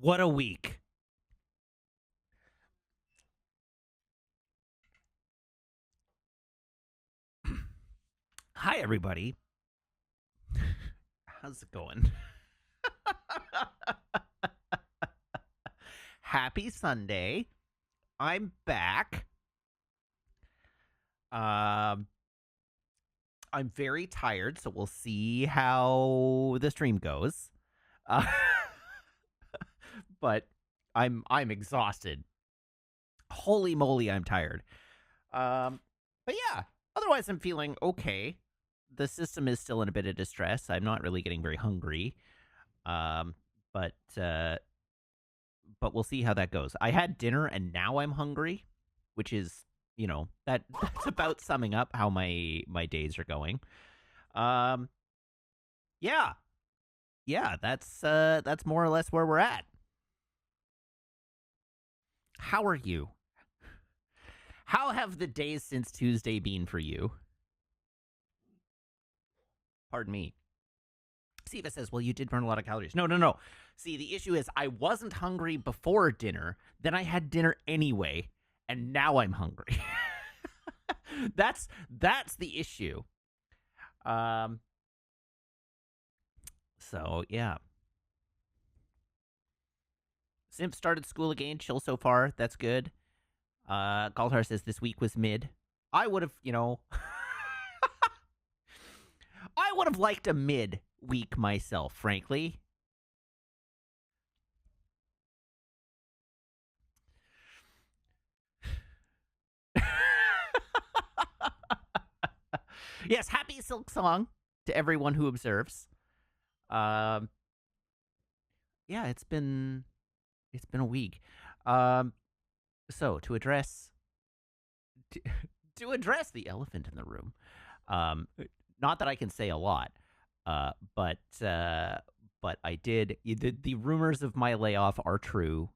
What a week. Hi, everybody. How's it going? Happy Sunday. I'm back. Um, I'm very tired, so we'll see how the stream goes. Uh, but I'm exhausted. Holy moly, I'm tired. But yeah, otherwise I'm feeling okay. The system is still in a bit of distress. I'm not really getting very hungry. Um, but uh, but we'll see how that goes. I had dinner and now I'm hungry, which is that's about summing up how my days are going. Um, yeah, yeah, that's more or less where we're at. How are you? How have the days since Tuesday been for you? Pardon me. Siva says, well, you did burn a lot of calories. No, no, no. See, the issue is I wasn't hungry before dinner. Then I had dinner anyway, and now I'm hungry. that's the issue. Um. So yeah. Simp started school again. Chill so far. That's good. Galtar says this week was mid. I would have, I would have liked a mid week myself, frankly. Yes, happy Silk Song to everyone who observes. Um, yeah, it's been a week. Um, so to, to address the elephant in the room, um, not that I can say a lot, but I did. The rumors of my layoff are true,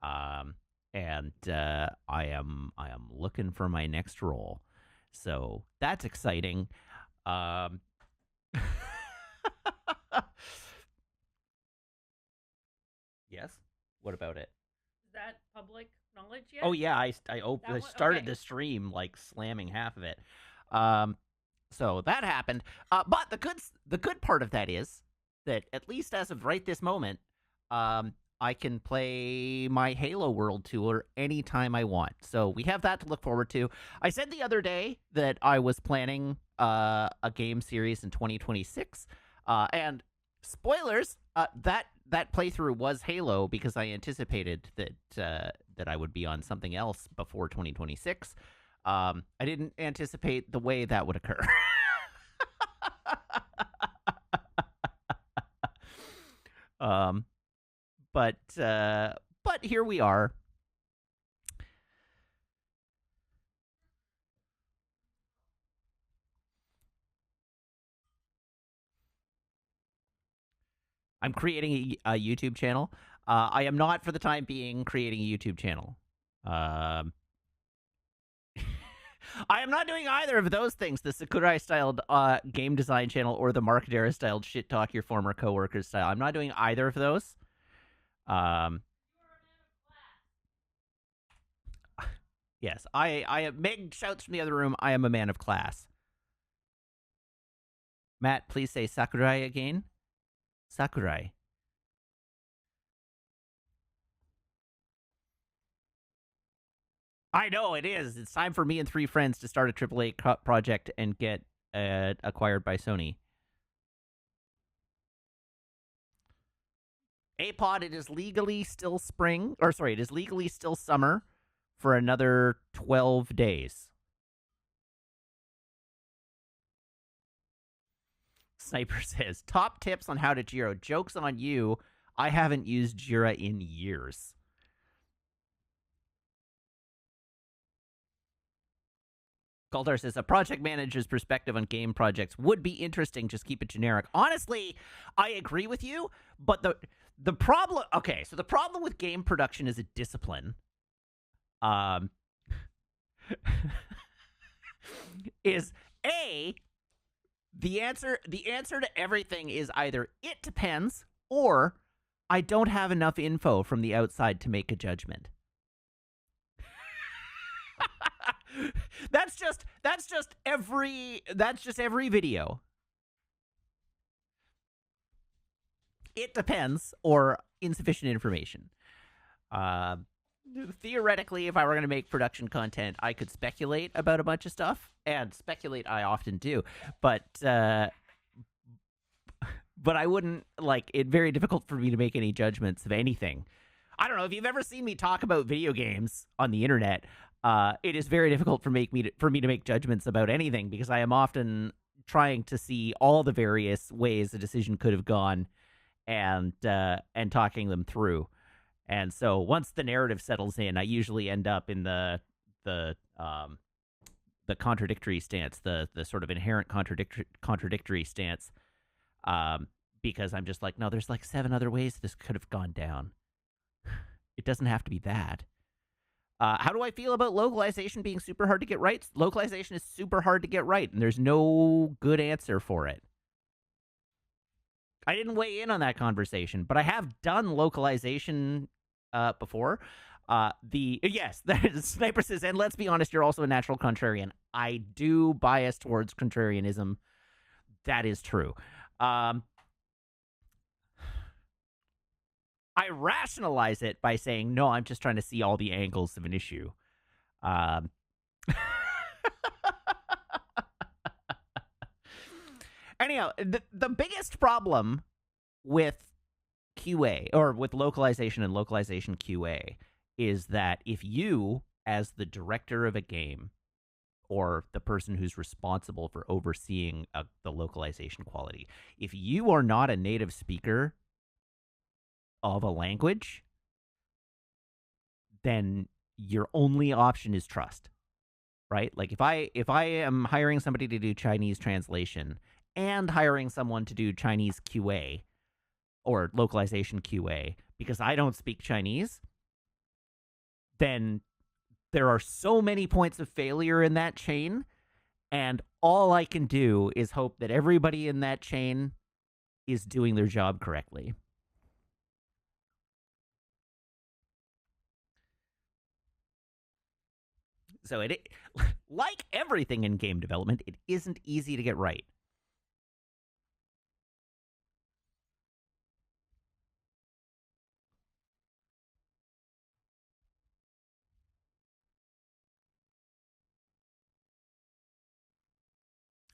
um, and I am looking for my next role, so that's exciting. Um, yes. What about it? Is that public knowledge yet? Oh yeah, I started Okay. the stream like slamming half of it. Um, so that happened. But the good part of that is that at least as of right this moment, I can play my Halo World Tour anytime I want. So we have that to look forward to. I said the other day that I was planning a game series in 2026, and spoilers, that playthrough was Halo because I anticipated that I would be on something else before 2026. I didn't anticipate the way that would occur. um, but here we are. I'm creating a YouTube channel. I am not, for the time being, creating a YouTube channel. Um, I am not doing either of those things, the Sakurai styled game design channel or the Mark Dara styled shit talk your former coworkers style. I'm not doing either of those. Um, yes, I Meg shouts from the other room, I am a man of class. Matt, please say Sakurai again. Sakurai. I know it is. It's time for me and three friends to start a AAA project and get acquired by Sony. APOD, it is legally still spring, or sorry, it is legally still summer for another 12 days. Sniper says, top tips on how to Jira. Joke's on you. I haven't used Jira in years. Kaltar says, a project manager's perspective on game projects would be interesting. Just keep it generic. Honestly, I agree with you, but the problem, okay, so the problem with game production is a discipline. Um, is A, the answer to everything is either it depends or I don't have enough info from the outside to make a judgment. That's just every video. It depends, or insufficient information. Uh, Theoretically, if I were going to make production content, I could speculate about a bunch of stuff, and speculate I often do, but I wouldn't like it. Very difficult for me to make any judgments of anything. I don't know if you've ever seen me talk about video games on the internet. It is very difficult for me to make judgments about anything because I am often trying to see all the various ways a decision could have gone and talking them through. And so once the narrative settles in, I usually end up in the contradictory stance, the sort of inherent contradictory stance, because I'm just like, no, there's like 7 other ways this could have gone down. It doesn't have to be that. How do I feel about localization being super hard to get right? Localization is super hard to get right, and there's no good answer for it. I didn't weigh in on that conversation, but I have done localization before. Yes, Sniper says, and let's be honest, you're also a natural contrarian. I do bias towards contrarianism. That is true. I rationalize it by saying, no, I'm just trying to see all the angles of an issue. Anyhow, the biggest problem with QA, or with localization and localization QA, is that if you, as the director of a game, or the person who's responsible for overseeing the localization quality, if you are not a native speaker of a language, then your only option is trust, right? Like if I am hiring somebody to do Chinese translation and hiring someone to do Chinese QA or localization QA because I don't speak Chinese, then there are so many points of failure in that chain, and all I can do is hope that everybody in that chain is doing their job correctly. So it, like everything in game development, it isn't easy to get right.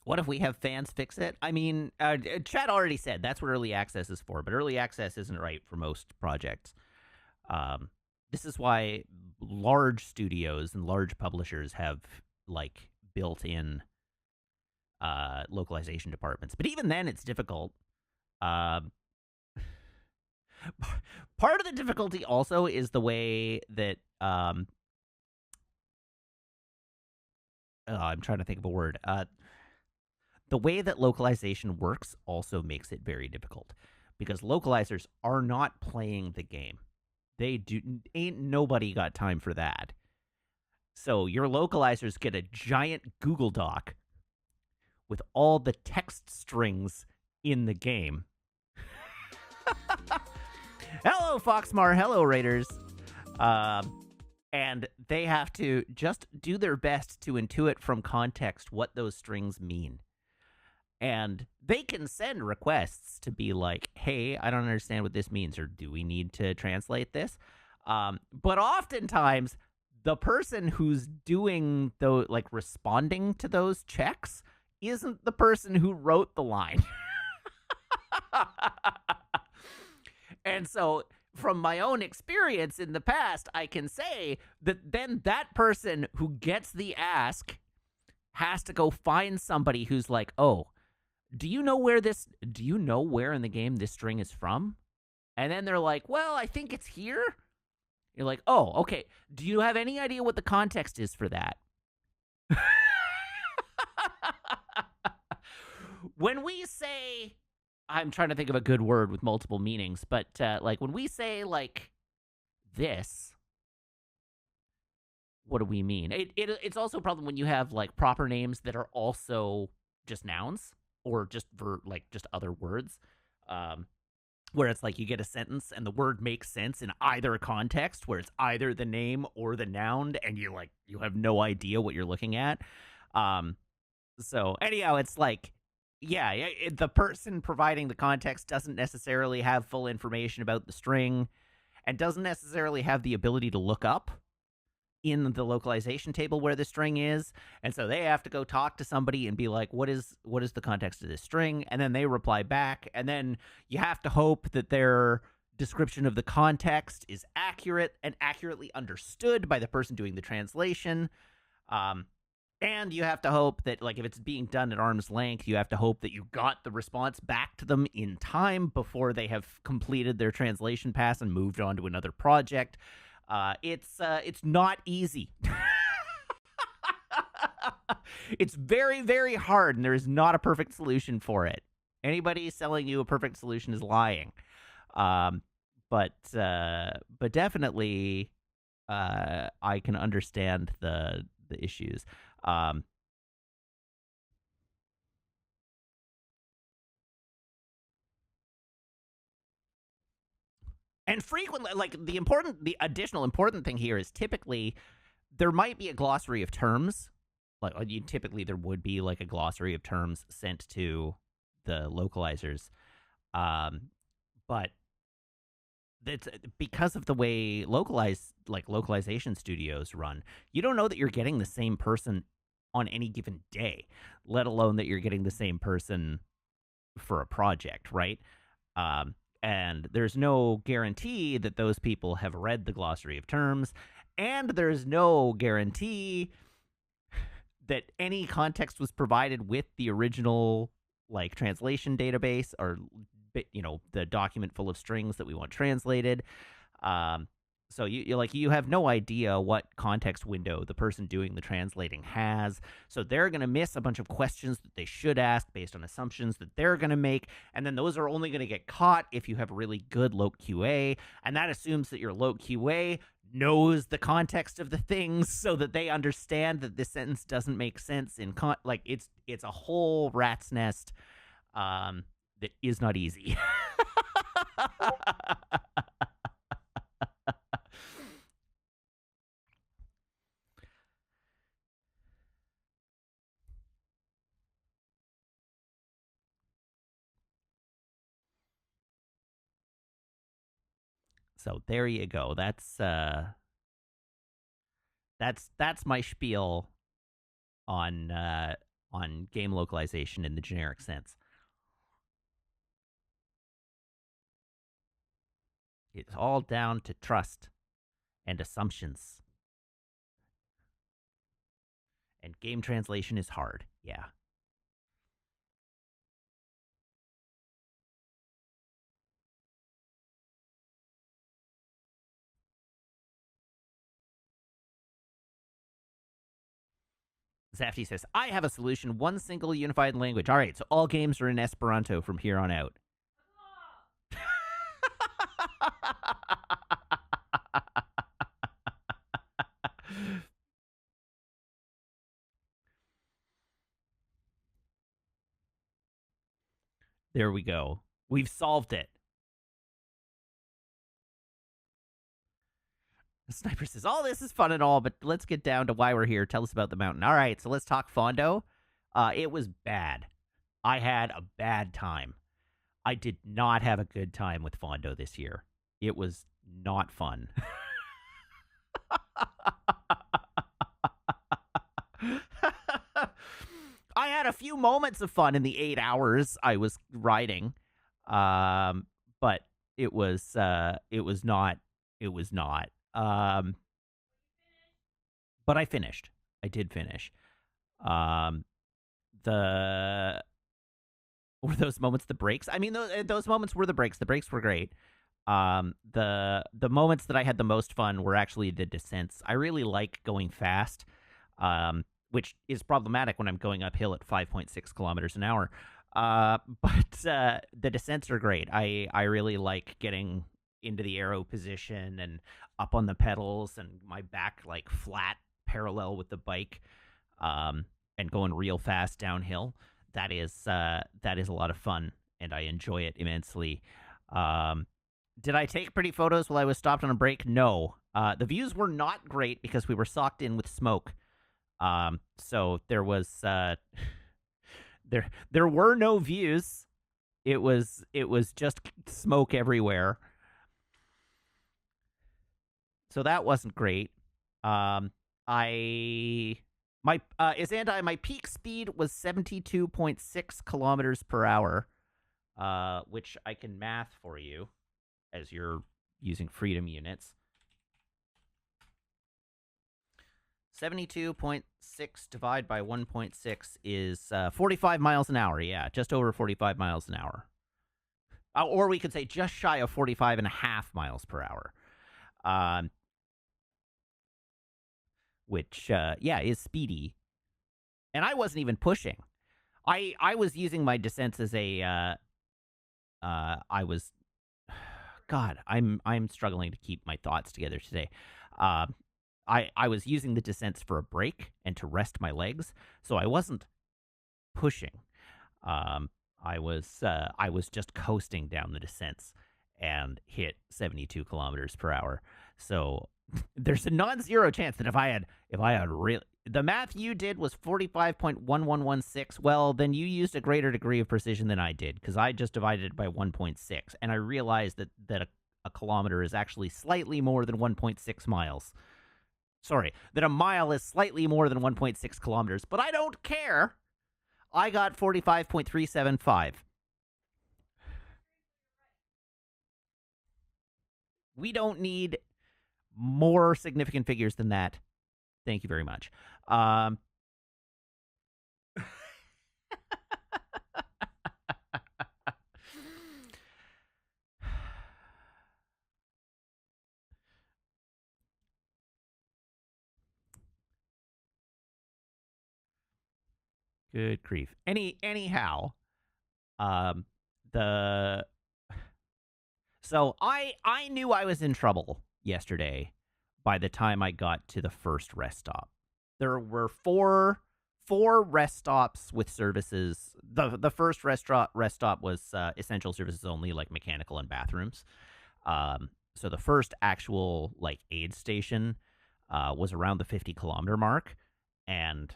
What if we have fans fix it? I mean, Chad already said that's what early access is for, but early access isn't right for most projects. This is why large studios and large publishers have like built-in localization departments. But even then, it's difficult. Part of the difficulty also is the way that I'm trying to think of a word. The way that localization works also makes it very difficult because localizers are not playing the game. Ain't nobody got time for that. So your localizers get a giant Google Doc with all the text strings in the game. Hello, Foxmar. Hello, Raiders. And they have to just do their best to intuit from context what those strings mean. And they can send requests to be like, hey, I don't understand what this means, or do we need to translate this? But oftentimes, the person who's doing responding to those checks isn't the person who wrote the line. And so, from my own experience in the past, I can say that then that person who gets the ask has to go find somebody who's like, oh, do you know where in the game this string is from? And then they're like, well, I think it's here. You're like, oh, okay. Do you have any idea what the context is for that? When we say, I'm trying to think of a good word with multiple meanings, but like when we say like this, what do we mean? It's also a problem when you have like proper names that are also just nouns or just just other words. where it's like you get a sentence and the word makes sense in either context, where it's either the name or the noun, and you have no idea what you're looking at. Um, so anyhow, it's like, yeah, the person providing the context doesn't necessarily have full information about the string, and doesn't necessarily have the ability to look up in the localization table where the string is, and so they have to go talk to somebody and be like, what is the context of this string, and then they reply back, and then you have to hope that their description of the context is accurate and accurately understood by the person doing the translation. um, and you have to hope that, like, if it's being done at arm's length, you have to hope that you got the response back to them in time before they have completed their translation pass and moved on to another project. It's not easy. It's very, very hard, and there is not a perfect solution for it. Anybody selling you a perfect solution is lying. Um, but definitely, I can understand the issues. Um, and frequently, like, the additional important thing here is typically there might be a glossary of terms. Like, typically there would be like a glossary of terms sent to the localizers. Um, but that's because of the way localization studios run. You don't know that you're getting the same person on any given day, let alone that you're getting the same person for a project, right? Um, and there's no guarantee that those people have read the glossary of terms, and there's no guarantee that any context was provided with the original, like, translation database, or the document full of strings that we want translated. um, so you have no idea what context window the person doing the translating has. So they're going to miss a bunch of questions that they should ask based on assumptions that they're going to make, and then those are only going to get caught if you have really good loc QA, and that assumes that your loc QA knows the context of the things so that they understand that this sentence doesn't make sense like, it's a whole rat's nest, that is not easy. So there you go. That's my spiel on game localization in the generic sense. It's all down to trust and assumptions. And game translation is hard. Yeah. Zafty says, I have a solution, one single unified language. All right, so all games are in Esperanto from here on out. There we go. We've solved it. The sniper says, all this is fun and all, but let's get down to why we're here. Tell us about the mountain. All right, so let's talk Fondo. It was bad. I had a bad time. I did not have a good time with Fondo this year. It was not fun. I had a few moments of fun in the 8 hours I was riding, but it was not. But I finished. I did finish. Um, the were those moments the breaks? I mean, those moments were the breaks. The breaks were great. The moments that I had the most fun were actually the descents. I really like going fast, which is problematic when I'm going uphill at 5.6 kilometers an hour. But the descents are great. I really like getting into the arrow position and up on the pedals, and my back like flat parallel with the bike, and going real fast downhill. That is a lot of fun, and I enjoy it immensely. Um, did I take pretty photos while I was stopped on a break? No. The views were not great because we were socked in with smoke. So there was there were no views. It was just smoke everywhere. So that wasn't great. I my peak speed was 72.6 kilometers per hour, which I can math for you as you're using freedom units. 72.6 divided by 1.6 is 45 miles an hour. Yeah, just over 45 miles an hour. Or we could say just shy of 45 and a half miles per hour. Um, which, yeah, is speedy. And I wasn't even pushing. I was using my descents as a, I was, God, I'm struggling to keep my thoughts together today. Um, I was using the descents for a break and to rest my legs, so I wasn't pushing. Um, I was just coasting down the descents and hit 72 kilometers per hour. So there's a non-zero chance that if I had really the math you did was 45.1116. Well, then you used a greater degree of precision than I did because I just divided it by 1.6, and I realized that a kilometer is actually slightly more than 1.6 miles. Sorry, that a mile is slightly more than 1.6 kilometers, but I don't care. I got 45.375. We don't need more significant figures than that. Thank you very much. Good grief. Anyhow, um, the so I knew I was in trouble yesterday by the time I got to the first rest stop. There were four rest stops with services. The first rest stop was essential services only, like mechanical and bathrooms. So the first actual like aid station was around the 50-kilometer mark, and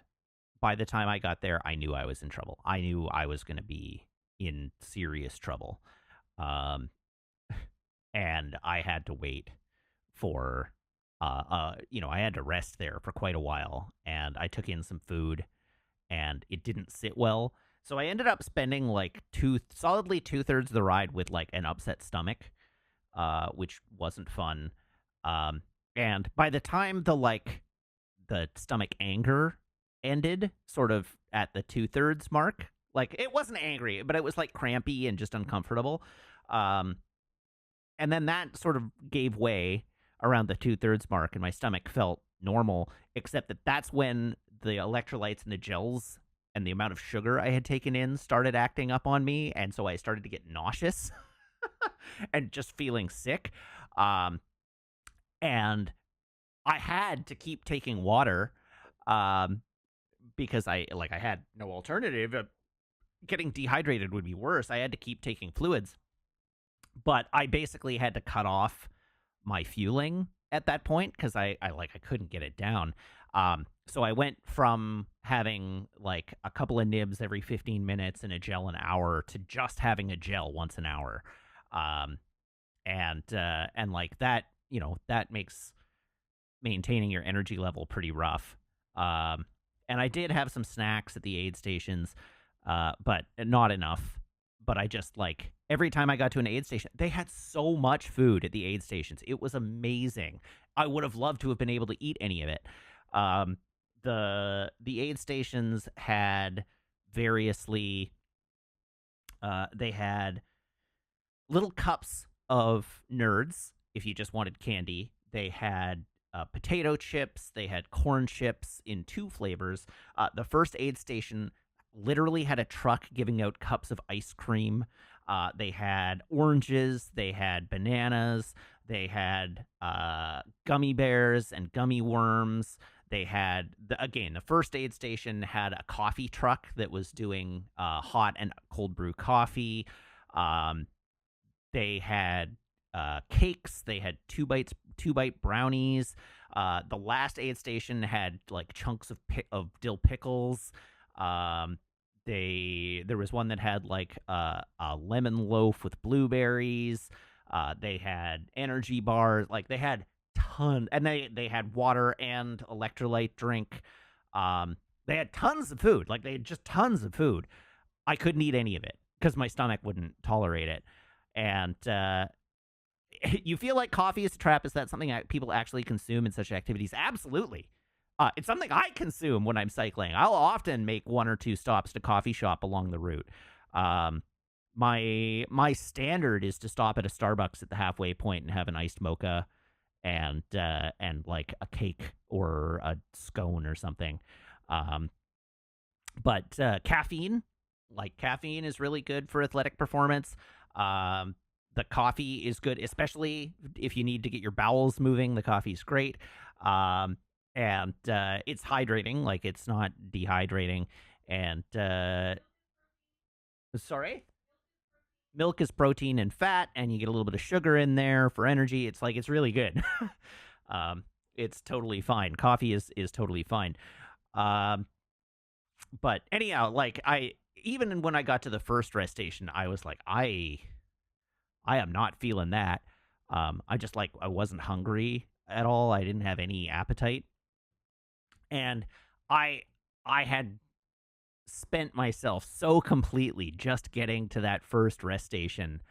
by the time I got there, I knew I was in trouble. I knew I was going to be in serious trouble. Um, and I had to wait for I had to rest there for quite a while, and I took in some food and it didn't sit well. So I ended up spending like solidly 2/3 of the ride with like an upset stomach, which wasn't fun. Um, and by the time the stomach anger ended, sort of at the 2/3 mark, like it wasn't angry, but it was like crampy and just uncomfortable. Um, and then that sort of gave way around the 2/3 mark, and my stomach felt normal, except that that's when the electrolytes and the gels and the amount of sugar I had taken in started acting up on me, and so I started to get nauseous and just feeling sick. Um, and I had to keep taking water um, because I had no alternative. Getting dehydrated would be worse. I had to keep taking fluids, but I basically had to cut off my fueling at that point because I couldn't get it down. So I went from having like a couple of nibs every 15 minutes and a gel an hour to just having a gel once an hour. Um, and like that, that makes maintaining your energy level pretty rough. Um, and I did have some snacks at the aid stations, but not enough. But I just like every time I got to an aid station, they had so much food at the aid stations. It was amazing. I would have loved to have been able to eat any of it. Um, the aid stations had variously, they had little cups of nerds if you just wanted candy. They had potato chips. They had corn chips in two flavors. The first aid station literally had a truck giving out cups of ice cream. They had oranges. They had bananas. They had gummy bears and gummy worms. They had the first aid station had a coffee truck that was doing hot and cold brew coffee. Um, They had cakes. They had two bite brownies. The last aid station had like chunks of dill pickles. Um, there was one that had like a lemon loaf with blueberries. They had energy bars. Like they had and they had water and electrolyte drink. They had tons of food. Like they had just tons of food. I couldn't eat any of it because my stomach wouldn't tolerate it. And you feel like coffee is a trap? Is that something that people actually consume in such activities? Absolutely. It's something I consume when I'm cycling. I'll often make one or two stops to coffee shop along the route. Um, my standard is to stop at a Starbucks at the halfway point and have an iced mocha and like a cake or a scone or something. Um, but caffeine is really good for athletic performance. The coffee is good, especially if you need to get your bowels moving. The coffee's great. And it's hydrating, like it's not dehydrating. And sorry, milk is protein and fat, and you get a little bit of sugar in there for energy. It's really good. um, it's totally fine. Coffee is totally fine. Um, but anyhow, like I even when I got to the first rest station, I was like, I am not feeling that. I just like I wasn't hungry at all. I didn't have any appetite, and I I had spent myself so completely just getting to that first rest station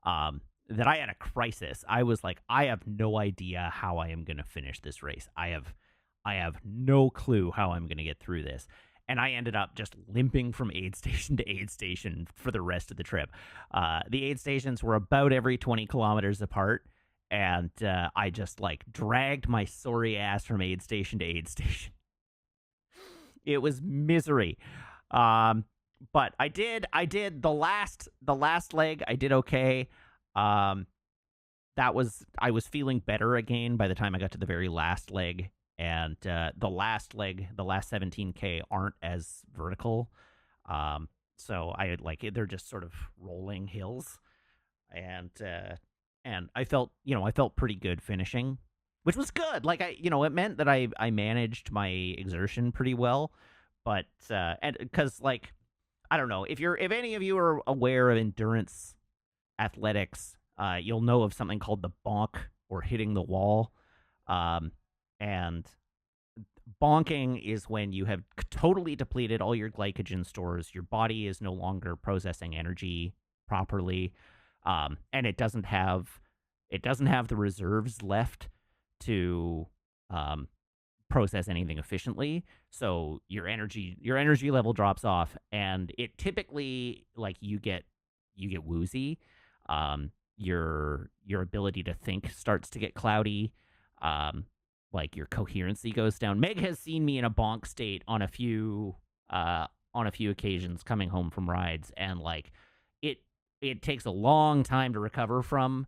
that I had a crisis. I was like, I have no idea how I am going to finish this race. I have no clue how I'm going to get through this. And I ended up just limping from aid station to aid station for the rest of the trip. The aid stations were about every 20 kilometers apart. And I just like dragged my sorry ass from aid station to aid station. It was misery. Um, but I did the last leg. I did okay. Um, I was feeling better again by the time I got to the very last leg, and the last leg, the last 17K aren't as vertical. So I like they're just sort of rolling hills, and I felt I felt pretty good finishing, which was good. Like it meant that I managed my exertion pretty well, but and because like I don't know if any of you are aware of endurance athletics, you'll know of something called the bonk or hitting the wall. And bonking is when you have totally depleted all your glycogen stores. Your body is no longer processing energy properly, and it doesn't have the reserves left to process anything efficiently. So your energy level drops off, and it typically like you get woozy. Your ability to think starts to get cloudy. Like your coherency goes down. Meg has seen me in a bonk state on a few occasions coming home from rides, and like it it takes a long time to recover from.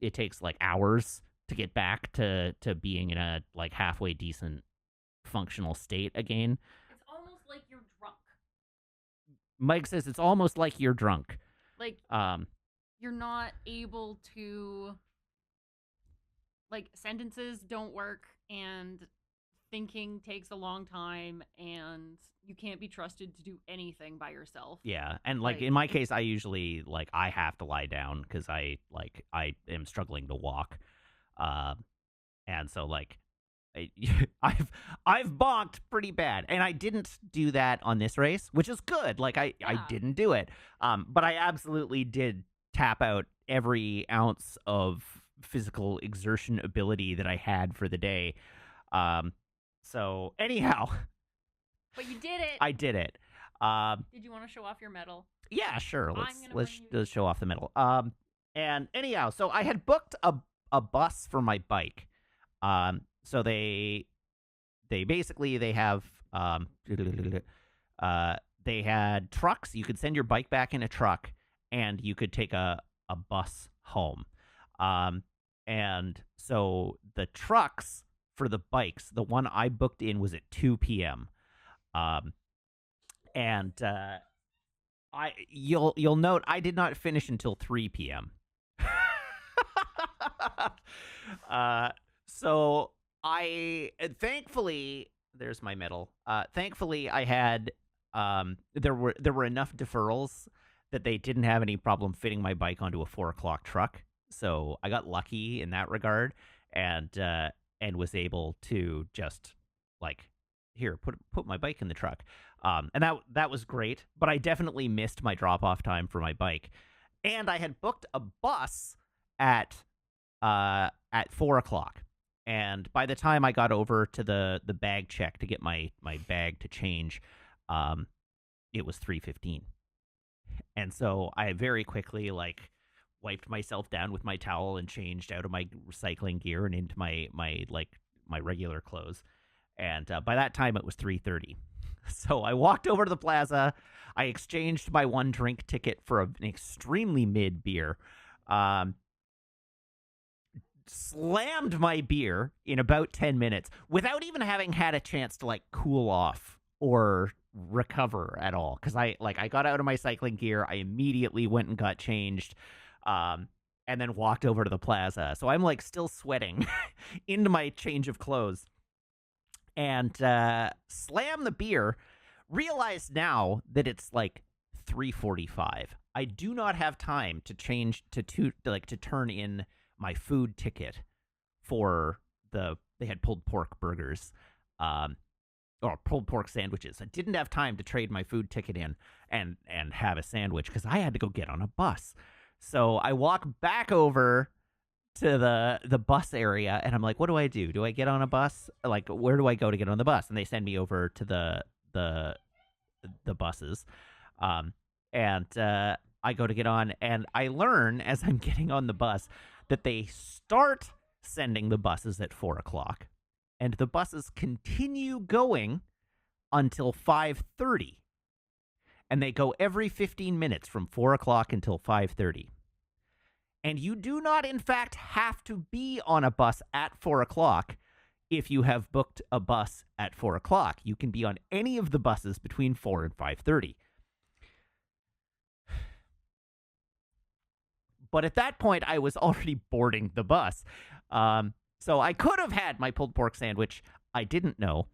It takes like hours to get back to being in a like halfway decent functional state again. It's almost like you're drunk. Mike says it's almost like you're drunk. Like you're not able to like sentences don't work and thinking takes a long time and you can't be trusted to do anything by yourself. Yeah, and like in my case, I usually like I have to lie down because I am struggling to walk, and so like I, I've bonked pretty bad, and I didn't do that on this race, which is good. Like I didn't do it, but I absolutely did tap out every ounce of physical exertion ability that I had for the day. So anyhow, but you did it. I did it. Did you want to show off your medal? Yeah, sure. Let's show off the medal. And anyhow, so I had booked a bus for my bike. So they basically they have they had trucks. You could send your bike back in a truck, and you could take a bus home. And so the trucks for the bikes, the one I booked in was at 2 p.m. And you'll note I did not finish until 3 p.m. uh, so thankfully there's my medal. Thankfully I had there were enough deferrals that they didn't have any problem fitting my bike onto a 4 o'clock truck. So I got lucky in that regard, and was able to just like here put my bike in the truck. And that was great, but I definitely missed my drop off time for my bike, and I had booked a bus at 4 o'clock. And by the time I got over to the bag check to get my bag to change, um, it was 3:15. And so I very quickly wiped myself down with my towel and changed out of my recycling gear and into my regular clothes. And by that time it was 3:30. So I walked over to the plaza. I exchanged my one drink ticket for an extremely mid beer. Um, Slammed my beer in about 10 minutes without even having had a chance to cool off or recover at all, because I got out of my cycling gear. I immediately went and got changed, um and then walked over to the plaza, so I'm still sweating into my change of clothes, and slam the beer. Realize now that it's 3:45. I do not have time to change to turn in my food ticket for they had pulled pork burgers, um or pulled pork sandwiches. I didn't have time to trade my food ticket in and have a sandwich because I had to go get on a bus. So I walk back over to the bus area, and I'm like, what do I do? Do I get on a bus? Where do I go to get on the bus? And they send me over to the buses, um, and I go to get on, and I learn as I'm getting on the bus that they start sending the buses at 4 o'clock, and the buses continue going until 5:30, and they go every 15 minutes from 4 o'clock until 5:30. And you do not, in fact, have to be on a bus at 4 o'clock. If you have booked a bus at 4 o'clock, you can be on any of the buses between 4 and 5:30. But at that point, I was already boarding the bus. So I could have had my pulled pork sandwich. I didn't know.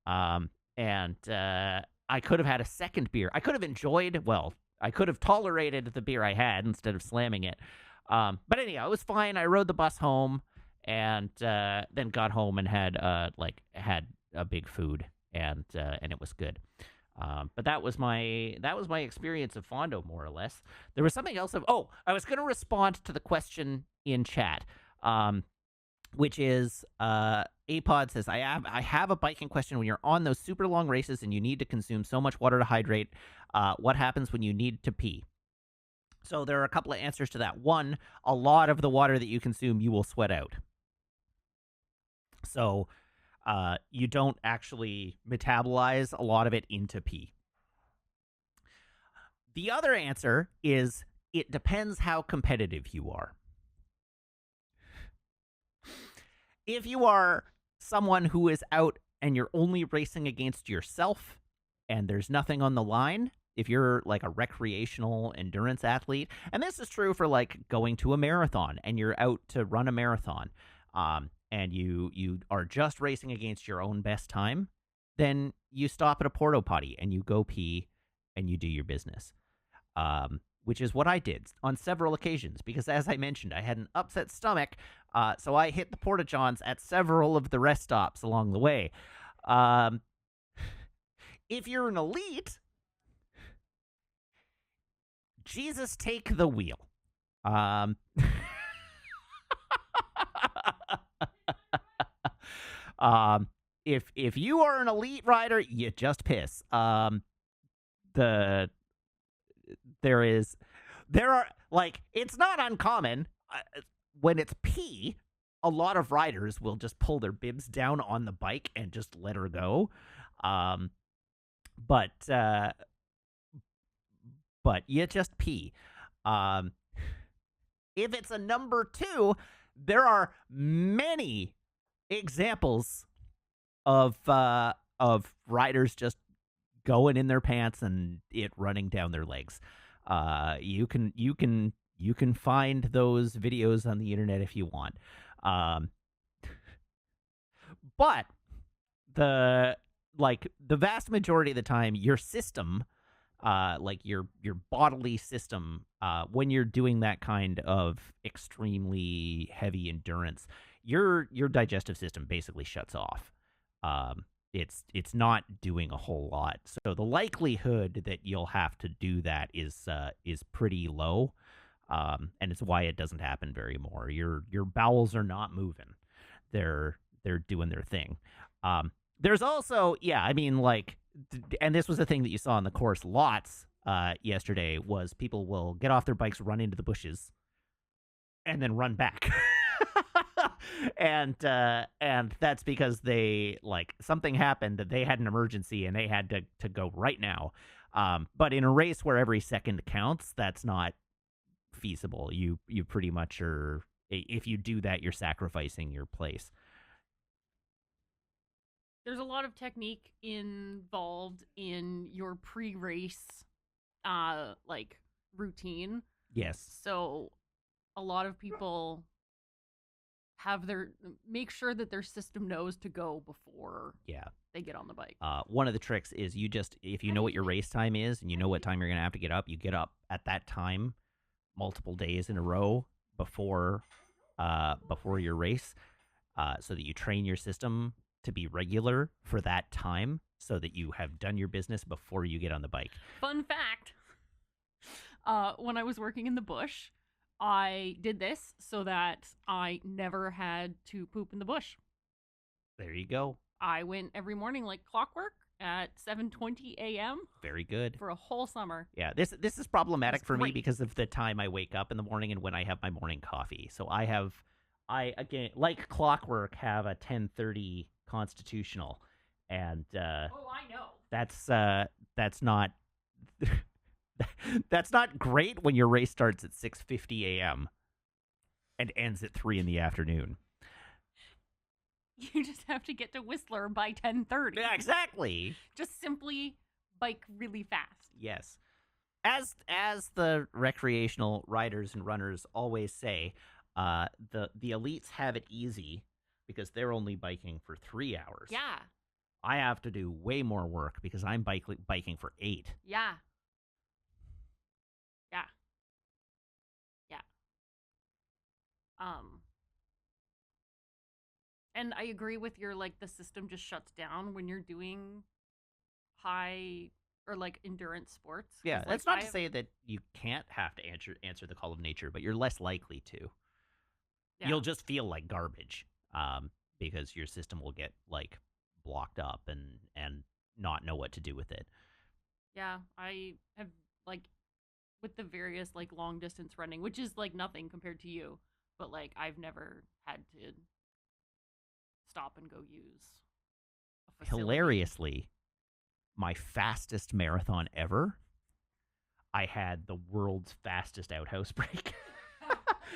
And I could have had a second beer. I could have I could have tolerated the beer I had instead of slamming it. But anyhow, it was fine. I rode the bus home, and then got home and had a big food, and it was good. But that was my experience of Fondo, more or less. There was something else I was going to respond to the question in chat, which is Apod says, I have a biking question. When you're on those super long races and you need to consume so much water to hydrate, what happens when you need to pee? So there are a couple of answers to that. One, a lot of the water that you consume you will sweat out. So you don't actually metabolize a lot of it into pee. The other answer is it depends how competitive you are. If you are someone who is out and you're only racing against yourself and there's nothing on the line, if you're a recreational endurance athlete, and this is true for going to a marathon and you're out to run a marathon, and you are just racing against your own best time, then you stop at a porta potty and you go pee and you do your business, which is what I did on several occasions because, as I mentioned, I had an upset stomach, so I hit the porta johns at several of the rest stops along the way. If you're an elite, Jesus take the wheel. If you are an elite rider, you just piss. There are it's not uncommon when it's pee. A lot of riders will just pull their bibs down on the bike and just let her go. But you just pee. If it's a number 2, there are many examples of riders just going in their pants and it running down their legs. You can You can find those videos on the internet if you want. Um, but the the vast majority of the time, your system, like your bodily system, when you're doing that kind of extremely heavy endurance, your digestive system basically shuts off. It's not doing a whole lot, so the likelihood that you'll have to do that is pretty low, and it's why it doesn't happen very more. Your bowels are not moving; they're doing their thing. There's also, yeah, I mean, like, and this was a thing that you saw in the course lots yesterday, was people will get off their bikes, run into the bushes, and then run back. And that's because they, like, something happened, that they had an emergency and they had to go right now. But in a race where every second counts, that's not feasible. You pretty much are, if you do that, you're sacrificing your place. There's a lot of technique involved in your pre-race like routine. Yes. So a lot of people have their make sure that their system knows to go before Yeah. they get on the bike. One of the tricks is, you just, if you know what your race time is and you know what time you're going to have to get up, you get up at that time multiple days in a row before your race, so that you train your system to be regular for that time, so that you have done your business before you get on the bike. Fun fact, when I was working in the bush, I did this so that I never had to poop in the bush. There you go. I went every morning like clockwork at 7:20 a.m. Very good. for a whole summer. Yeah, this is problematic It's for me great. because of the time I wake up in the morning and when I have my morning coffee. So I again, like clockwork, have a 10:30 constitutional, and Oh, I know. that's not that's not great when your race starts at 6:50 a.m. and ends at 3 in the afternoon. You just have to get to Whistler by 10:30. Yeah, exactly. Just simply bike really fast. Yes. As the recreational riders and runners always say, the elites have it easy because they're only biking for 3 hours. Yeah. I have to do way more work because I'm biking for 8. Yeah. Yeah. Yeah. And I agree with your, like, the system just shuts down when you're doing high or like endurance sports. Yeah, 'Cause, that's like, not to say that you can't have to answer the call of nature, but you're less likely to. yeah. You'll just feel like garbage, because your system will get, like, blocked up and not know what to do with it. Yeah, I have, like, with the various like long distance running, which is like nothing compared to you, but like I've never had to stop and go use a facility. Hilariously, my fastest marathon ever, I had the world's fastest outhouse break.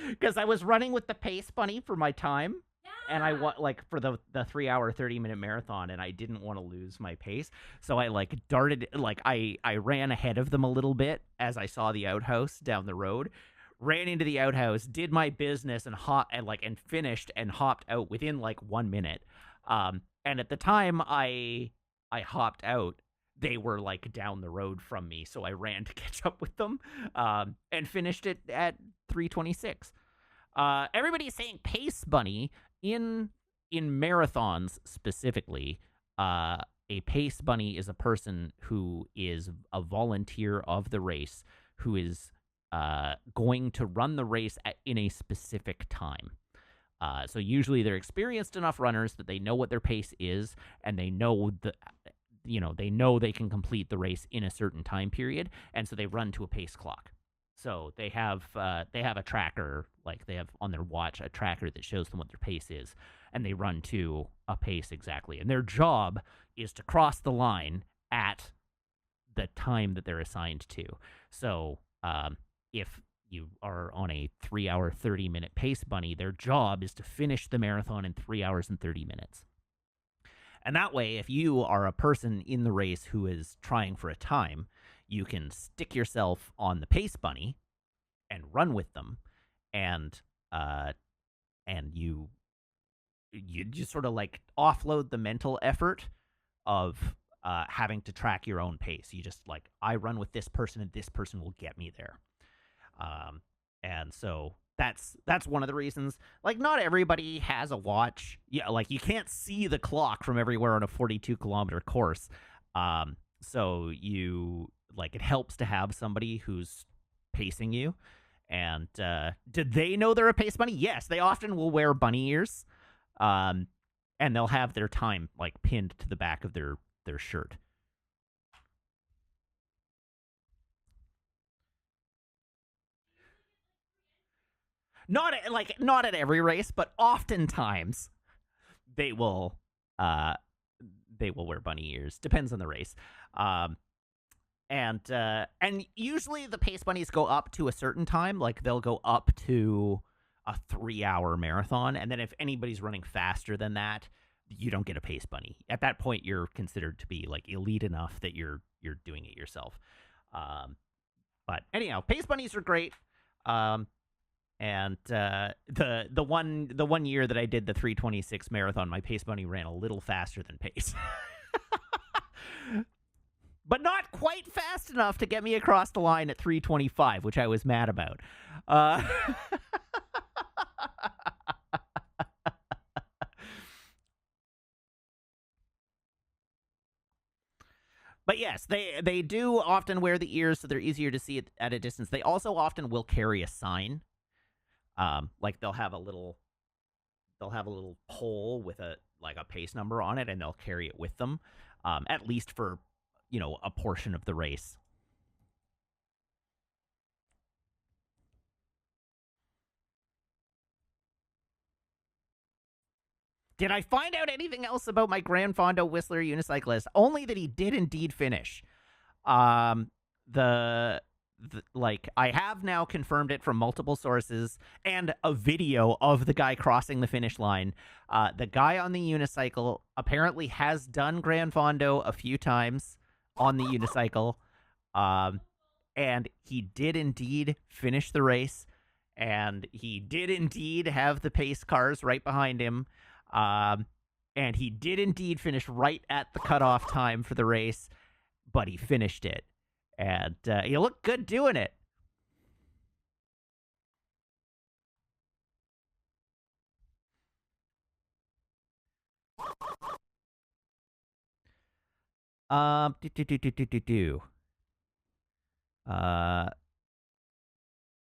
Because I was running with the pace bunny for my time, and I want, like, for the 3 hour 30-minute marathon, and I didn't want to lose my pace, so I, like, darted, like, I ran ahead of them a little bit as I saw the outhouse down the road, ran into the outhouse, did my business, and finished and hopped out within, like, 1 minute. And at the time I hopped out, they were, like, down the road from me, so I ran to catch up with them, and finished it at 3:26. Everybody's saying pace bunny. In marathons specifically, a pace bunny is a person who is a volunteer of the race, who is going to run the race in a specific time. So usually they're experienced enough runners that they know what their pace is, and they know they know they can complete the race in a certain time period, and so they run to a pace clock. So they have a tracker, like they have on their watch a tracker that shows them what their pace is, and they run to a pace exactly. And their job is to cross the line at the time that they're assigned to. So if you are on a 3 hour 30-minute pace bunny, their job is to finish the marathon in 3 hours and 30 minutes. And that way, if you are a person in the race who is trying for a time, you can stick yourself on the pace bunny and run with them, and uh, and you just sort of like offload the mental effort of having to track your own pace. You just like, I run with this person and this person will get me there. Um, and so that's one of the reasons. Like, not everybody has a watch. Yeah, like you can't see the clock from everywhere on a 42-kilometer course. So you like, it helps to have somebody who's pacing you. And did they know they're a pace bunny? Yes, they often will wear bunny ears, um, and they'll have their time like pinned to the back of their shirt. Not at every race, but oftentimes they will uh they will wear bunny ears. Depends on the race. Um, and usually the pace bunnies go up to a certain time. Like they'll go up to a 3-hour marathon, and then if anybody's running faster than that, you don't get a pace bunny. At that point, you're considered to be like elite enough that you're doing it yourself. Um, but anyhow, pace bunnies are great. Um, and the one year that I did the 326 marathon, my pace bunny ran a little faster than pace. But not quite fast enough to get me across the line at 325, which I was mad about. Uh, but yes, they do often wear the ears, so they're easier to see at a distance. They also often will carry a sign. Like they'll have a little pole with a pace number on it, and they'll carry it with them, at least for a portion of the race. Did I find out anything else about my Gran Fondo Whistler unicyclist? Only that he did indeed finish. Um, like, I have now confirmed it from multiple sources and a video of the guy crossing the finish line. The guy on the unicycle apparently has done Gran Fondo a few times on the unicycle. Um, and he did indeed finish the race, and he did indeed have the pace cars right behind him. Um, and he did indeed finish right at the cutoff time for the race, but he finished it, and he looked good doing it. Do do do do do do do. Uh,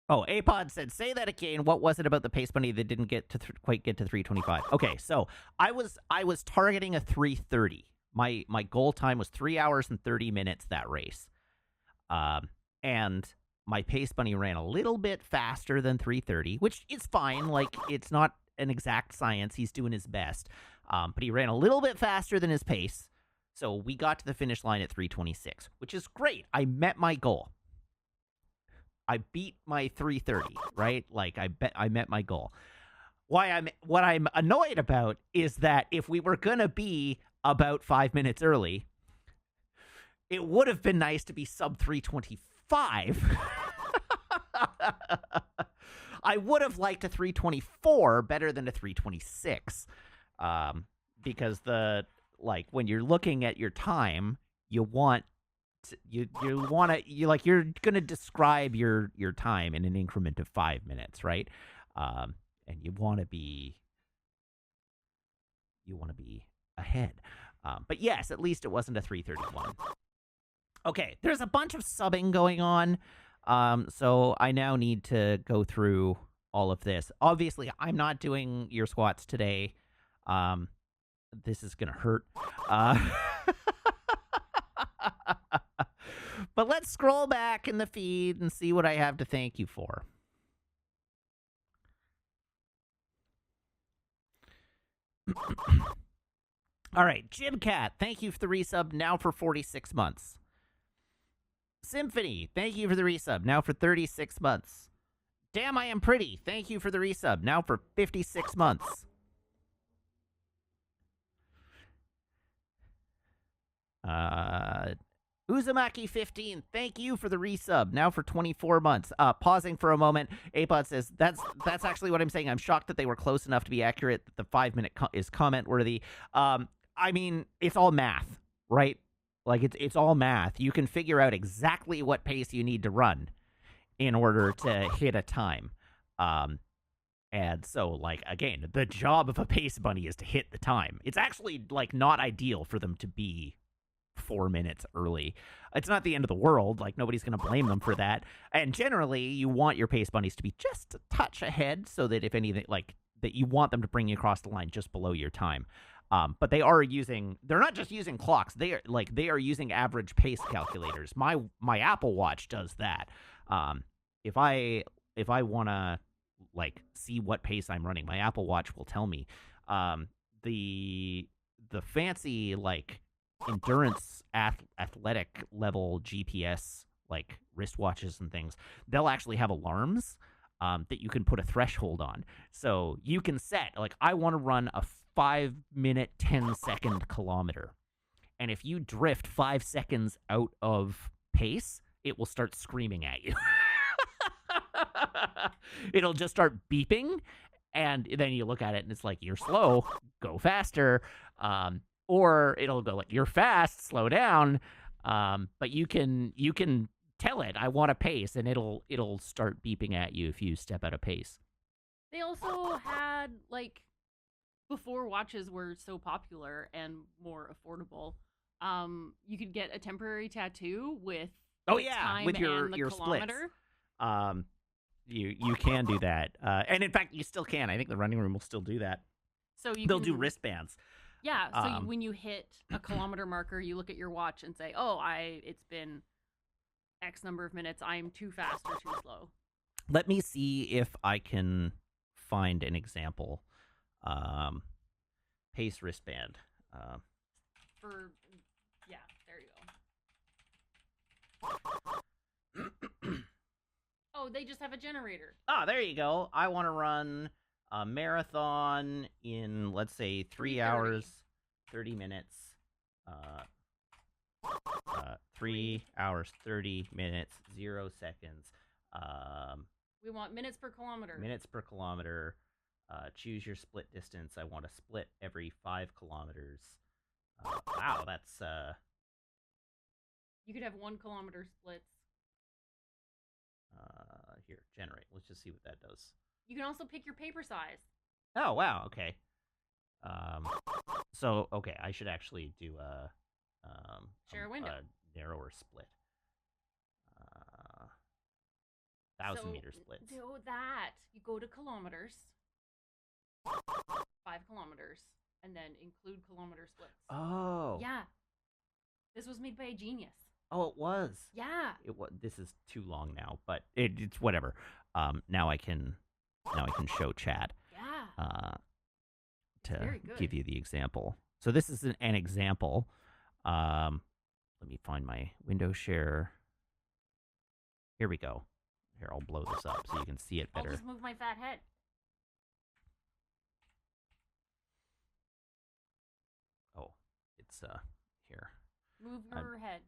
Oh, Apod said, "Say that again. What was it about the pace bunny that didn't get to quite get to 325?" Okay, so I was targeting a 330. My goal time was 3 hours and 30 minutes that race. And my pace bunny ran a little bit faster than 330, which is fine. Like, it's not an exact science. He's doing his best. But he ran a little bit faster than his pace. So we got to the finish line at 326, which is great. I met my goal. I beat my 330, right? Like, I met my goal. What I'm annoyed about is that if we were gonna be about 5 minutes early, it would have been nice to be sub 325. I would have liked a 324 better than a 326, because when you're looking at your time, you want you want to you're gonna describe your time in an increment of 5 minutes, right? And you want to be ahead. But yes, at least it wasn't a 331. Okay, there's a bunch of subbing going on, so I now need to go through all of this. Obviously, I'm not doing your squats today. This is gonna hurt. But let's scroll back in the feed and see what I have to thank you for. All right, Jimcat, thank you for the resub, now for 46 months. Symphony, thank you for the resub, now for 36 months. Damn, I Am Pretty, thank you for the resub, now for 56 months. Uzumaki15, thank you for the resub. Now for 24 months. Pausing for a moment, Apod says, that's actually what I'm saying. I'm shocked that they were close enough to be accurate that the 5-minute is comment worthy. I mean, it's all math, right? Like, it's all math. You can figure out exactly what pace you need to run in order to hit a time. And so, like, again, the job of a pace bunny is to hit the time. It's actually, like, not ideal for them to be 4 minutes early. It's not the end of the world. Like, nobody's going to blame them for that. And generally, you want your pace bunnies to be just a touch ahead so that if anything, like, that you want them to bring you across the line just below your time. But they're not just using clocks. They are using average pace calculators. My Apple Watch does that. If I want to, like, see what pace I'm running, my Apple Watch will tell me. The fancy, like, endurance athletic level GPS, like, wristwatches and things, they'll actually have alarms that you can put a threshold on. So you can set, like, I want to run a 5-minute, 10-second kilometer. And if you drift 5 seconds out of pace, it will start screaming at you. It'll just start beeping, and then you look at it and it's like, you're slow, go faster. Or it'll go like, you're fast, slow down. But you can tell it, I want a pace, and it'll start beeping at you if you step out of pace. They also had, like, before watches were so popular and more affordable, you could get a temporary tattoo with time with your kilometer. Splits. You can do that, and in fact, you still can. I think the running room will still do that. So they'll do wristbands. Yeah. So when you hit a kilometer marker, you look at your watch and say, "Oh, it's been X number of minutes. I'm too fast or too slow." Let me see if I can find an example. Pace wristband. There you go. Oh, they just have a generator. Oh, there you go. I want to run a marathon in, let's say, 3 hours, 30 minutes. 3 hours, 30 minutes, 0 seconds. We want minutes per kilometer. Minutes per kilometer. Choose your split distance. I want to split every 5 kilometers. Wow, that's... You could have 1 kilometer splits. Here, generate. Let's just see what that does. You can also pick your paper size. Oh, wow, okay. So, okay, I should actually do share a window. A narrower split. 1,000-meter splits. So that, you go to kilometers, 5 kilometers, and then include kilometer splits. Oh. Yeah. This was made by a genius. Oh, it was. Yeah. This is too long now, but it's whatever. Now I can show chat. Yeah. To give you the example. So this is an example. Let me find my window share. Here we go. Here, I'll blow this up so you can see it better. I'll just move my fat head. Oh, it's here. Move your head.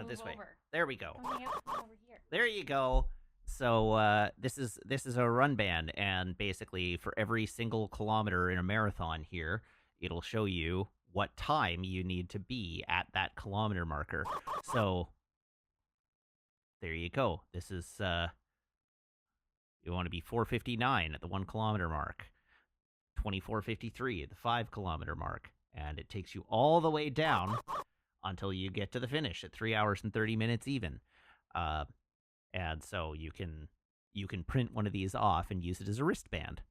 This way. Over. There we go. Come over here. There you go. So this is a run band, and basically for every single kilometer in a marathon here, it'll show you what time you need to be at that kilometer marker. So there you go. This is you want to be 4:59 at the 1 kilometer mark, 24:53 at the 5 kilometer mark, and it takes you all the way down until you get to the finish at 3 hours and 30 minutes even. And so you can print one of these off and use it as a wristband.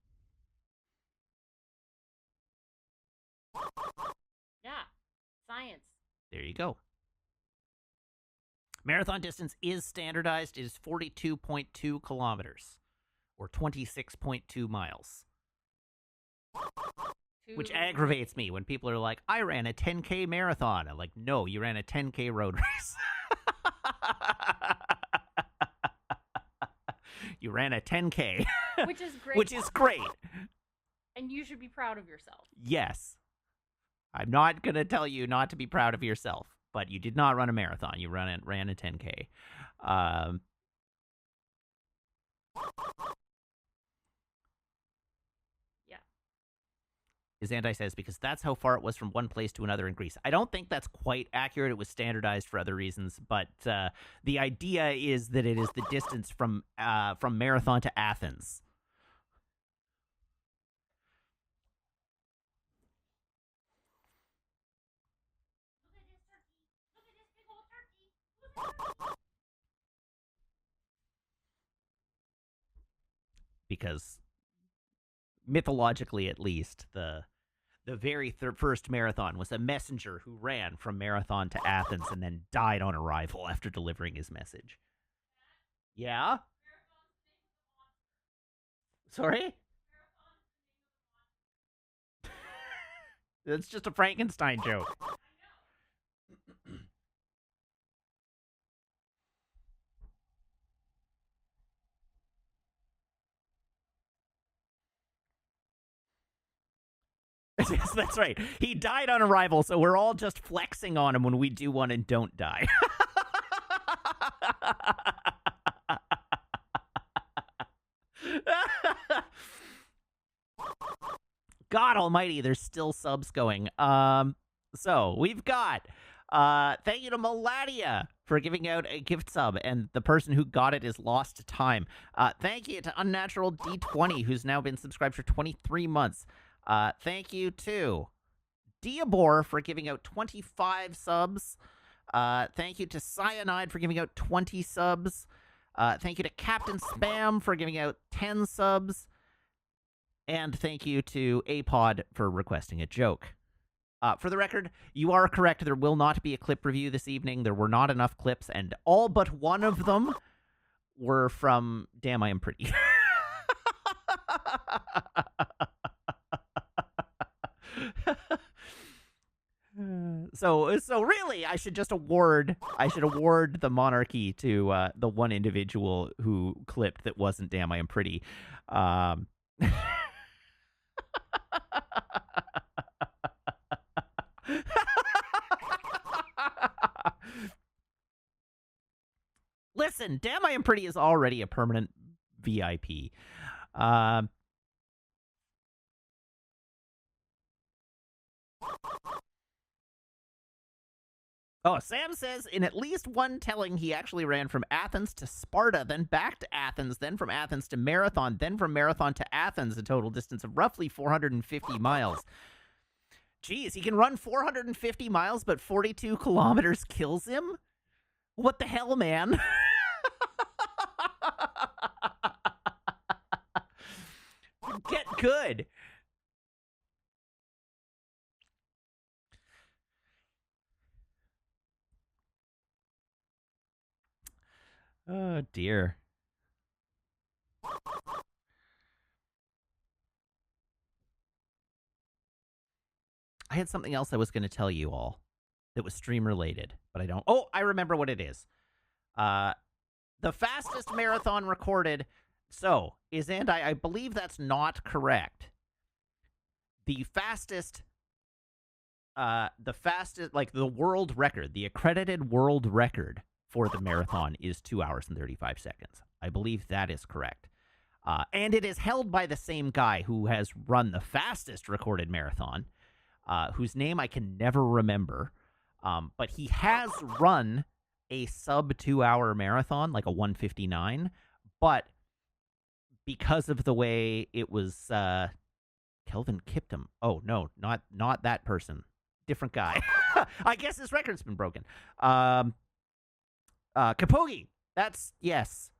Yeah, science. There you go. Marathon distance is standardized. It is 42.2 kilometers, or 26.2 miles. Which aggravates me when people are like, I ran a 10K marathon. I'm like, no, you ran a 10K road race. You ran a 10K. Which is great. Which is great. And you should be proud of yourself. Yes. I'm not going to tell you not to be proud of yourself. but you did not run a marathon. You ran a 10K. Um, Yeah. Is Anti says because that's how far it was from one place to another in Greece. I don't think that's quite accurate. It was standardized for other reasons, but the idea is that it is the distance from Marathon to Athens. Because mythologically, at least, the very first marathon was a messenger who ran from Marathon to Athens and then died on arrival after delivering his message. Yeah? Sorry? That's just a Frankenstein joke. Yes, that's right. He died on arrival, so we're all just flexing on him when we do one and don't die. God almighty, there's still subs going. So we've got thank you to Maladia for giving out a gift sub, and the person who got it is lost to time. Thank you to Unnatural D20, who's now been subscribed for 23 months. Thank you to Diabor for giving out 25 subs. Thank you to Cyanide for giving out 20 subs. Thank you to Captain Spam for giving out 10 subs. And thank you to Apod for requesting a joke. For the record, you are correct. There will not be a clip review this evening. There were not enough clips, and all but one of them were from Damn I Am Pretty. So really, I should award the monarchy to the one individual who clipped that wasn't Damn I Am Pretty. Listen, Damn I Am Pretty is already a permanent VIP. Oh, Sam says in at least one telling, he actually ran from Athens to Sparta, then back to Athens, then from Athens to Marathon, then from Marathon to Athens, a total distance of roughly 450 miles. Geez, he can run 450 miles, but 42 kilometers kills him? What the hell, man? Get good. Oh, dear. I had something else I was going to tell you all that was stream related, but I don't. Oh, I remember what it is. The fastest marathon recorded. So, I believe that's not correct. The fastest, like the world record, the accredited world record for the marathon is 2 hours and 35 seconds. I believe that is correct. And it is held by the same guy who has run the fastest recorded marathon, whose name I can never remember. But he has run a sub 2 hour marathon, like a 1:59, but because of the way it was, Kelvin Kiptum. Oh no, not that person, different guy. I guess his record's been broken. Kapogi. That's yes.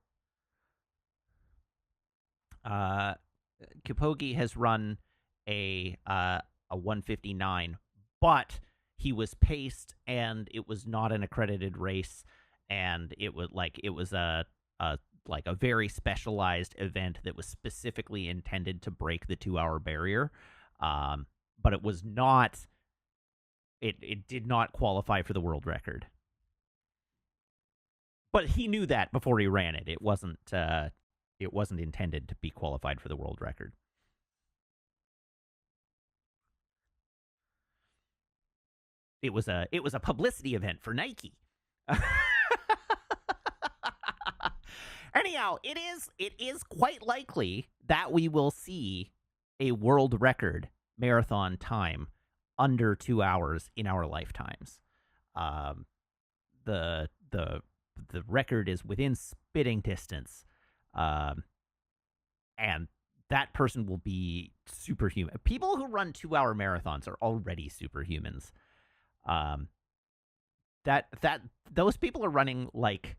Kapogi has run a 1:59, but he was paced, and it was not an accredited race, and it was a very specialized event that was specifically intended to break the 2 hour barrier. But it was not. It did not qualify for the world record. But he knew that before he ran it. It wasn't intended to be qualified for the world record. it was a publicity event for Nike. Anyhow, it is quite likely that we will see a world record marathon time under 2 hours in our lifetimes. Um, the record is within spitting distance, um, and that person will be superhuman. People who run 2 hour marathons are already superhumans. Um, that those people are running like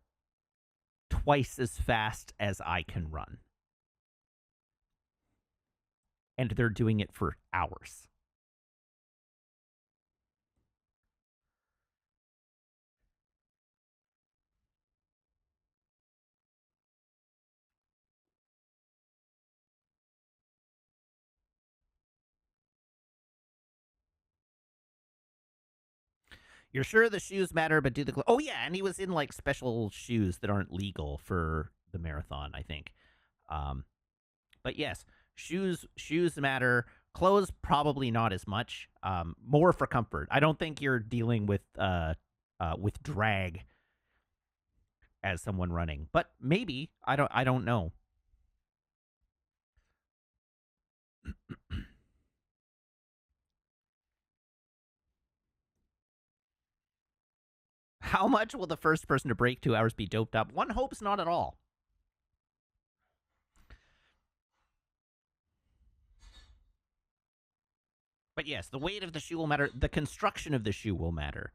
twice as fast as I can run, and they're doing it for hours. You're sure the shoes matter, but do the oh yeah, and he was in like special shoes that aren't legal for the marathon, I think. Um, but yes, shoes matter. Clothes probably not as much. More for comfort. I don't think you're dealing with drag as someone running, but maybe I don't know. How much will the first person to break 2 hours be doped up? One hopes not at all. But yes, the weight of the shoe will matter. The construction of the shoe will matter.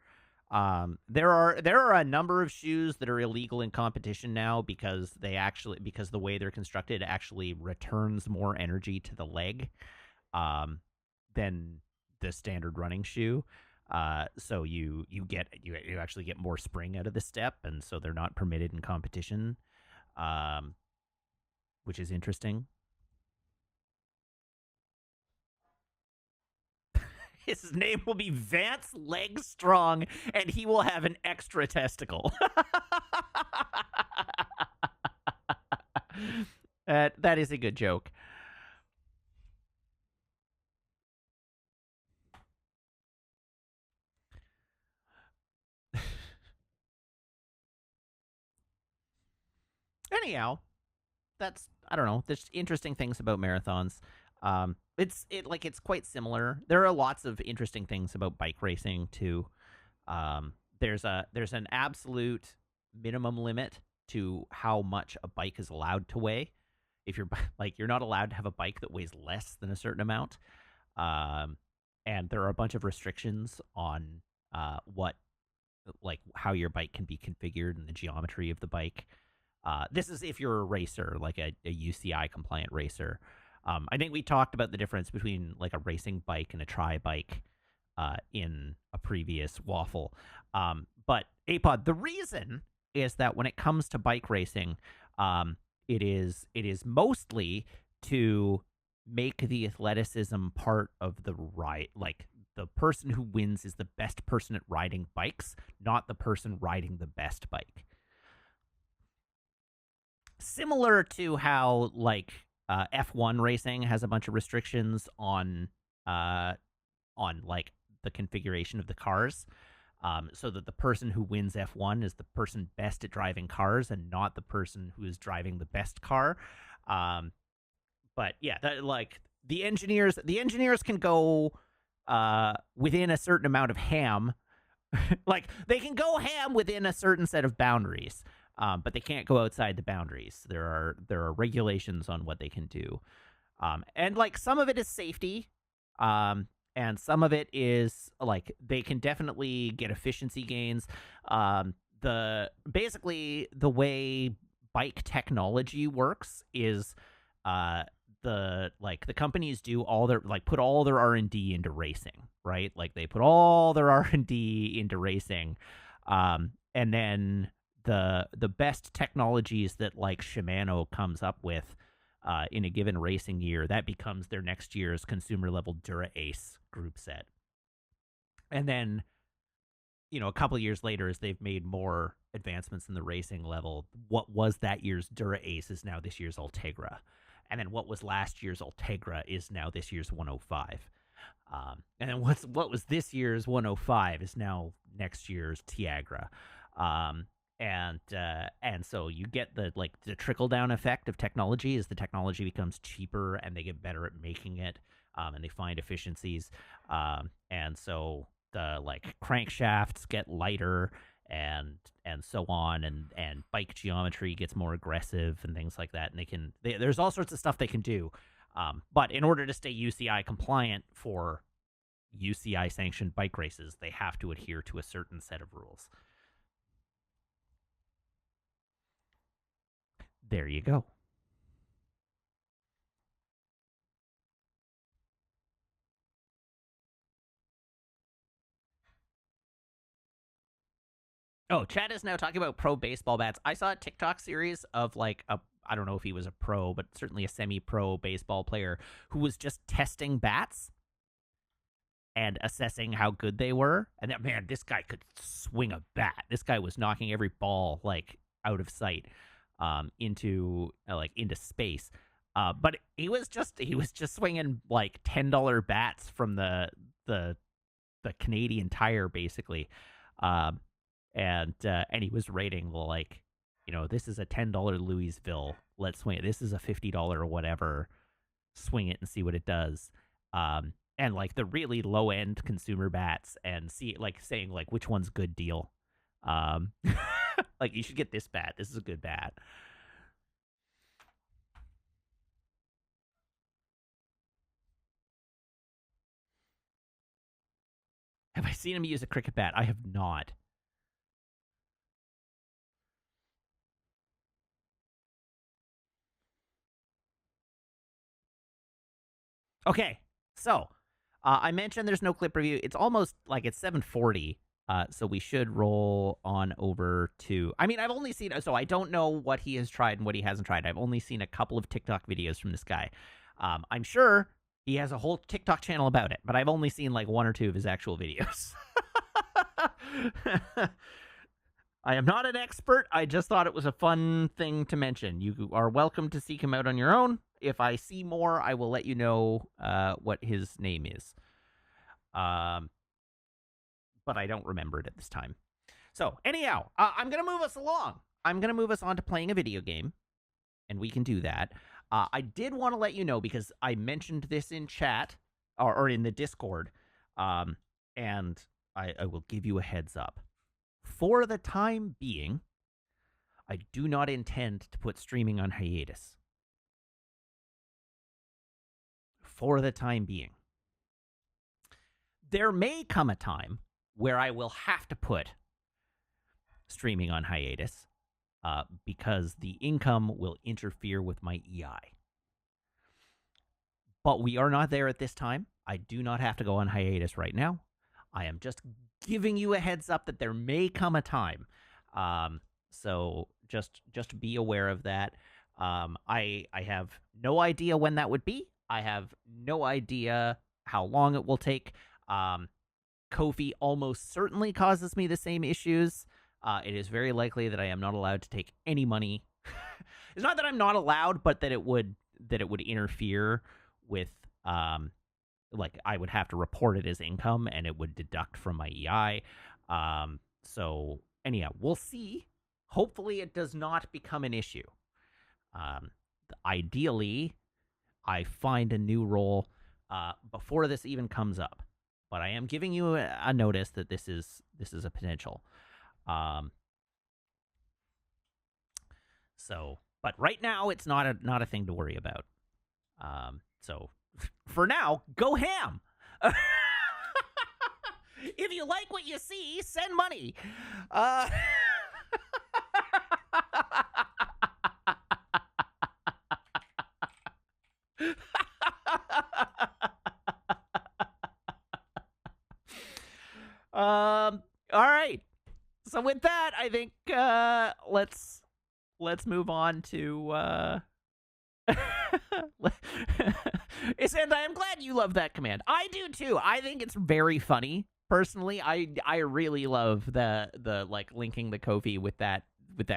There are a number of shoes that are illegal in competition now because the way they're constructed actually returns more energy to the leg um, than the standard running shoe. So you actually get more spring out of the step, and so they're not permitted in competition, um, which is interesting. His name will be Vance Legstrong, and he will have an extra testicle. That is a good joke. Anyhow, that's I don't know. There's interesting things about marathons. It's quite similar. There are lots of interesting things about bike racing too. There's an absolute minimum limit to how much a bike is allowed to weigh. If you're like you're not allowed to have a bike that weighs less than a certain amount. Um, and there are a bunch of restrictions on what like how your bike can be configured and the geometry of the bike. This is if you're a racer, like a UCI compliant racer. I think we talked about the difference between like a racing bike and a tri bike in a previous waffle. But Apod, the reason is that when it comes to bike racing, it is mostly to make the athleticism part of the ride. Like the person who wins is the best person at riding bikes, not the person riding the best bike. Similar to how like F1 racing has a bunch of restrictions uh on like the configuration of the cars. So that the person who wins F1 is the person best at driving cars and not the person who is driving the best car. Um, but yeah, like the engineers can go within a certain amount of ham. Like they can go ham within a certain set of boundaries, but they can't go outside the boundaries. There are regulations on what they can do, and like some of it is safety, um, and some of it is like they can definitely get efficiency gains. The basically the way bike technology works is the companies do all their like put all their R&D into racing, right? Like they put all their R&D into racing, and then the best technologies that like Shimano comes up with in a given racing year, that becomes their next year's consumer level Dura Ace group set. And then a couple of years later, as they've made more advancements in the racing level, what was that year's Dura Ace is now this year's Ultegra. And then what was last year's Ultegra is now this year's 105. And then what was this year's 105 is now next year's Tiagra. Um, and so you get the trickle down effect of technology as the technology becomes cheaper and they get better at making it, and they find efficiencies, and so the crankshafts get lighter and so on, and bike geometry gets more aggressive and things like that, and there's all sorts of stuff they can do, but in order to stay UCI compliant for UCI sanctioned bike races, they have to adhere to a certain set of rules. There you go. Oh, Chad is now talking about pro baseball bats. I saw a TikTok series of I don't know if he was a pro, but certainly a semi-pro baseball player who was just testing bats and assessing how good they were. And that, man, this guy could swing a bat. This guy was knocking every ball out of sight, into space. But he was just swinging $10 bats from the Canadian Tire, basically. And he was rating this is a $10 Louisville. Let's swing it. This is a $50 or whatever. Swing it and see what it does. And the really low end consumer bats, and see saying which one's good deal. You should get this bat. This is a good bat. Have I seen him use a cricket bat? I have not. Okay, so I mentioned there's no clip review. It's almost it's 7:40, so we should roll on over to. I mean, I've only seen, so I don't know what he has tried and what he hasn't tried. I've only seen a couple of TikTok videos from this guy. I'm sure he has a whole TikTok channel about it, but I've only seen one or two of his actual videos. I am not an expert. I just thought it was a fun thing to mention. You are welcome to seek him out on your own. If I see more, I will let you know what his name is. But I don't remember it at this time. So anyhow, I'm going to move us along. I'm going to move us on to playing a video game, and we can do that. I did want to let you know, because I mentioned this in chat, or in the Discord, and I will give you a heads up. For the time being, I do not intend to put streaming on hiatus. For the time being. There may come a time where I will have to put streaming on hiatus, because the income will interfere with my EI. But we are not there at this time. I do not have to go on hiatus right now. I am just giving you a heads up that there may come a time. So just be aware of that. I have no idea when that would be. I have no idea how long it will take. Ko-fi almost certainly causes me the same issues. It is very likely that I am not allowed to take any money. It's not that I'm not allowed, but that it would interfere with I would have to report it as income, and it would deduct from my EI. So anyhow, we'll see. Hopefully it does not become an issue. Ideally, I find a new role before this even comes up. But I am giving you a notice that this is a potential. But right now it's not a thing to worry about. So for now, go ham. If you like what you see, send money. All right. So with that, I think let's move on to and I'm glad you love that command. I do too. I think it's very funny. Personally, I really love the linking the Ko-fi with that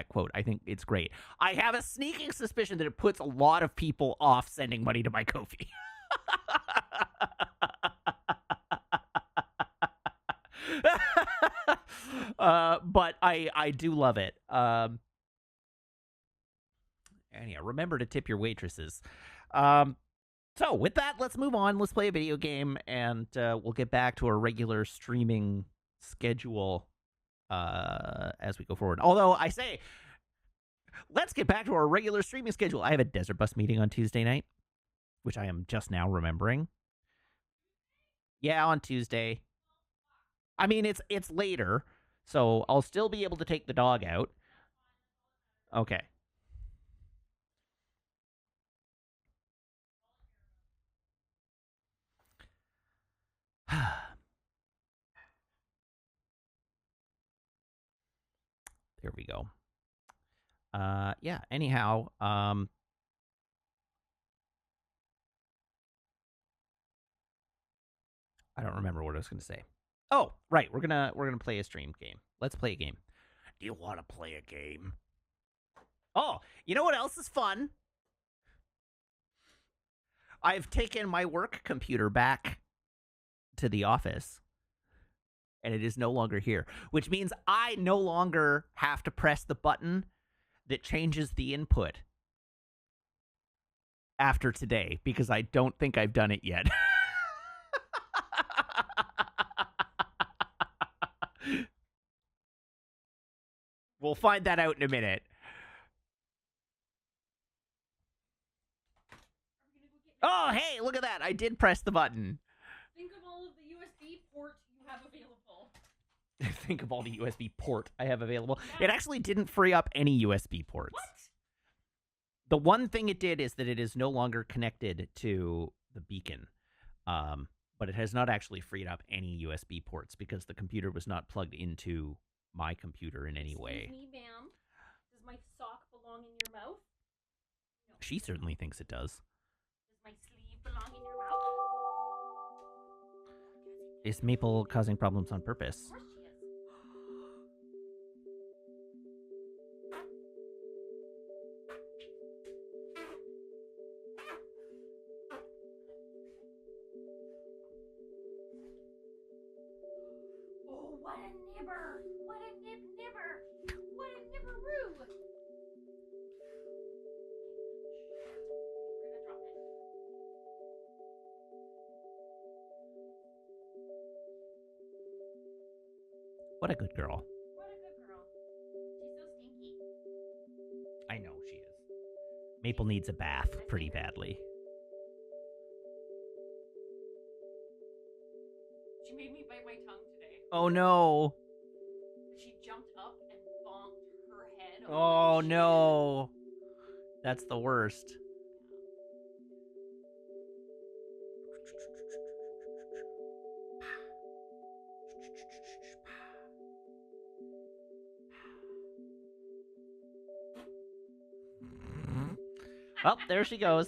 quote. I think it's great. I have a sneaking suspicion that it puts a lot of people off sending money to my Ko-fi. But I do love it. And yeah, remember to tip your waitresses. So with that, let's move on. Let's play a video game, and we'll get back to our regular streaming schedule as we go forward. Although I say, let's get back to our regular streaming schedule. I have a Desert Bus meeting on Tuesday night, which I am just now remembering. Yeah, on Tuesday. I mean, it's later, so I'll still be able to take the dog out. Okay. There we go. Yeah, anyhow, I don't remember what I was going to say. Oh, right, we're gonna play a stream game. Let's play a game. Do you want to play a game? Oh, you know what else is fun? I've taken my work computer back to the office, and it is no longer here, which means I no longer have to press the button that changes the input after today, because I don't think I've done it yet. We'll find that out in a minute. Oh, hey, look at that. I did press the button. Think of all of the USB ports you have available. Think of all the USB port I have available. Yeah. It actually didn't free up any USB ports. What? The one thing it did is that it is no longer connected to the beacon. But it has not actually freed up any USB ports because the computer was not plugged into my computer in any way. Excuse me, ma'am. Does my sock belong in your mouth? No. She certainly thinks it does. Does my sleeve belong in your mouth? Is Maple causing problems on purpose? Of course she is. Oh, what a nibber! What a nibber! What a nibberoo! We're gonna drop it. What a good girl. What a good girl. She's so stinky. I know she is. Maple needs a bath pretty badly. She made me bite my tongue today. Oh no. She jumped up and bonked her head. Oh no. That's the worst. Oh, there she goes.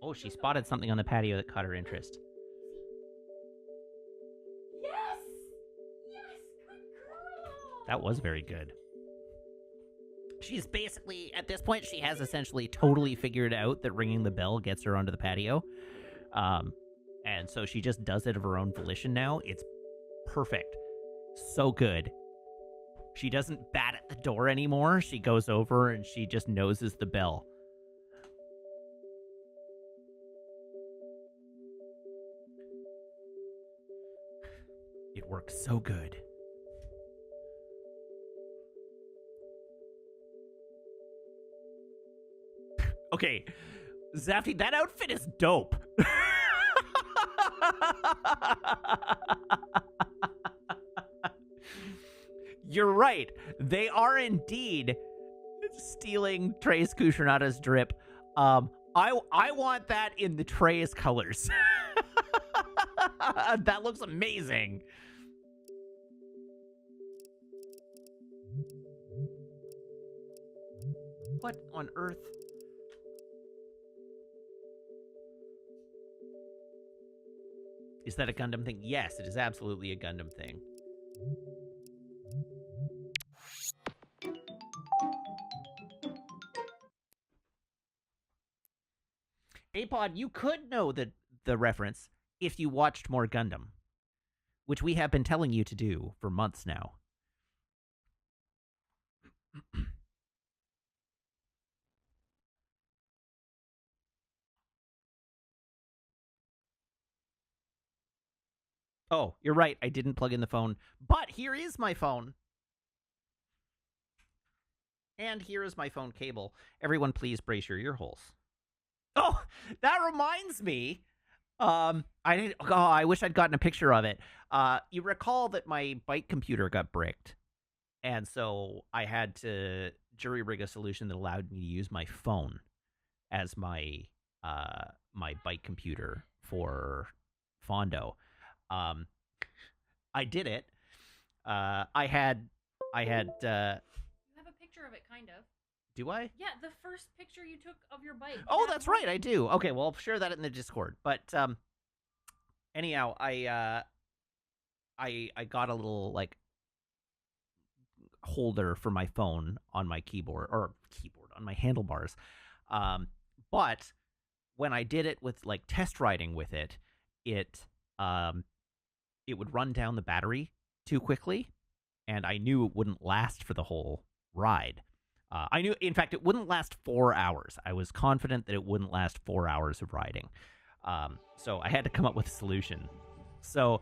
Oh, she spotted something on the patio that caught her interest. Yes! Yes! Good girl! That was very good. She's basically, at this point, she has essentially totally figured out that ringing the bell gets her onto the patio. And so she just does it of her own volition now. It's perfect. So good. She doesn't bat at the door anymore. She goes over and she just noses the bell. It works so good. Okay, Zafty, that outfit is dope. You're right. They are indeed stealing Trey's Kushanada's drip. I want that in the Trey's colors. That looks amazing. What on earth? Is that a Gundam thing? Yes, it is absolutely a Gundam thing. Apod, you could know the reference if you watched more Gundam, which we have been telling you to do for months now. Oh, you're right. I didn't plug in the phone, but here is my phone. And here is my phone cable. Everyone, please brace your ear holes. Oh, that reminds me. I wish I'd gotten a picture of it. You recall that my bike computer got bricked, and so I had to jury rig a solution that allowed me to use my phone as my bike computer for Fondo. Um, I did it. I had. You have a picture of it, kind of. Do I? Yeah, the first picture you took of your bike. Oh, that's right, I do. Okay, well, I'll share that in the Discord. But anyhow, I got a little like holder for my phone on my keyboard on my handlebars. But when I did it with like test riding with it, it would run down the battery too quickly, and I knew it wouldn't last for the whole ride. I knew, in fact, it wouldn't last 4 hours. I was confident that it wouldn't last 4 hours of riding. So I had to come up with a solution. So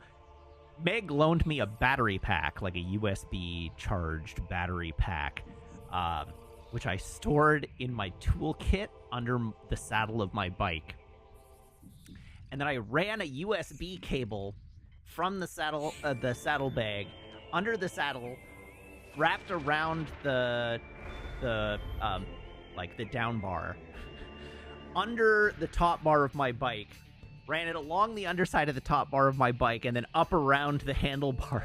Meg loaned me a battery pack, like a USB charged battery pack, which I stored in my toolkit under the saddle of my bike. And then I ran a USB cable from the saddle bag under the saddle, wrapped around the down bar, under the top bar of my bike, ran it along the underside of the top bar of my bike, and then up around the handlebars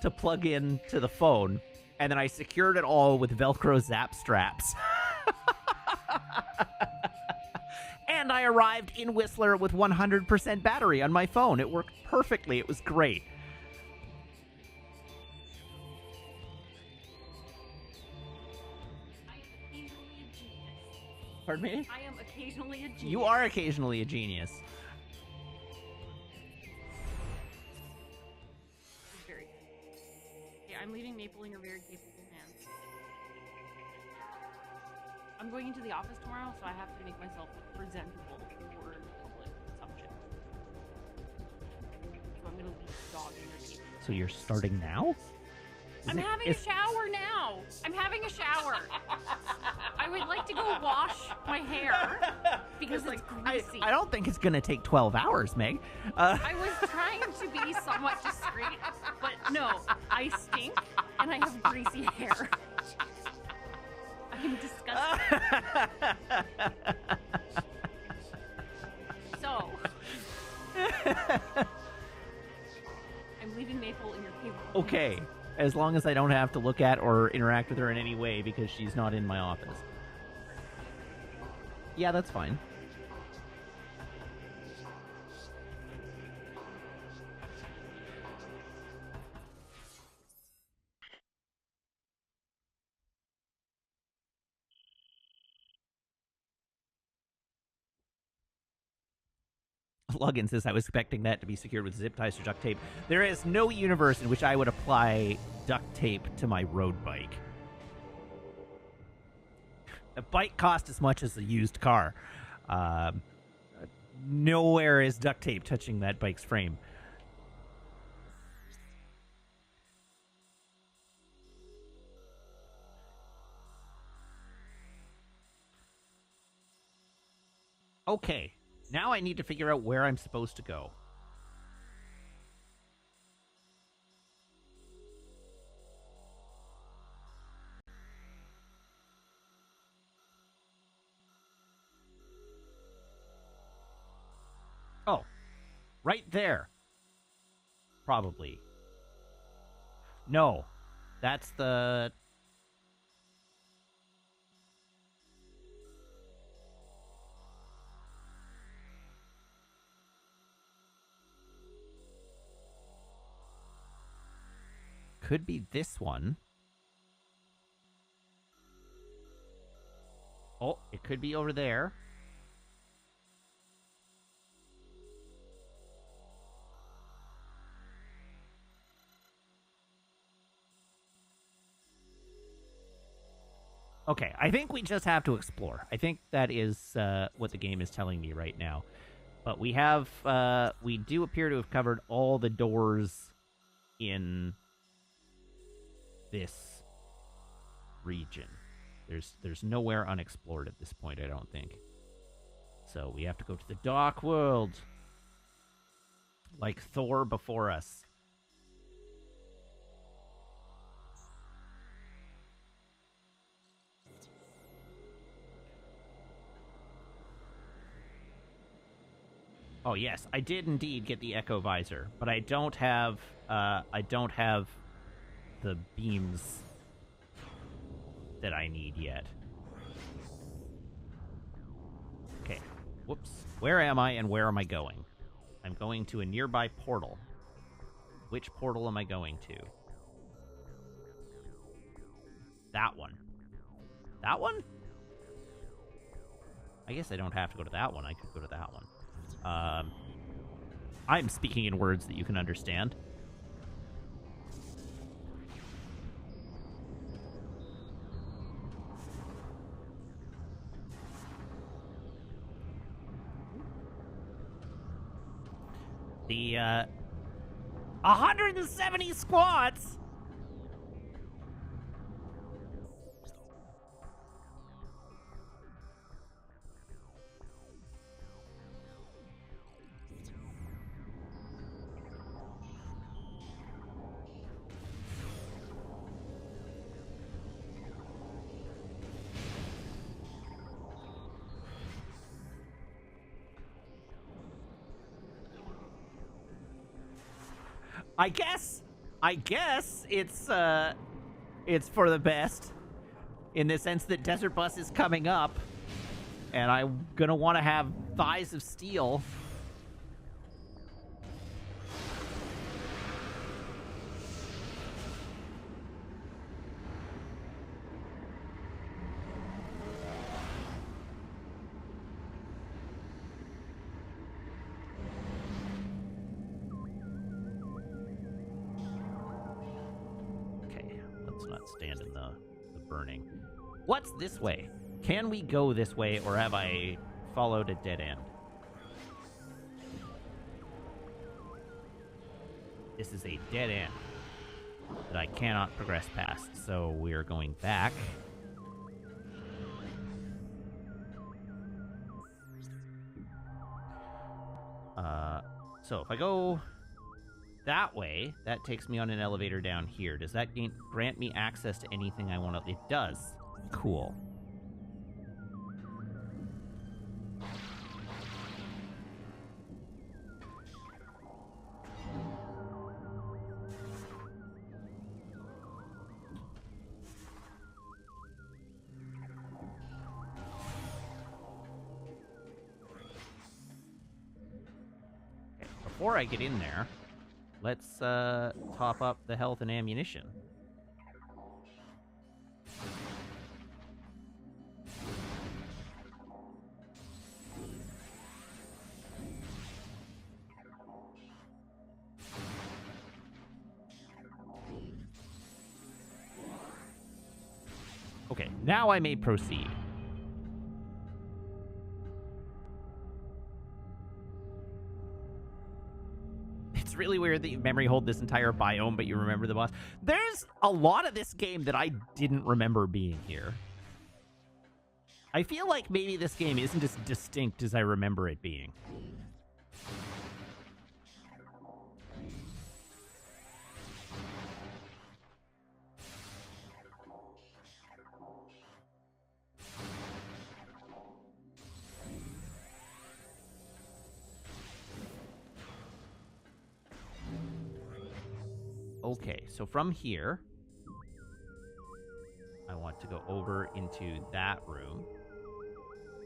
to plug in to the phone. And then I secured it all with Velcro zap straps. And I arrived in Whistler with 100% battery on my phone. It worked perfectly. It was great. Pardon me? I am occasionally a genius. You are occasionally a genius. Very good. Okay, I'm leaving Maple in your very capable hands. I'm going into the office tomorrow, so I have to make myself presentable for public consumption. So I'm gonna leave the dog in your table. So you're starting now? I'm having a shower now. I'm having a shower. I would like to go wash my hair because it's greasy. I don't think it's going to take 12 hours, Meg. I was trying to be somewhat discreet, but no, I stink and I have greasy hair. I'm disgusting. So, I'm leaving Maple in your cable. Okay. As long as I don't have to look at or interact with her in any way because she's not in my office. Yeah, that's fine. Login says I was expecting that to be secured with zip ties or duct tape. There is no universe in which I would apply duct tape to my road bike. A bike costs as much as a used car. Nowhere is duct tape touching that bike's frame. Okay. Now I need to figure out where I'm supposed to go. Oh, right there. Probably. No, that's the... Could be this one. Oh, it could be over there. Okay, I think we just have to explore. I think that is what the game is telling me right now. But we have, we do appear to have covered all the doors in this region. There's nowhere unexplored at this point, I don't think. So we have to go to the Dark World. Like Thor before us. Oh yes, I did indeed get the Echo Visor, but I don't have the beams that I need yet. Okay. Whoops. Where am I and where am I going? I'm going to a nearby portal. Which portal am I going to? That one. That one? I guess I don't have to go to that one. I could go to that one. I'm speaking in words that you can understand. The 170 squats. I guess it's for the best in the sense that Desert Bus is coming up and I'm gonna want to have thighs of steel. Stand in the burning. What's this way? Can we go this way, or have I followed a dead end? This is a dead end that I cannot progress past, so we're going back. So if I go that way, that takes me on an elevator down here. Does that grant me access to anything I want to... It does. Cool. Okay, before I get in there, let's top up the health and ammunition. Okay, now I may proceed. It's really weird that you memory hold this entire biome, but you remember the boss. There's a lot of this game that I didn't remember being here. I feel like maybe this game isn't as distinct as I remember it being. Okay, so from here, I want to go over into that room,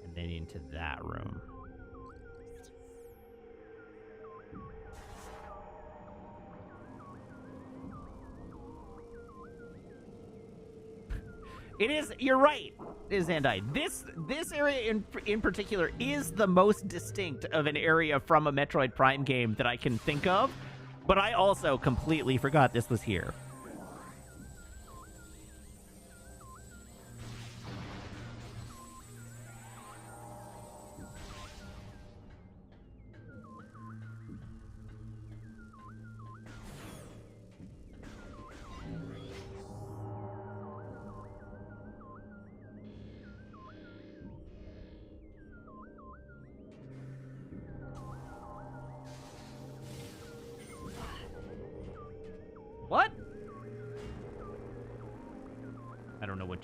and then into that room. It is, you're right, Zandai. This area in particular is the most distinct of an area from a Metroid Prime game that I can think of. But I also completely forgot this was here.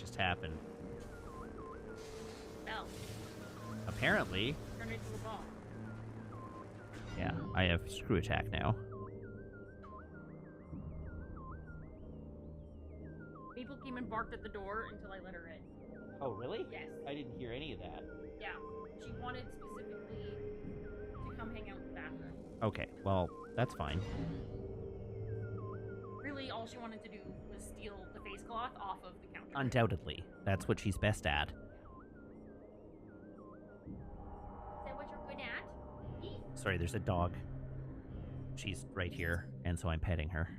just happened. Bell. Apparently. Turned into a ball. Yeah, I have screw attack now. People came and barked at the door until I let her in. Oh, really? Yes. I didn't hear any of that. Yeah. She wanted specifically to come hang out in the bathroom. Okay, well, that's fine. Really, all she wanted to do was steal the face cloth off of the counter. Undoubtedly. That's what she's best at. Is that what you're good at? Sorry, there's a dog. She's right here, and so I'm petting her.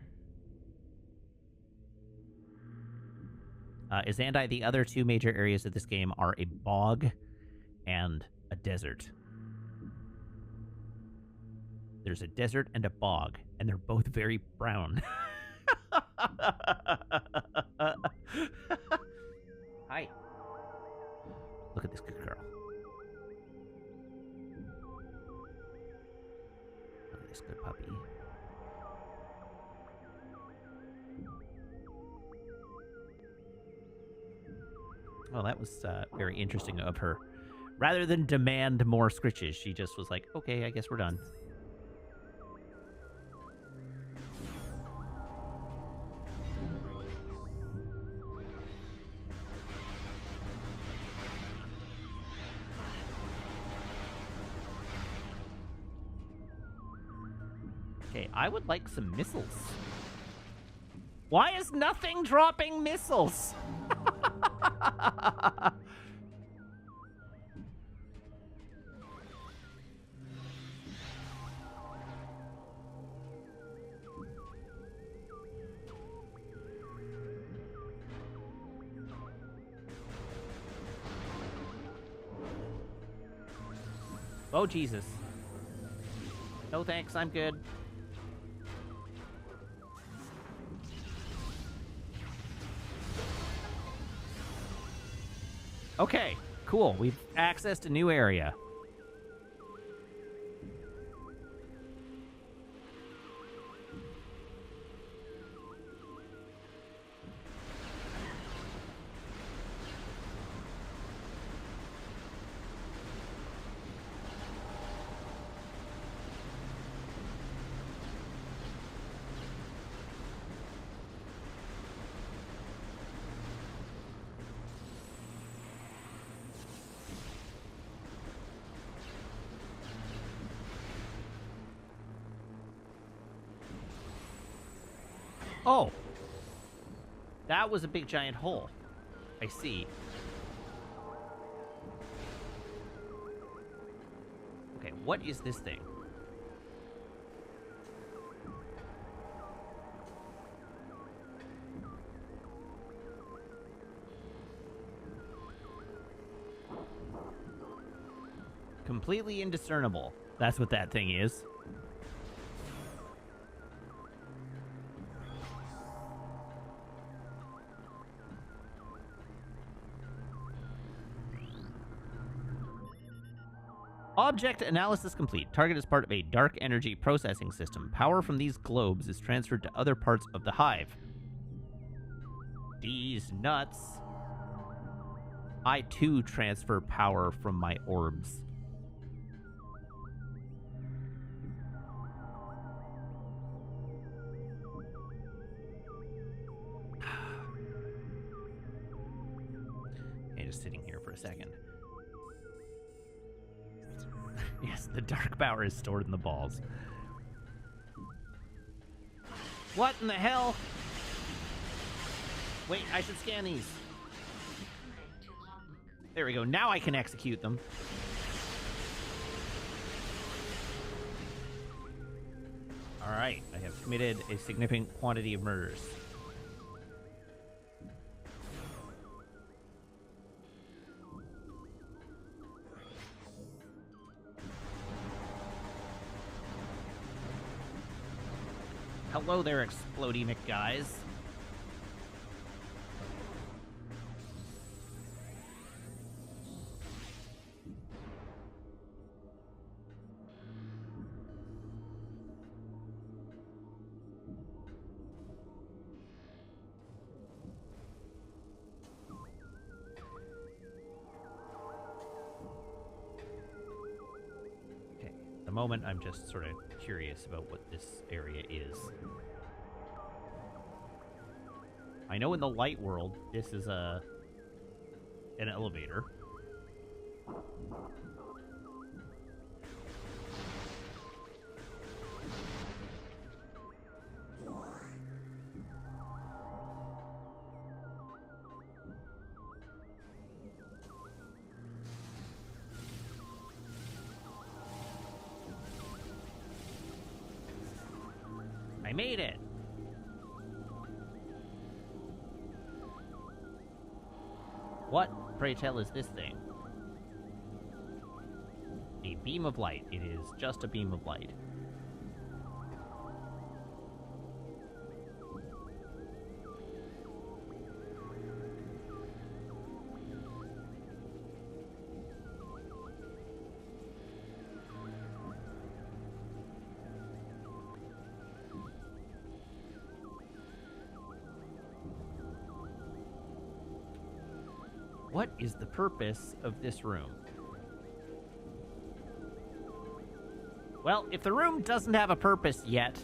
Izandai, the other two major areas of this game are a bog and a desert. There's a desert and a bog, and they're both very brown. Hi. Look at this good girl. Look at this good puppy. Well, that was very interesting of her. Rather than demand more scritches, she just was like, okay, I guess we're done. Okay, I would like some missiles. Why is nothing dropping missiles? Oh, Jesus. No thanks, I'm good. Okay, cool. We've accessed a new area. Oh. That was a big giant hole. I see. Okay, what is this thing? Completely indiscernible. That's what that thing is. Object analysis complete. Target is part of a dark energy processing system. Power from these globes is transferred to other parts of the hive. These nuts. I too transfer power from my orbs. Okay, just sitting here for a second. Yes, the dark power is stored in the balls. What in the hell? Wait, I should scan these. There we go. Now I can execute them. Alright, I have committed a significant quantity of murders. Hello there, explodey McGuys. moment, I'm just sort of curious about what this area is. I know in the light world, this is an elevator. I made it! What, pray tell, is this thing? A beam of light. It is just a beam of light. What is the purpose of this room? Well, if the room doesn't have a purpose yet,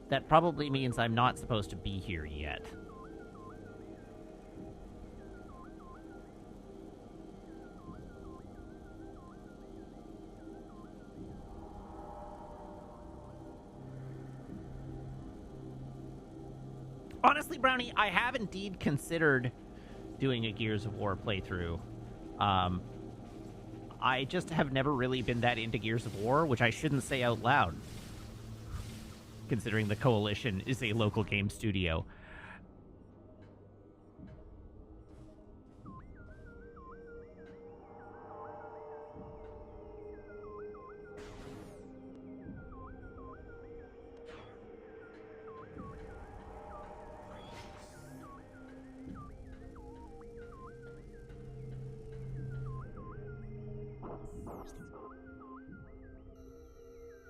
that probably means I'm not supposed to be here yet. Honestly, Brownie, I have indeed considered doing a Gears of War playthrough. I just have never really been that into Gears of War, which I shouldn't say out loud, considering the Coalition is a local game studio.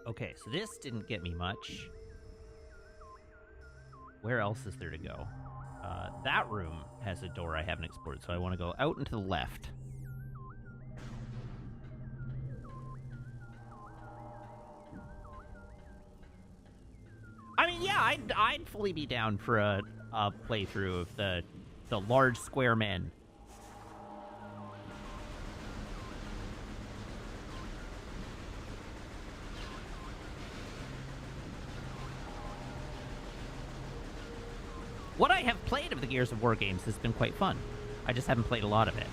Okay, so this didn't get me much. Where else is there to go? That room has a door I haven't explored, so I want to go out and to the left. I mean, yeah, I'd fully be down for a playthrough of the large square men. What I have played of the Gears of War games has been quite fun. I just haven't played a lot of it.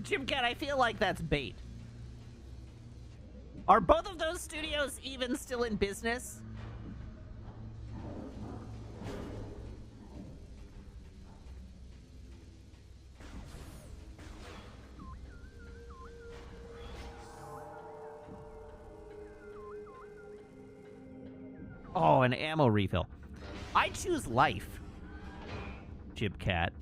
Jim Cat, I feel like that's bait. Are both of those studios even still in business? Oh, an ammo refill. I choose life, Jim Cat.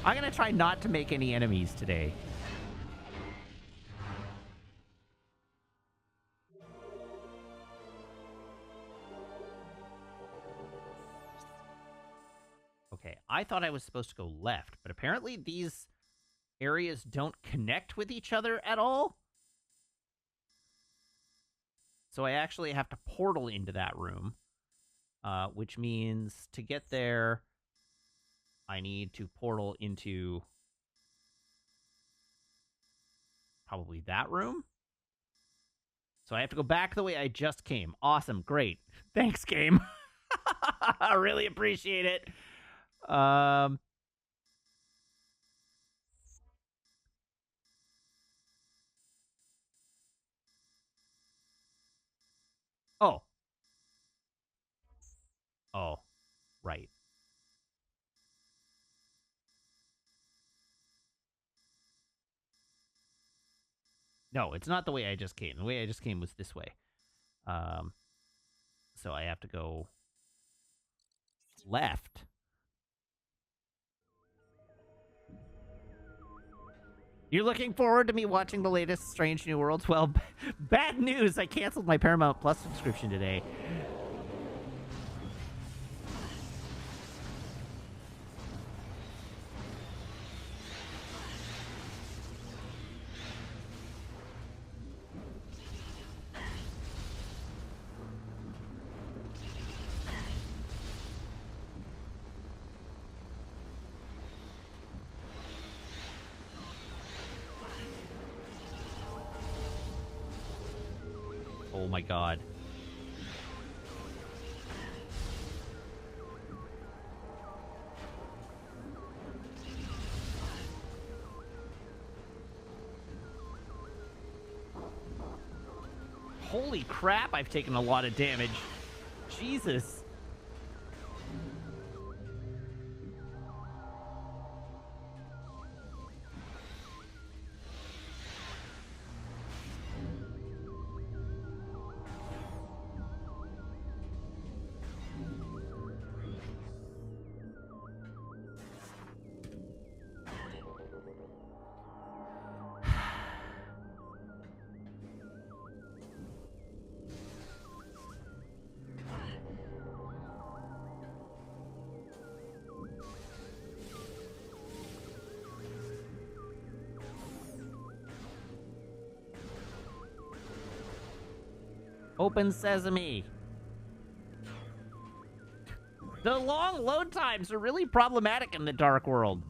I'm gonna try not to make any enemies today. Okay, I thought I was supposed to go left, but apparently these areas don't connect with each other at all. So I actually have to portal into that room, which means to get there, I need to portal into probably that room. So I have to go back the way I just came. Awesome, great. Thanks, game. I really appreciate it. Oh, right. No, it's not the way I just came. The way I just came was this way. Um, so I have to go left. You're looking forward to me watching the latest Strange New Worlds? Well, bad news. I canceled my Paramount Plus subscription today. Oh my god. Holy crap, I've taken a lot of damage. Jesus. Open sesame. The long load times are really problematic in the Dark World.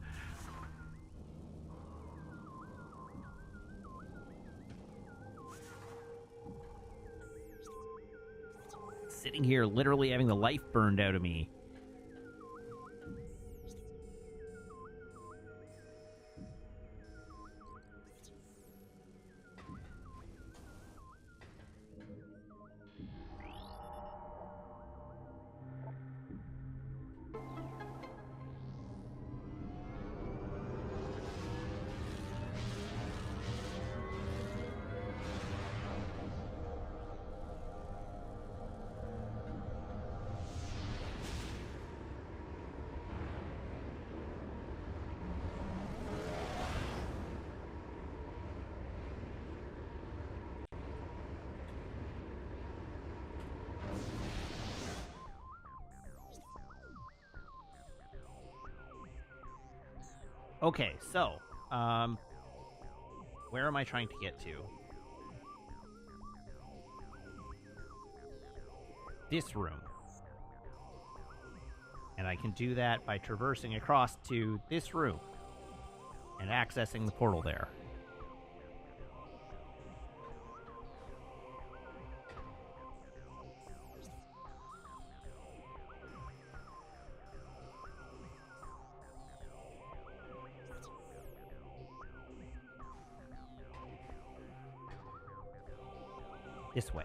Sitting here literally having the life burned out of me. Okay, so, where am I trying to get to? This room. And I can do that by traversing across to this room and accessing the portal there. This way.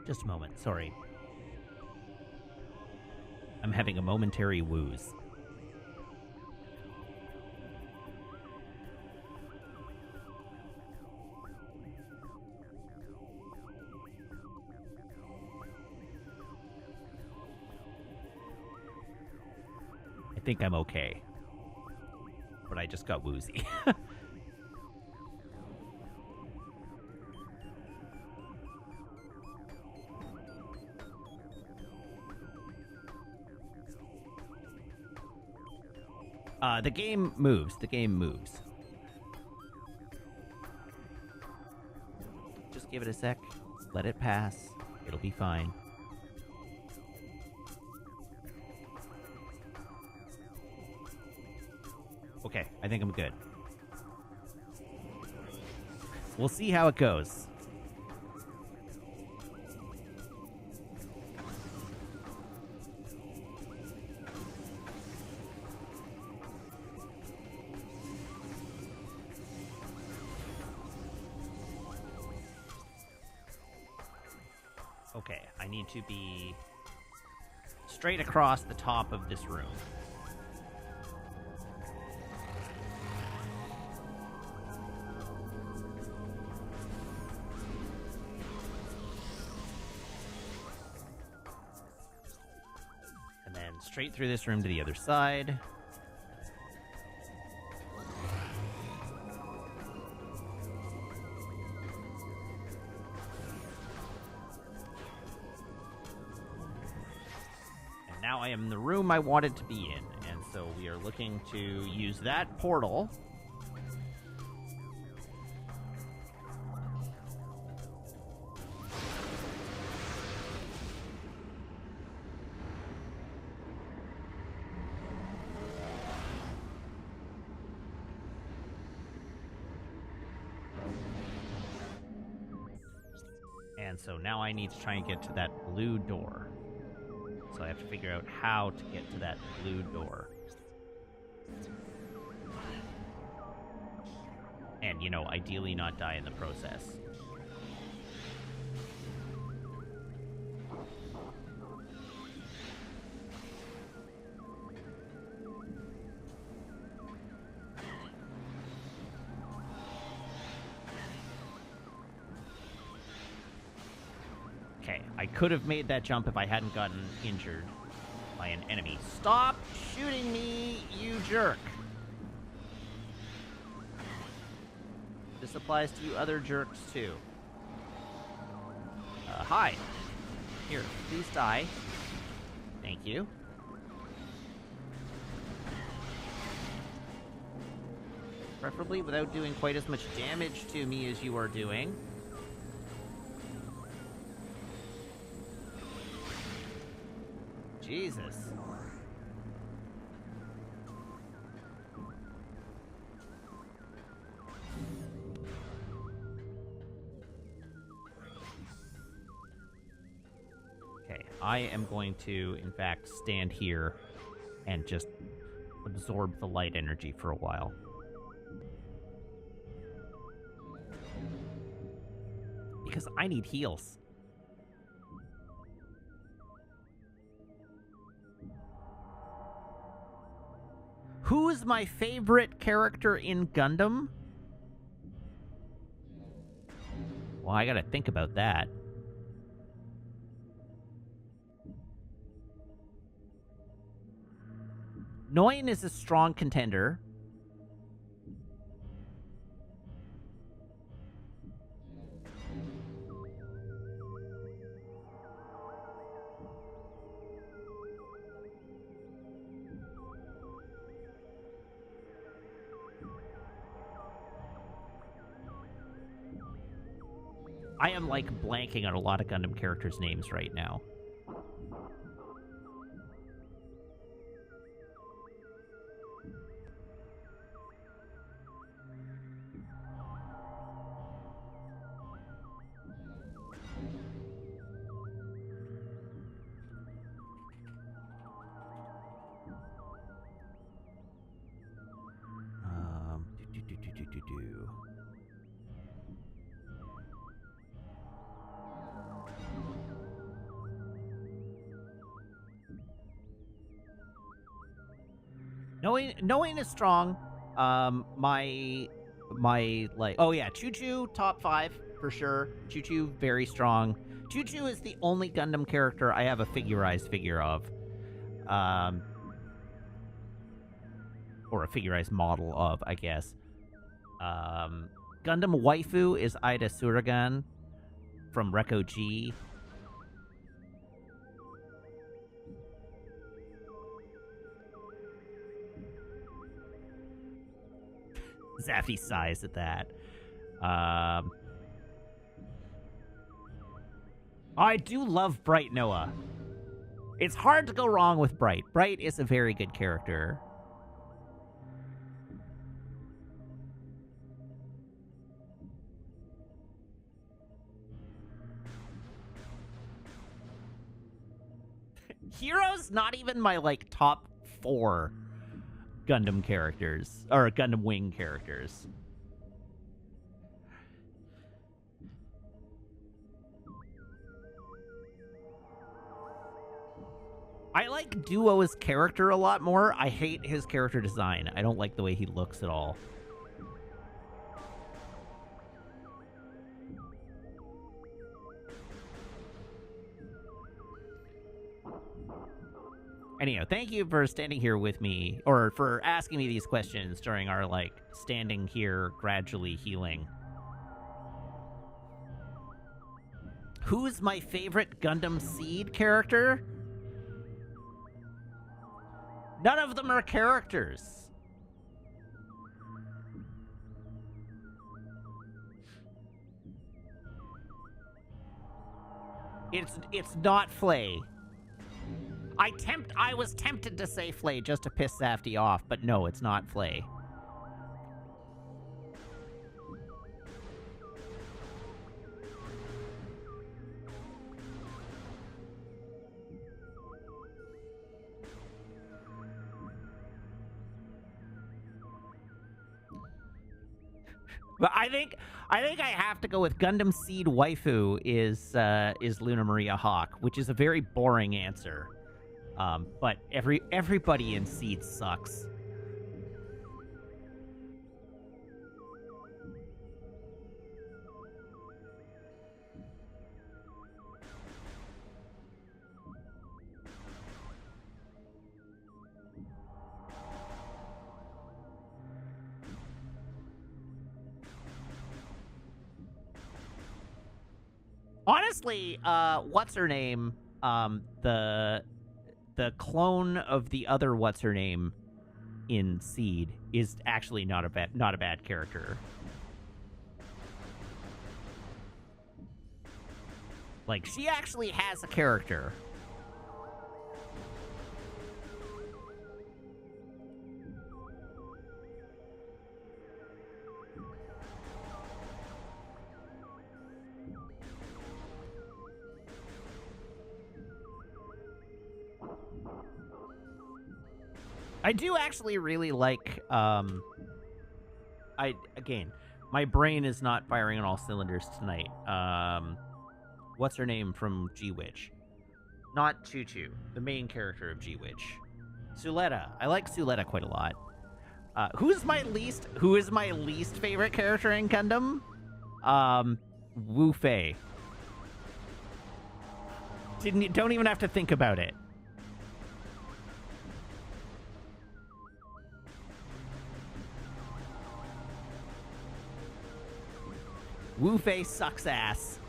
Just a moment, sorry. I'm having a momentary wooze. I think I'm okay. But I just got woozy. The game moves. The game moves. Just give it a sec. Let it pass. It'll be fine. Okay, I think I'm good. We'll see how it goes. Okay, I need to be straight across the top of this room. And then straight through this room to the other side. Now I am in the room I wanted to be in, and so we are looking to use that portal. And so now I need to try and get to that blue door. So I have to figure out how to get to that blue door. And, you know, ideally not die in the process. Okay, I could have made that jump if I hadn't gotten injured by an enemy. Stop shooting me, you jerk! This applies to you other jerks, too. Hi. Here, please die. Thank you. Preferably without doing quite as much damage to me as you are doing. Jesus. Okay, I am going to, in fact, stand here and just absorb the light energy for a while. Because I need heals. Who's my favorite character in Gundam? Well, I gotta think about that. Noin is a strong contender. I am, like, blanking on a lot of Gundam characters' names right now. Do. Knowing is strong. My like, oh yeah, Choo Choo top 5 for sure. Choo Choo very strong. Choo Choo is the only Gundam character I have a figurized figure of, or a figurized model of, I guess. Gundam waifu is Ida Suragan from Rekko G. Zaffy sighs at that. I do love Bright Noah. It's hard to go wrong with Bright. Bright is a very good character. Hero's not even my, like, top 4 Gundam characters, or Gundam Wing characters. I like Duo's character a lot more. I hate his character design. I don't like the way he looks at all. Anyhow, thank you for standing here with me, or for asking me these questions during our, like, standing here gradually healing. Who's my favorite Gundam Seed character? None of them are characters. It's not Flay. I was tempted to say Flay just to piss Safty off, but no, it's not Flay. But I think I have to go with Gundam Seed waifu is Luna Maria Hawk, which is a very boring answer. But everybody in Seed sucks. Honestly, what's her name? The clone of the other what's her name in Seed is actually not a bad character. Like, she actually has a character. I do actually really like, again, my brain is not firing on all cylinders tonight. What's her name from G-Witch? Not Choo Choo, the main character of G-Witch. Suletta. I like Suletta quite a lot. Who is my least favorite character in Gundam? Wu Fei. Don't even have to think about it. Wu Fei sucks ass.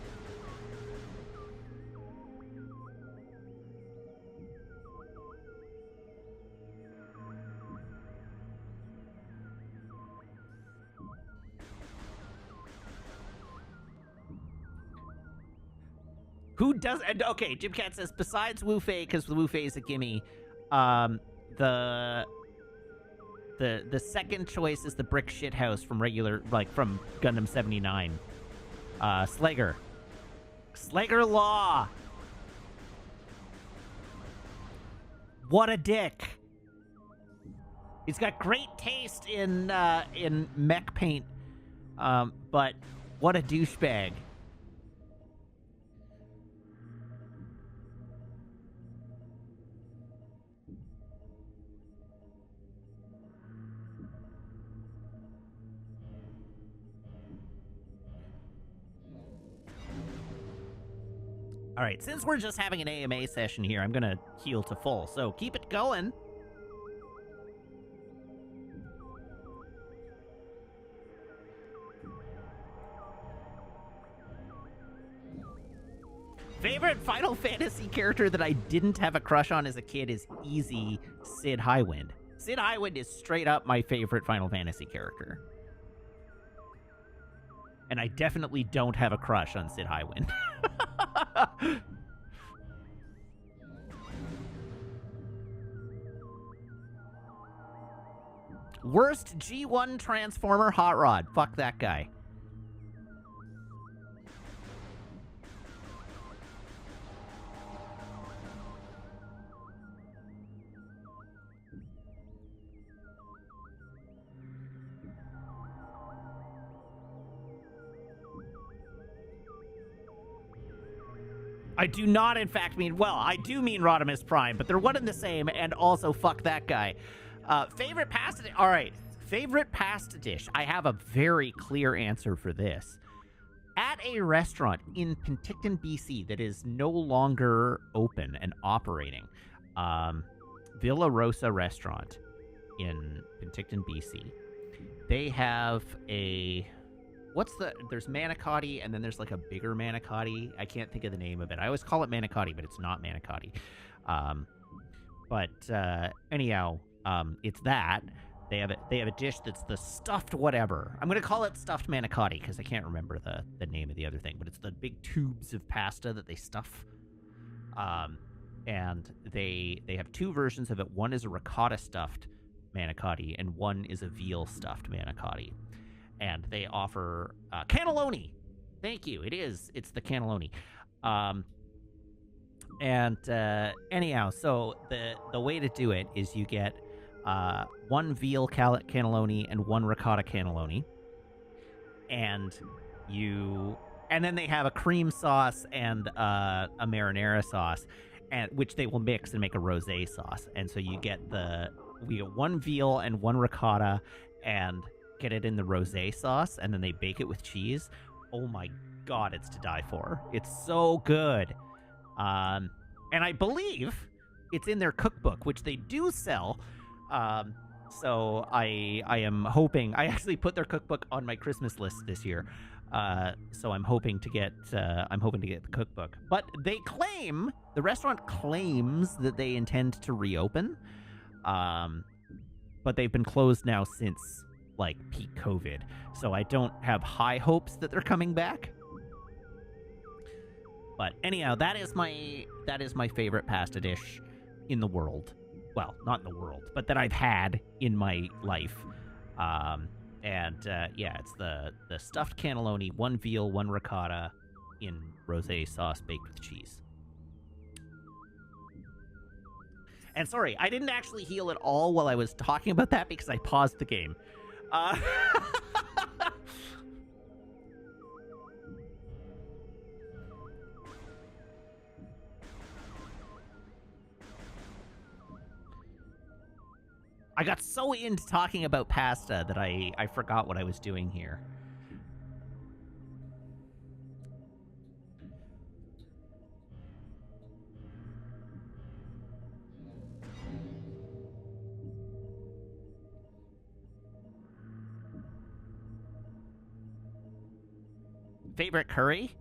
Who does? Okay, Jim Cat says besides Wu Fei, because Wu Fei is a gimme. The second choice is the brick shithouse from from Gundam 79. Slager Law. What a dick. He's got great taste in mech paint, but what a douchebag. All right, since we're just having an AMA session here, I'm gonna heal to full, so keep it going. Favorite Final Fantasy character that I didn't have a crush on as a kid is easy Sid Highwind. Sid Highwind is straight up my favorite Final Fantasy character. And I definitely don't have a crush on Sid Highwind. Worst G1 Transformer Hot Rod. Fuck that guy. I do not, in fact, mean, well, I do mean Rodimus Prime, but they're one and the same, and also fuck that guy. Favorite pasta dish? All right, favorite pasta dish. I have a very clear answer for this. At a restaurant in Penticton, BC, that is no longer open and operating, Villa Rosa Restaurant in Penticton, BC, they have there's manicotti, and then there's like a bigger manicotti. I can't think of the name of it. I always call it manicotti, but it's not manicotti. Anyhow, it's that. They have a dish that's the stuffed whatever. I'm going to call it stuffed manicotti because I can't remember the name of the other thing, but it's the big tubes of pasta that they stuff. And they have two versions of it. One is a ricotta stuffed manicotti, and one is a veal stuffed manicotti. And they offer cannelloni. Thank you. It's the cannelloni. Anyhow, so the way to do it is you get one veal cannelloni and one ricotta cannelloni, and then they have a cream sauce and a marinara sauce, and which they will mix and make a rosé sauce. And so we get one veal and one ricotta, and get it in the rosé sauce, and then they bake it with cheese. Oh my god, it's to die for. It's so good. And I believe it's in their cookbook, which they do sell. So I am hoping. I actually put their cookbook on my Christmas list this year. So I'm hoping to get the cookbook. But the restaurant claims that they intend to reopen. But they've been closed now since like peak COVID. So I don't have high hopes that they're coming back. But anyhow, that is my favorite pasta dish in the world. Well, not in the world, but that I've had in my life. It's the stuffed cannelloni, one veal, one ricotta, in rosé sauce baked with cheese. And sorry, I didn't actually heal at all while I was talking about that because I paused the game. I got so into talking about pasta that I forgot what I was doing here. Favorite curry?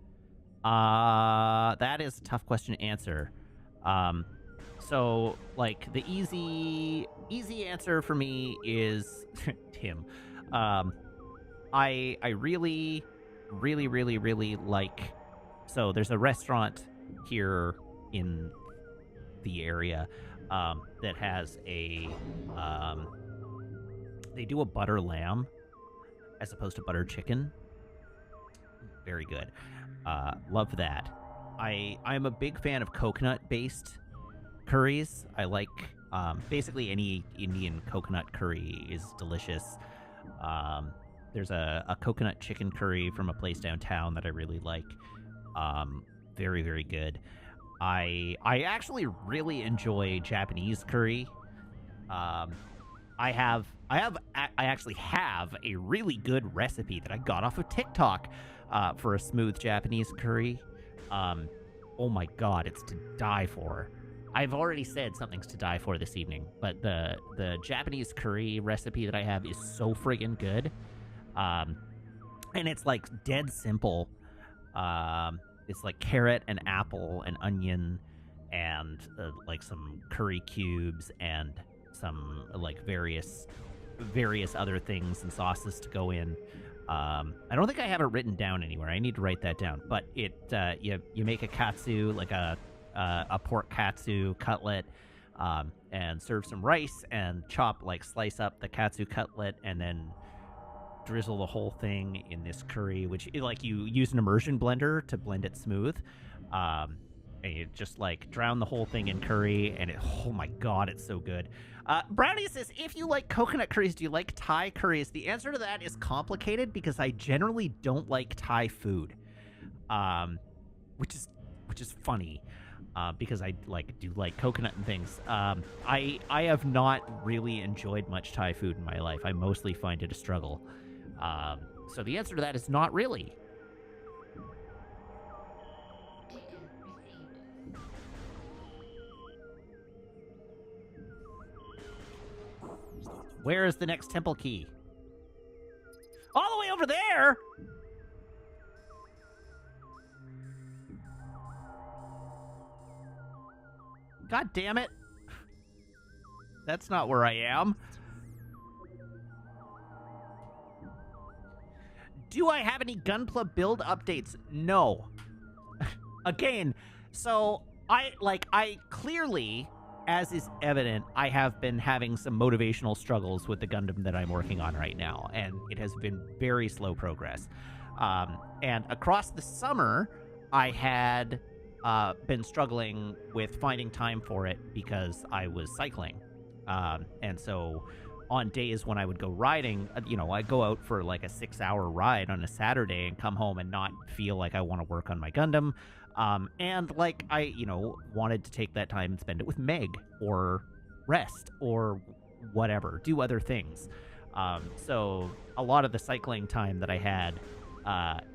That is a tough question to answer. So like the easy answer for me is Tim. I really like. So there's a restaurant here in the area that has they do a butter lamb as opposed to butter chicken. Very good. Love that. I'm a big fan of coconut-based curries. I like basically any Indian coconut curry is delicious. There's a coconut chicken curry from a place downtown that I really like. Very, very good. I actually really enjoy Japanese curry. I actually have a really good recipe that I got off of TikTok for a smooth Japanese curry. Oh my god, it's to die for. I've already said something's to die for this evening, but the Japanese curry recipe that I have is so friggin' good. And it's like dead simple. It's like carrot and apple and onion and like some curry cubes and some like various other things and sauces to go in. I don't think I have it written down anywhere. I need to write that down. But you make a katsu, like a pork katsu cutlet, and serve some rice and slice up the katsu cutlet and then drizzle the whole thing in this curry, which like you use an immersion blender to blend it smooth. And you just like drown the whole thing in curry, and oh my god, it's so good. Brownie says, if you like coconut curries, do you like Thai curries? The answer to that is complicated because I generally don't like Thai food, which is which is funny. Because I do like coconut and things. I have not really enjoyed much Thai food in my life. I mostly find it a struggle. So the answer to that is not really. Where is the next temple key? All the way over there? God damn it. That's not where I am. Do I have any Gunpla build updates? No. Again, so I clearly, as is evident, I have been having some motivational struggles with the Gundam that I'm working on right now, and it has been very slow progress. And across the summer, I had been struggling with finding time for it because I was cycling. And so on days when I would go riding, I'd go out for like a 6-hour ride on a Saturday and come home and not feel like I want to work on my Gundam. And like I, wanted to take that time and spend it with Meg or rest or whatever, do other things. So a lot of the cycling time that I had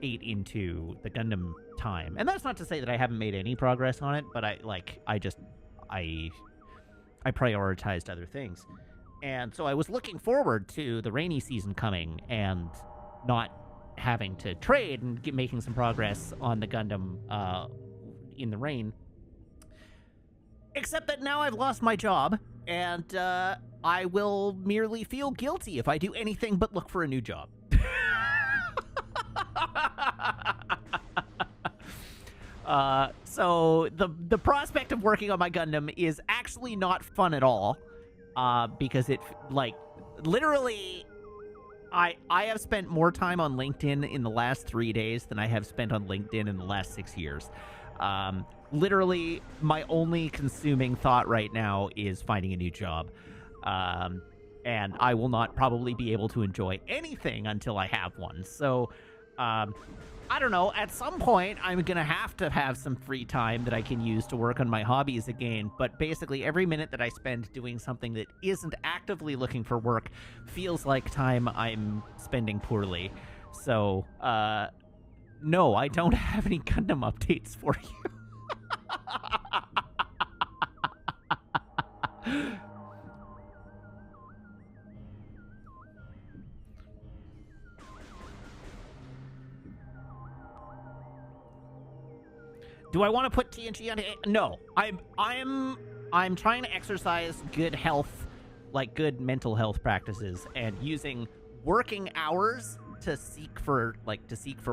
ate into the Gundam time. And that's not to say that I haven't made any progress on it, but I prioritized other things. And so I was looking forward to the rainy season coming and not having to trade and making some progress on the Gundam in the rain. Except that now I've lost my job, and I will merely feel guilty if I do anything but look for a new job. So the prospect of working on my Gundam is actually not fun at all, because it, literally, I have spent more time on LinkedIn in the last 3 days than I have spent on LinkedIn in the last 6 years. Literally, my only consuming thought right now is finding a new job. And I will not probably be able to enjoy anything until I have one. So, I don't know, at some point, I'm going to have some free time that I can use to work on my hobbies again, but basically every minute that I spend doing something that isn't actively looking for work feels like time I'm spending poorly. So, no, I don't have any Gundam updates for you. Do I want to put TNG on? No, I'm trying to exercise good health, like good mental health practices, and using working hours to seek for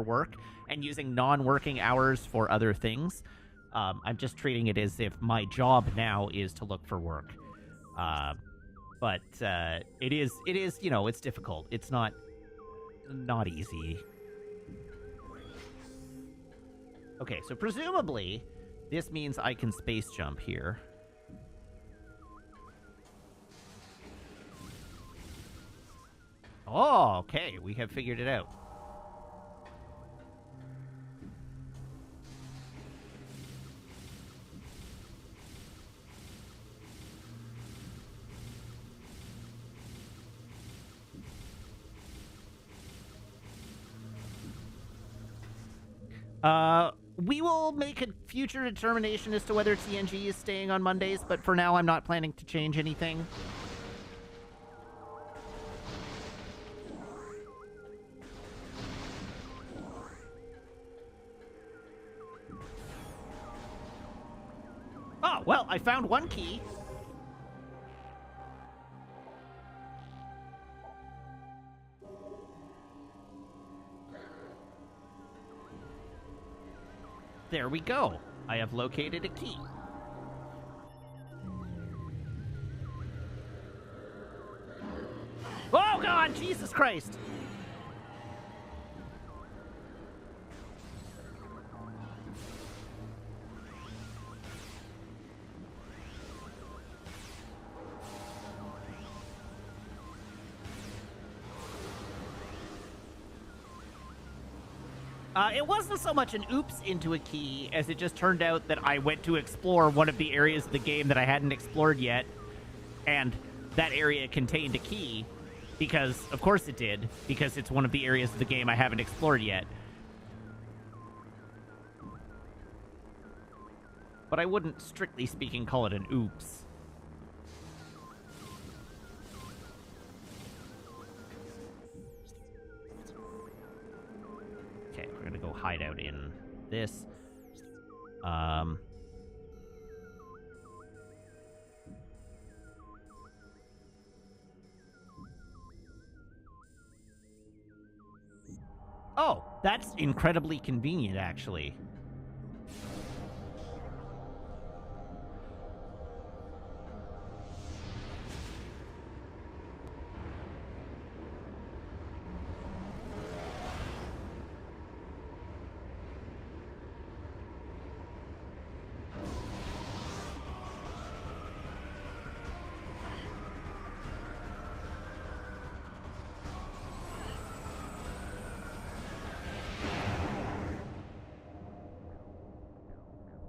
work, and using non-working hours for other things. I'm just treating it as if my job now is to look for work. But it is it's difficult. It's not easy. Okay, so presumably, this means I can space jump here. Oh, okay, we have figured it out. We will make a future determination as to whether TNG is staying on Mondays, but for now I'm not planning to change anything. Oh, well, I found one key. There we go. I have located a key. Oh, God! Jesus Christ! It wasn't so much an oops into a key as it just turned out that I went to explore one of the areas of the game that I hadn't explored yet, and that area contained a key, because, of course it did, because it's one of the areas of the game I haven't explored yet. But I wouldn't, strictly speaking, call it an oops. Okay, we're gonna go hide out in this. Oh, that's incredibly convenient, actually.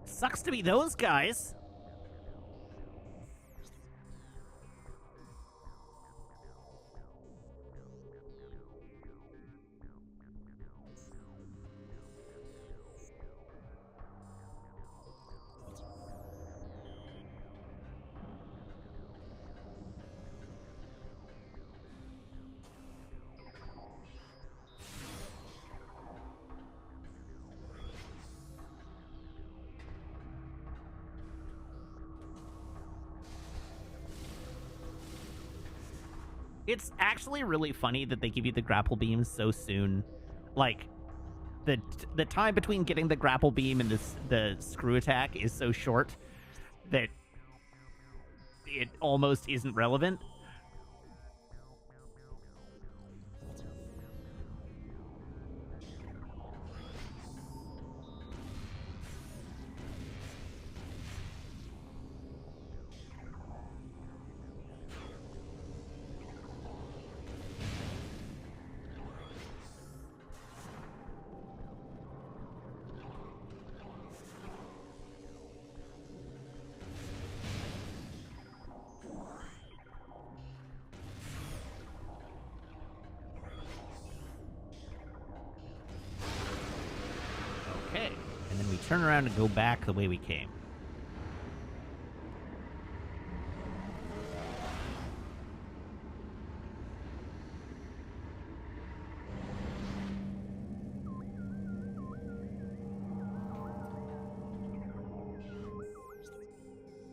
Sucks to be those guys. It's actually really funny that they give you the grapple beams so soon. Like, the time between getting the grapple beam and the screw attack is so short that it almost isn't relevant. Okay, and then we turn around and go back the way we came.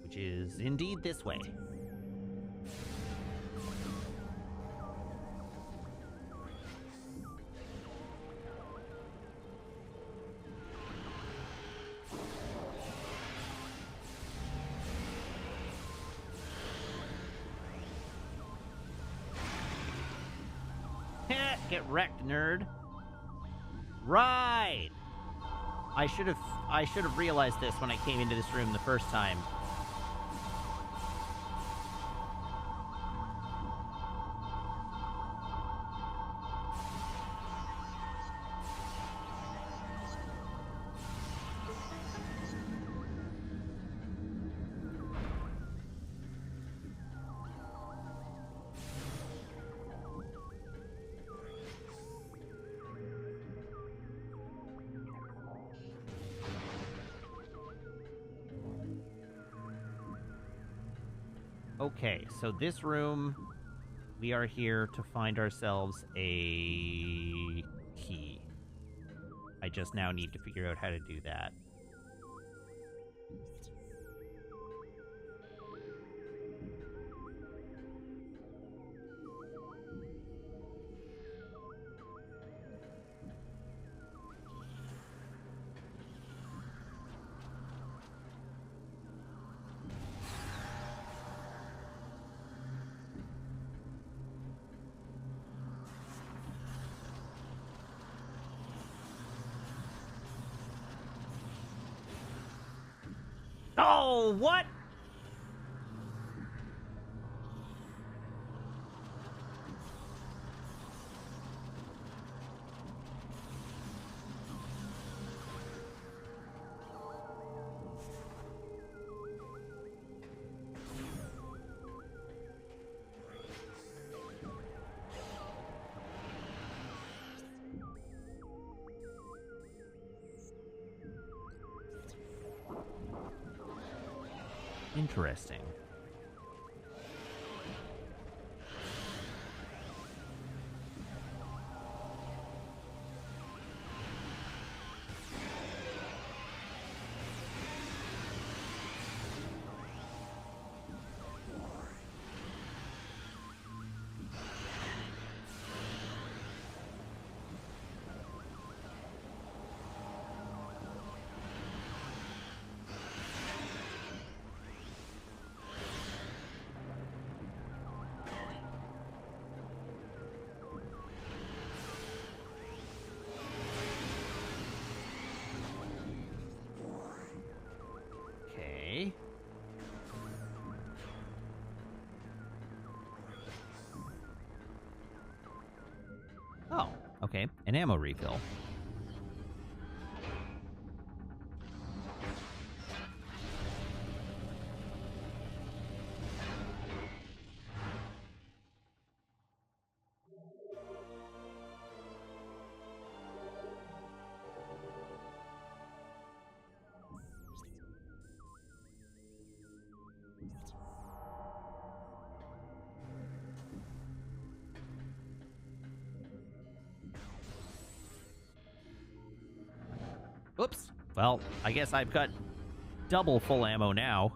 Which is indeed this way. Get wrecked, nerd. Right. I should have realized this when I came into this room the first time. Okay, so this room, we are here to find ourselves a key. I just now need to figure out how to do that. Oh, what? Interesting. Okay. Oh, okay. An ammo refill. Oops. Well, I guess I've got double full ammo now.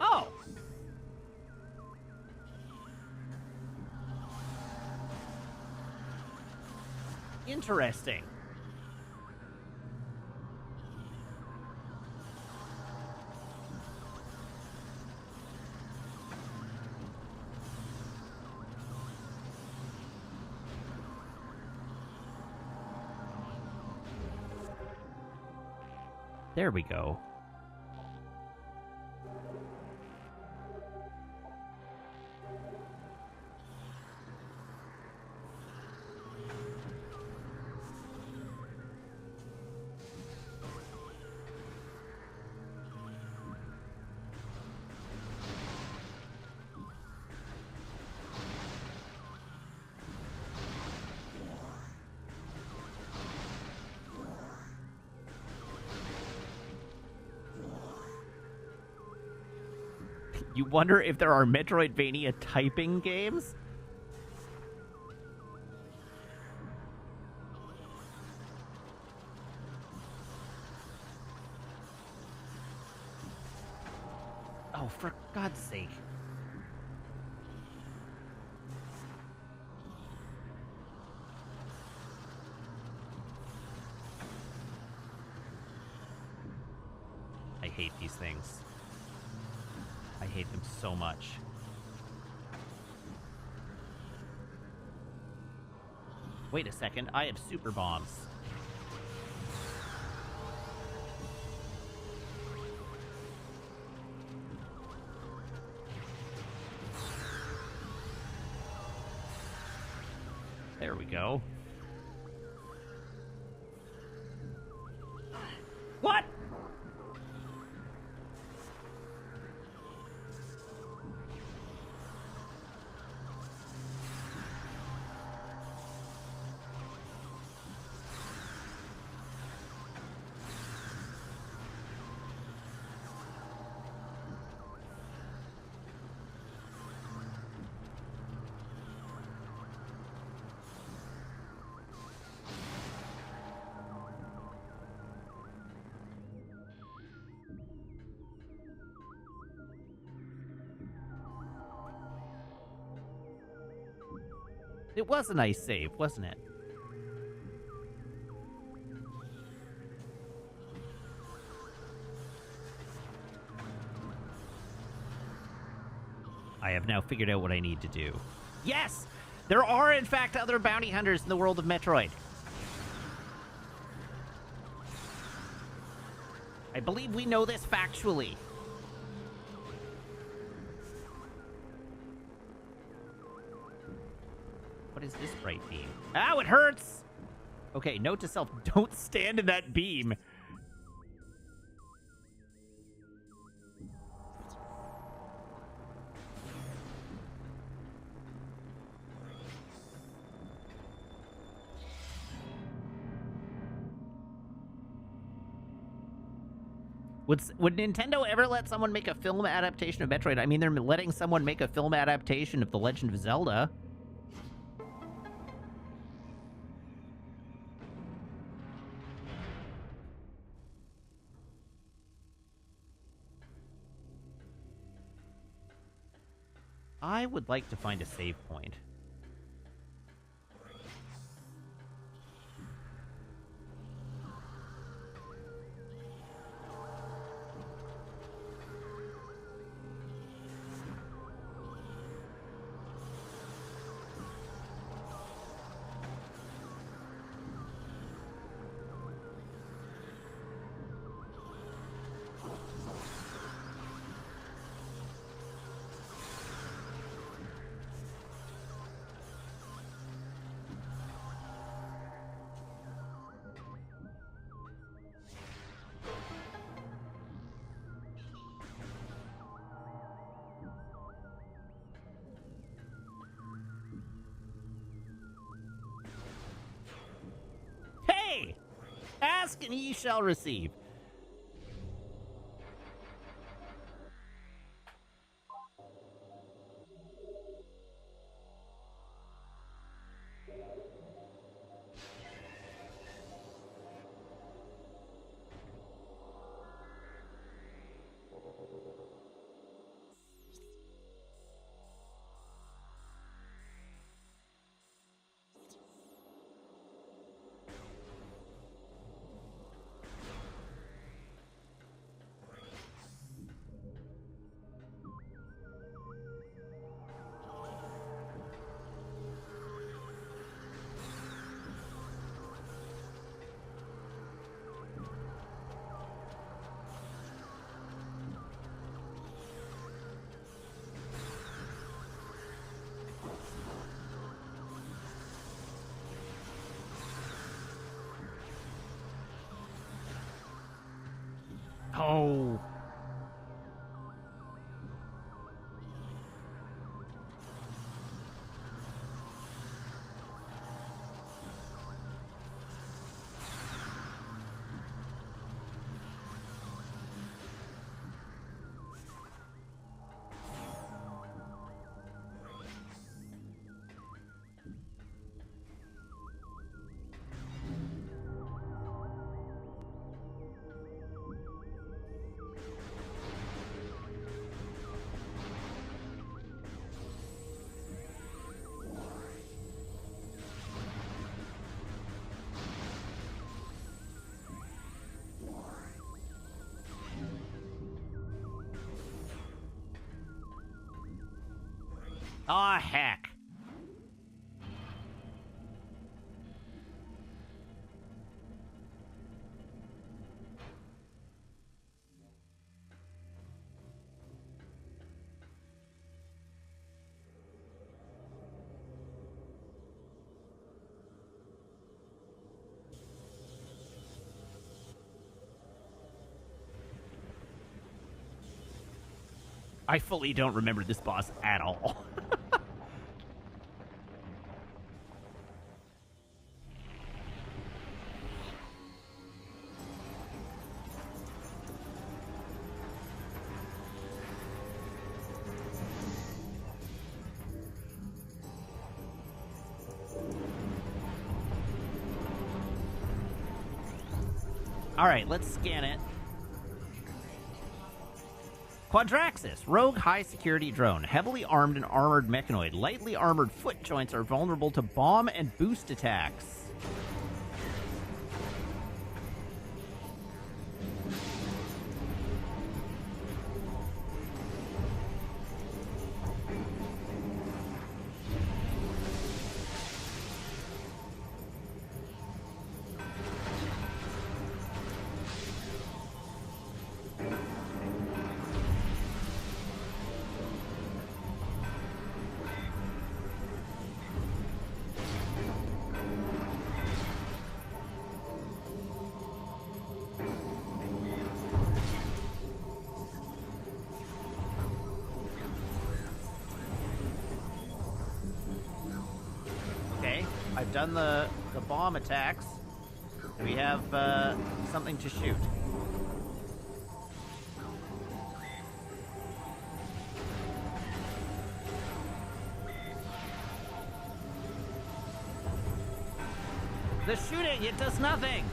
Oh! Interesting. There we go. You wonder if there are Metroidvania typing games? Oh, for God's sake. I hate these things. I hate them so much. Wait a second, I have super bombs. There we go. What? It was a nice save, wasn't it? I have now figured out what I need to do. Yes! There are, in fact, other bounty hunters in the world of Metroid. I believe we know this factually. What is this bright beam? Ow, it hurts! Okay, note to self, don't stand in that beam. Would Nintendo ever let someone make a film adaptation of Metroid? I mean, they're letting someone make a film adaptation of The Legend of Zelda. I would like to find a save point. Ask and ye shall receive. Oh. Aw, heck. I fully don't remember this boss at all. Alright, let's scan it. Quadraxis, rogue high-security drone, heavily armed and armored mechanoid. Lightly armored foot joints are vulnerable to bomb and boost attacks. we've done the bomb attacks. We have something to shoot. The shooting, it does nothing!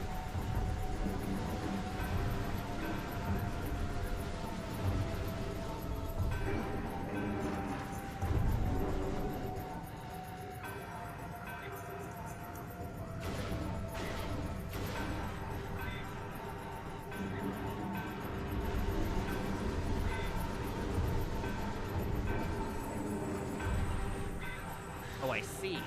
Oh, I see.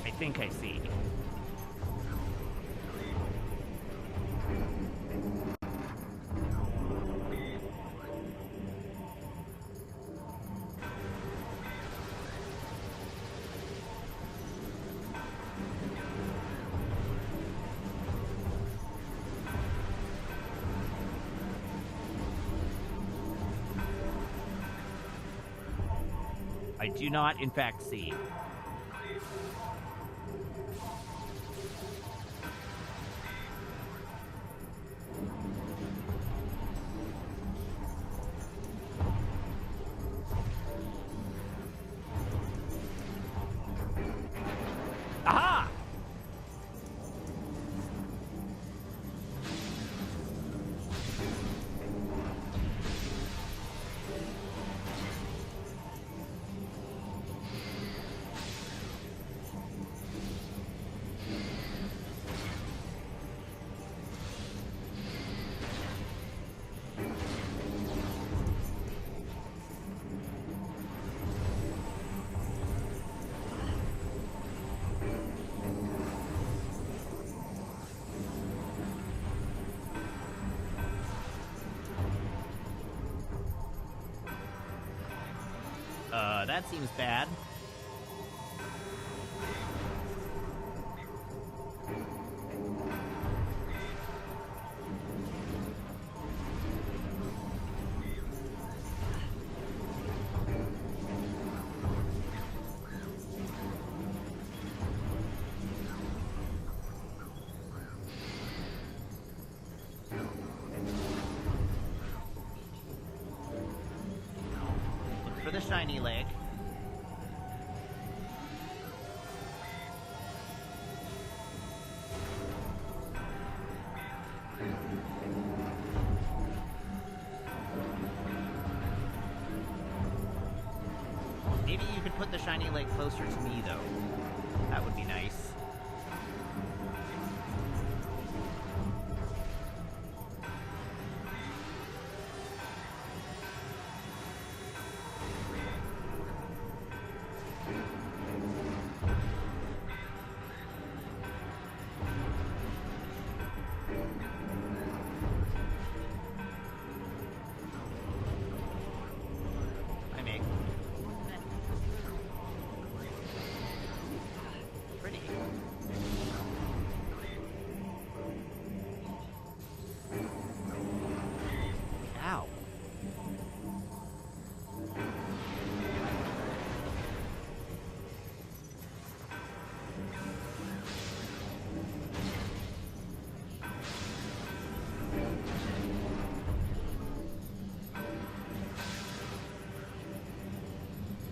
I think I see. I do not, in fact, see. Aha! That seems bad. Look for the shiny leg. Maybe you could put the shiny leg closer to me, though. That would be nice. I make pretty. Ow.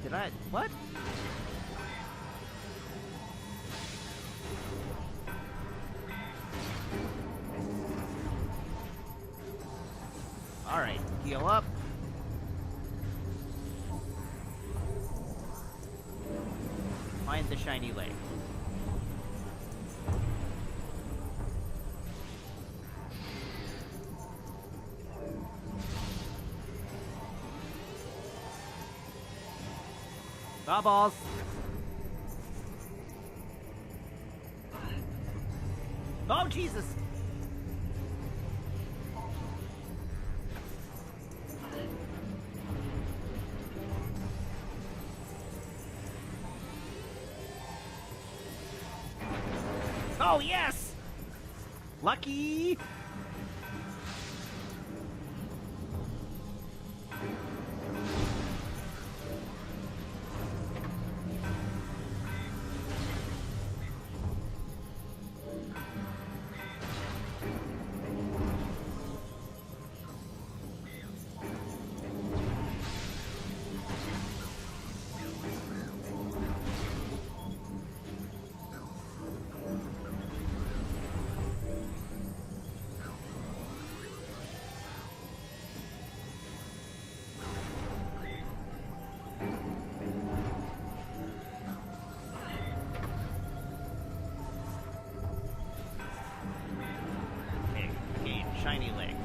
Did I? What? Alright, heal up. Find the shiny leg. Balls. Oh, Jesus! Oh, yes! Lucky! Shiny leg.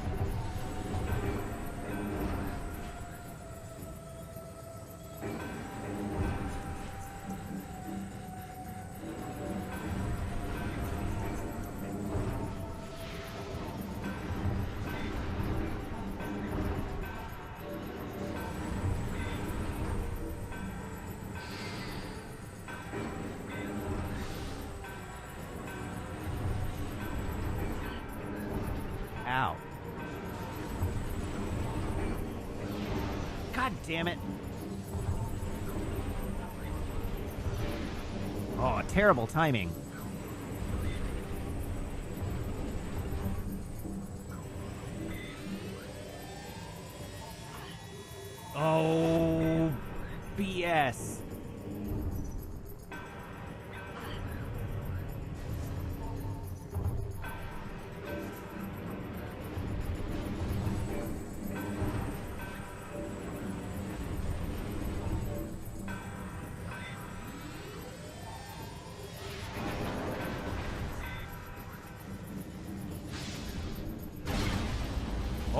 Ow. God damn it. Oh, terrible timing. Oh, BS.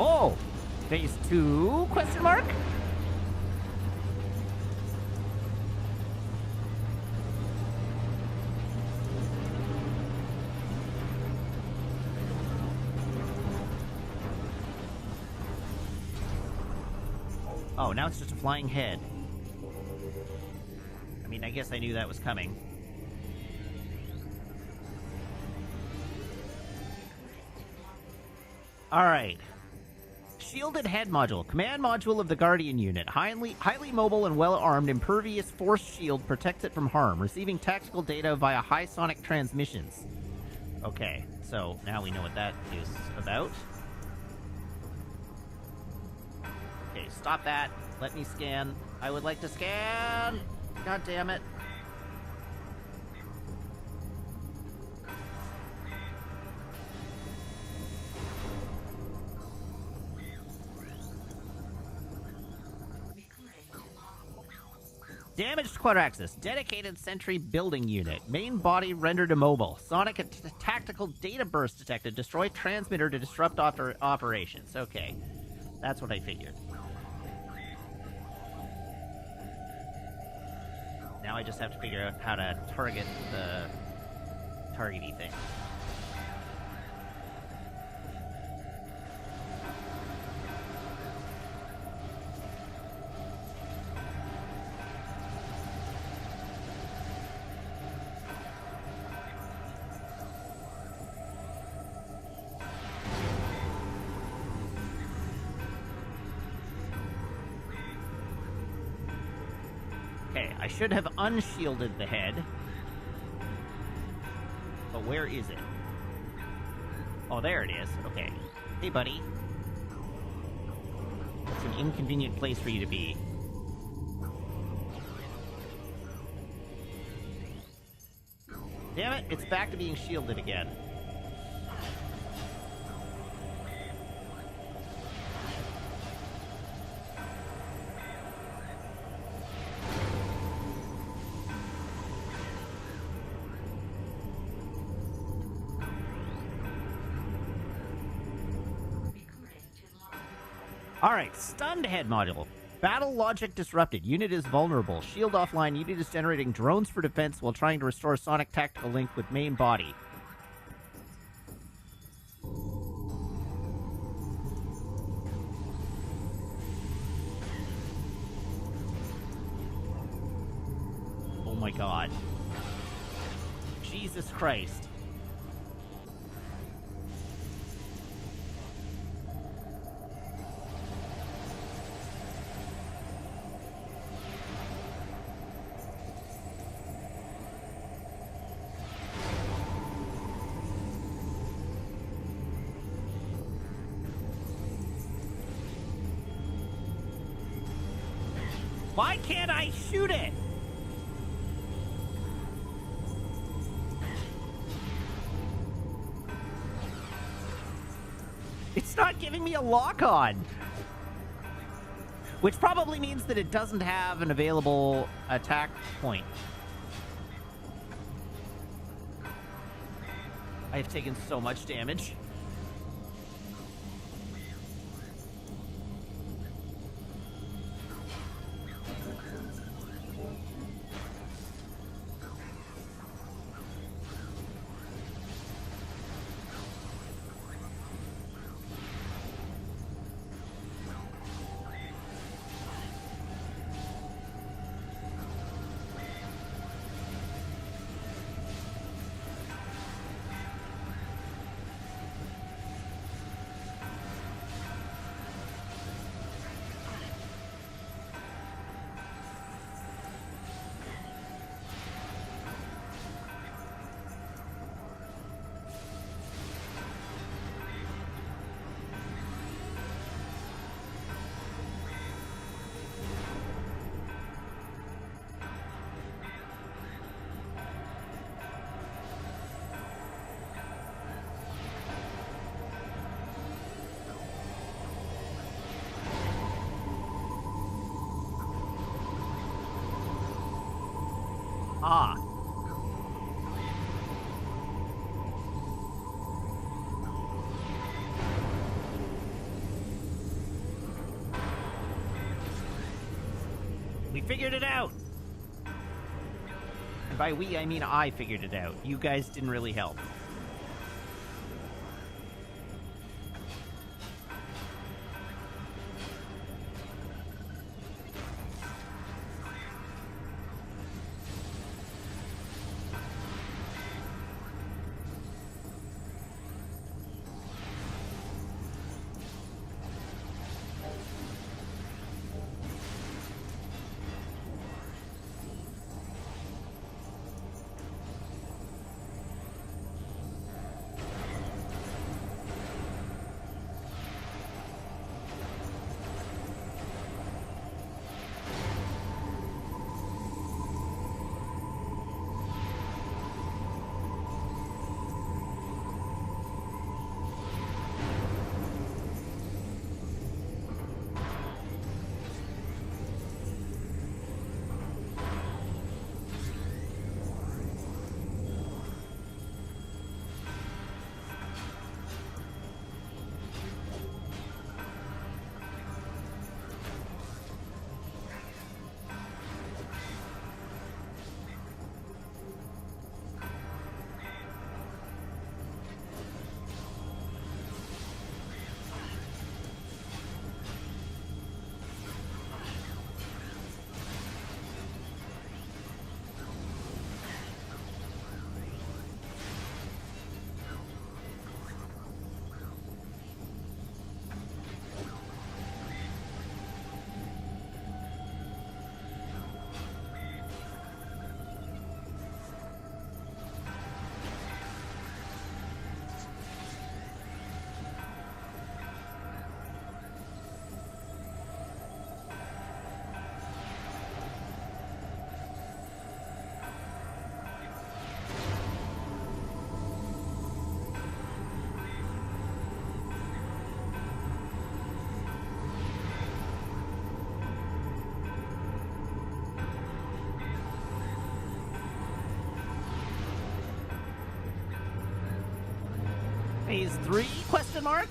Oh, phase 2, question mark? Oh, now it's just a flying head. I mean, I guess I knew that was coming. Alright. Shielded head module. Command module of the Guardian unit. Highly mobile and well-armed, impervious force shield protects it from harm, receiving tactical data via high sonic transmissions. Okay, so now we know what that is about. Okay, stop that. Let me scan. I would like to scan! God damn it. Damaged Quadraxis. Dedicated sentry building unit. Main body rendered immobile. Sonic tactical data burst detected. Destroy transmitter to disrupt operations. Okay. That's what I figured. Now I just have to figure out how to target the targety thing. Okay, I should have unshielded the head. But where is it? Oh, there it is. Okay. Hey, buddy. It's an inconvenient place for you to be. Damn it, it's back to being shielded again. Alright, stunned head module. Battle logic disrupted. Unit is vulnerable. Shield offline. Unit is generating drones for defense while trying to restore sonic tactical link with main body. Oh my god. Jesus Christ. Why can't I shoot it? It's not giving me a lock-on. Which probably means that it doesn't have an available attack point. I have taken so much damage. Ah. We figured it out! And by we, I mean I figured it out. You guys didn't really help. Phase 3, question mark?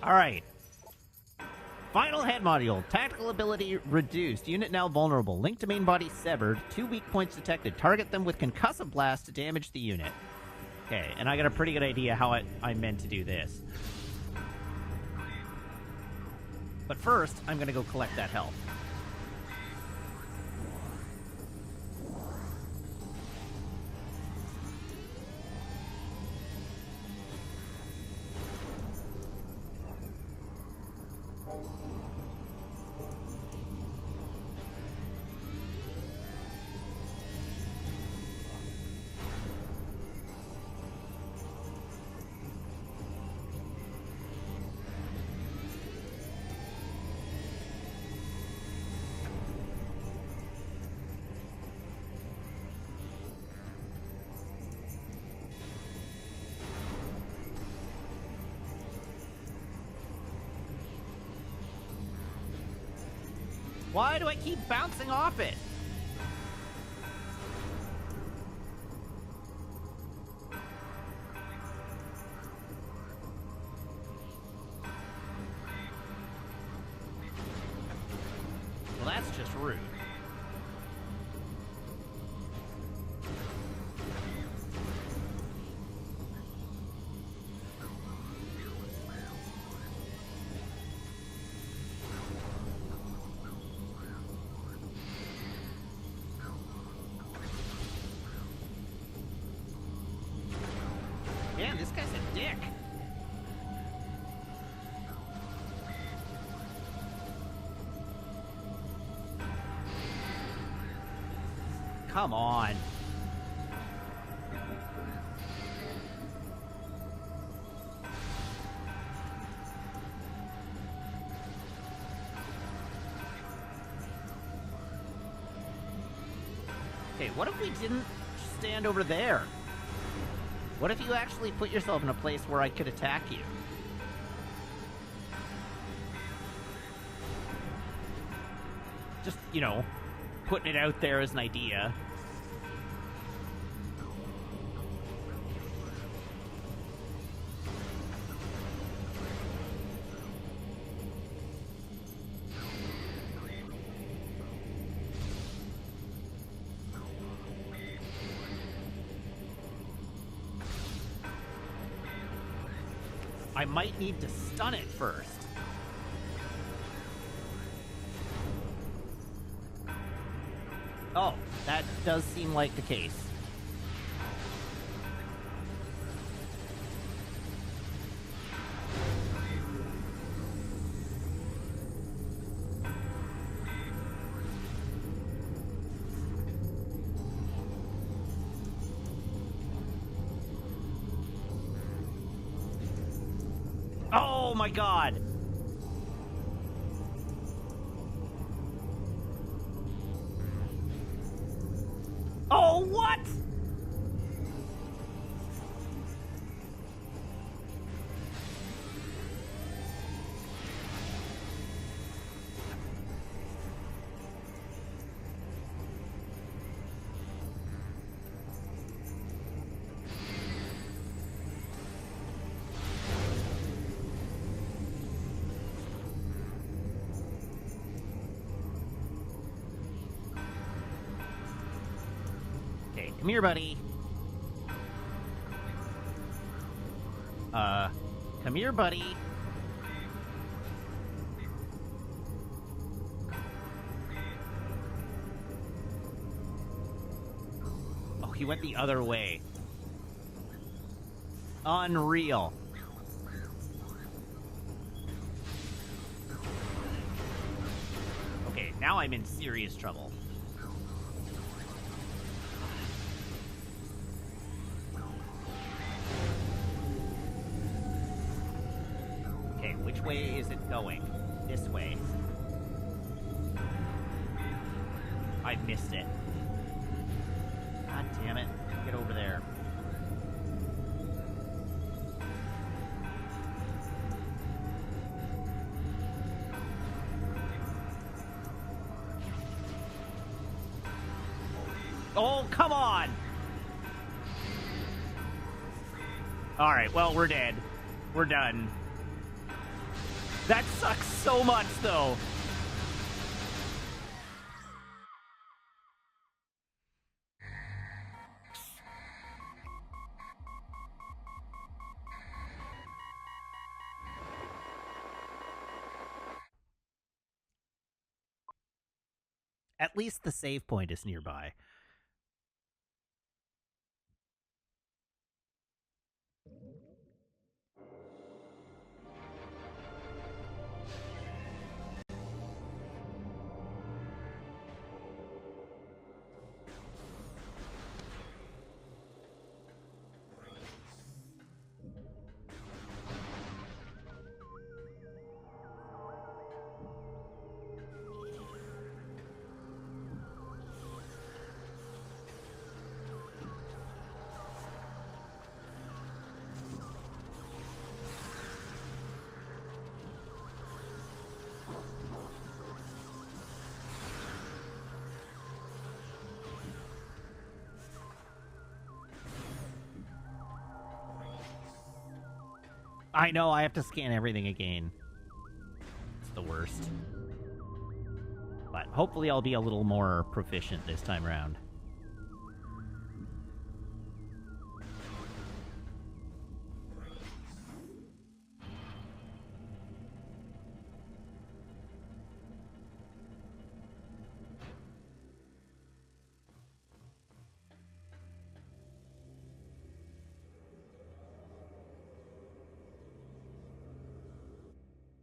All right. Final head module. Tactical ability reduced. Unit now vulnerable. Link to main body severed. 2 weak points detected. Target them with concussive blast to damage the unit. Okay, and I got a pretty good idea how I meant to do this. But first, I'm going to go collect that health. Why do I keep bouncing off it? Well, that's just rude. Man, this guy's a dick. Come on. Okay, what if we didn't stand over there? What if you actually put yourself in a place where I could attack you? Just, you know, putting it out there as an idea. I might need to stun it first. Oh, that does seem like the case. Oh my god! Oh, what?! Okay, come here, buddy. Come here, buddy. Oh, he went the other way. Unreal. Okay, now I'm in serious trouble. Which way is it going? This way. I missed it. God damn it. Get over there. Oh, come on! Alright, well, we're dead. We're done. That sucks so much, though. At least the save point is nearby. I know, I have to scan everything again. It's the worst. But hopefully I'll be a little more proficient this time around.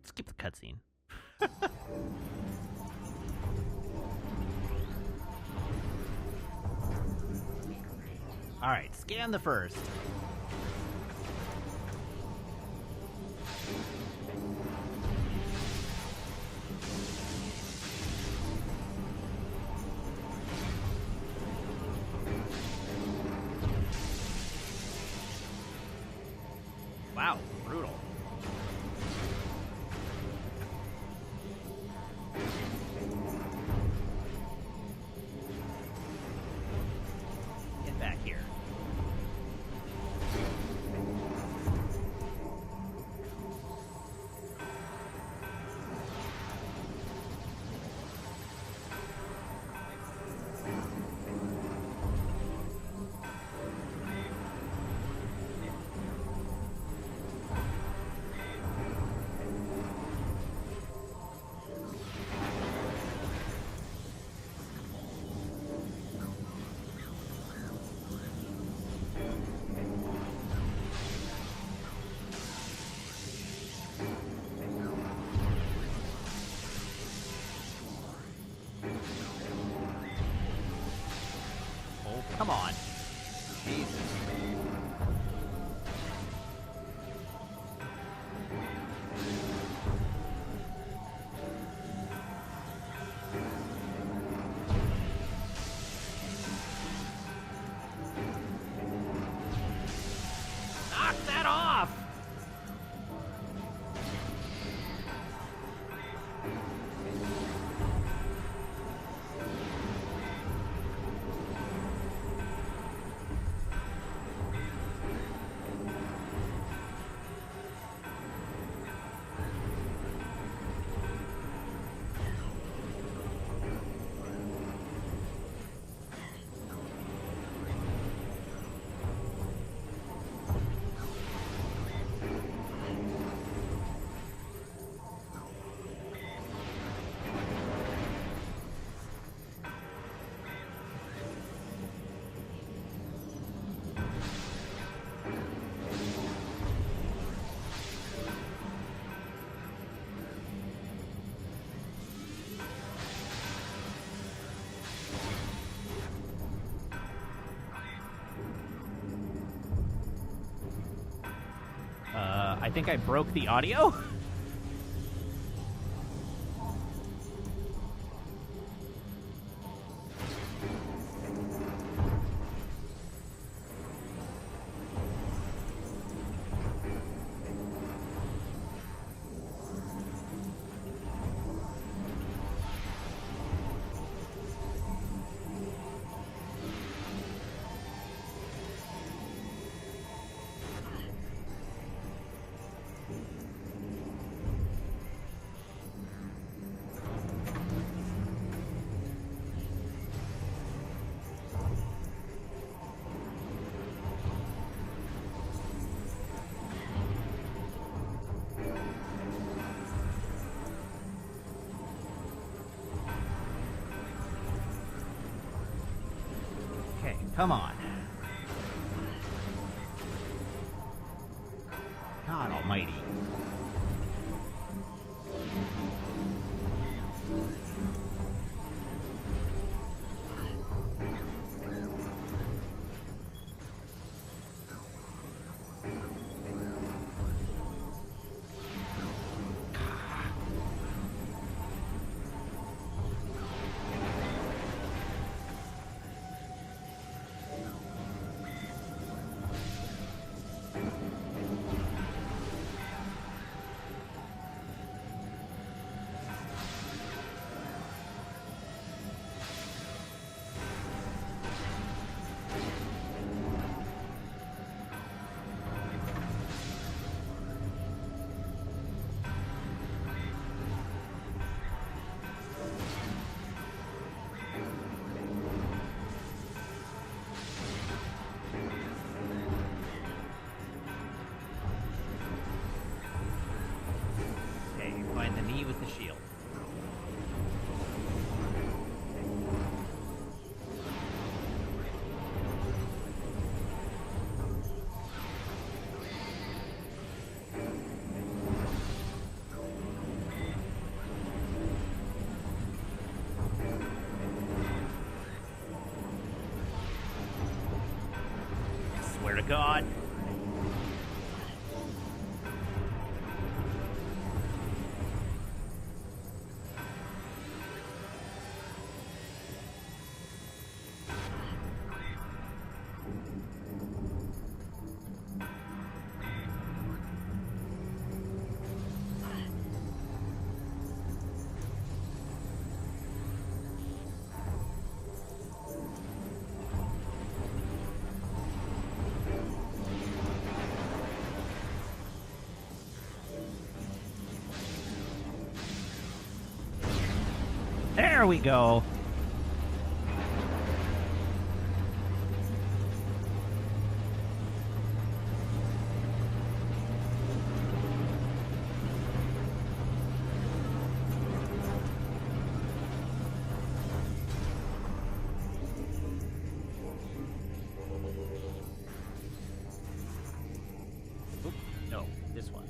Skip the cutscene. Alright, scan the first. Wow, brutal. Get back here. Come on. Jesus. Knock that off! I think I broke the audio. Come on. God almighty. me with the shield. Swear to God. There we go. Oop, no, this one.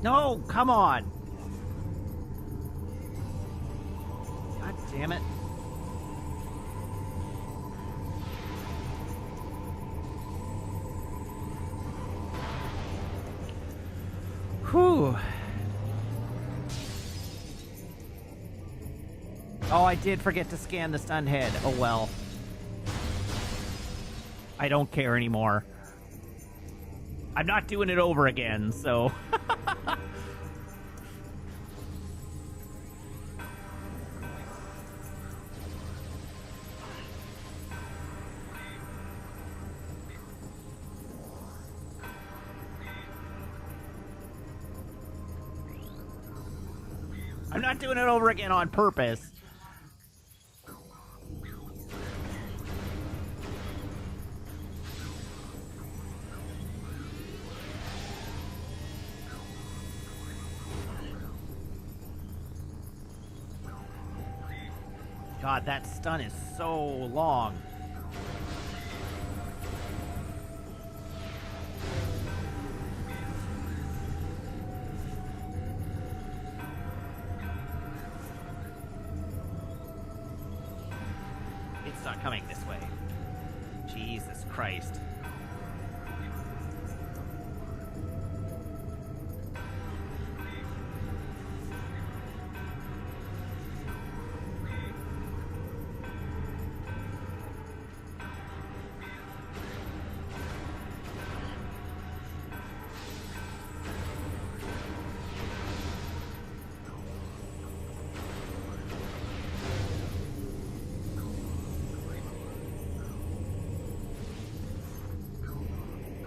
No, come on. God damn it. Whew. Oh, I did forget to scan the stun head. Oh well. I don't care anymore. I'm not doing it over again, so... I'm not doing it over again on purpose. God, that stun is so long. not coming this way. Jesus Christ.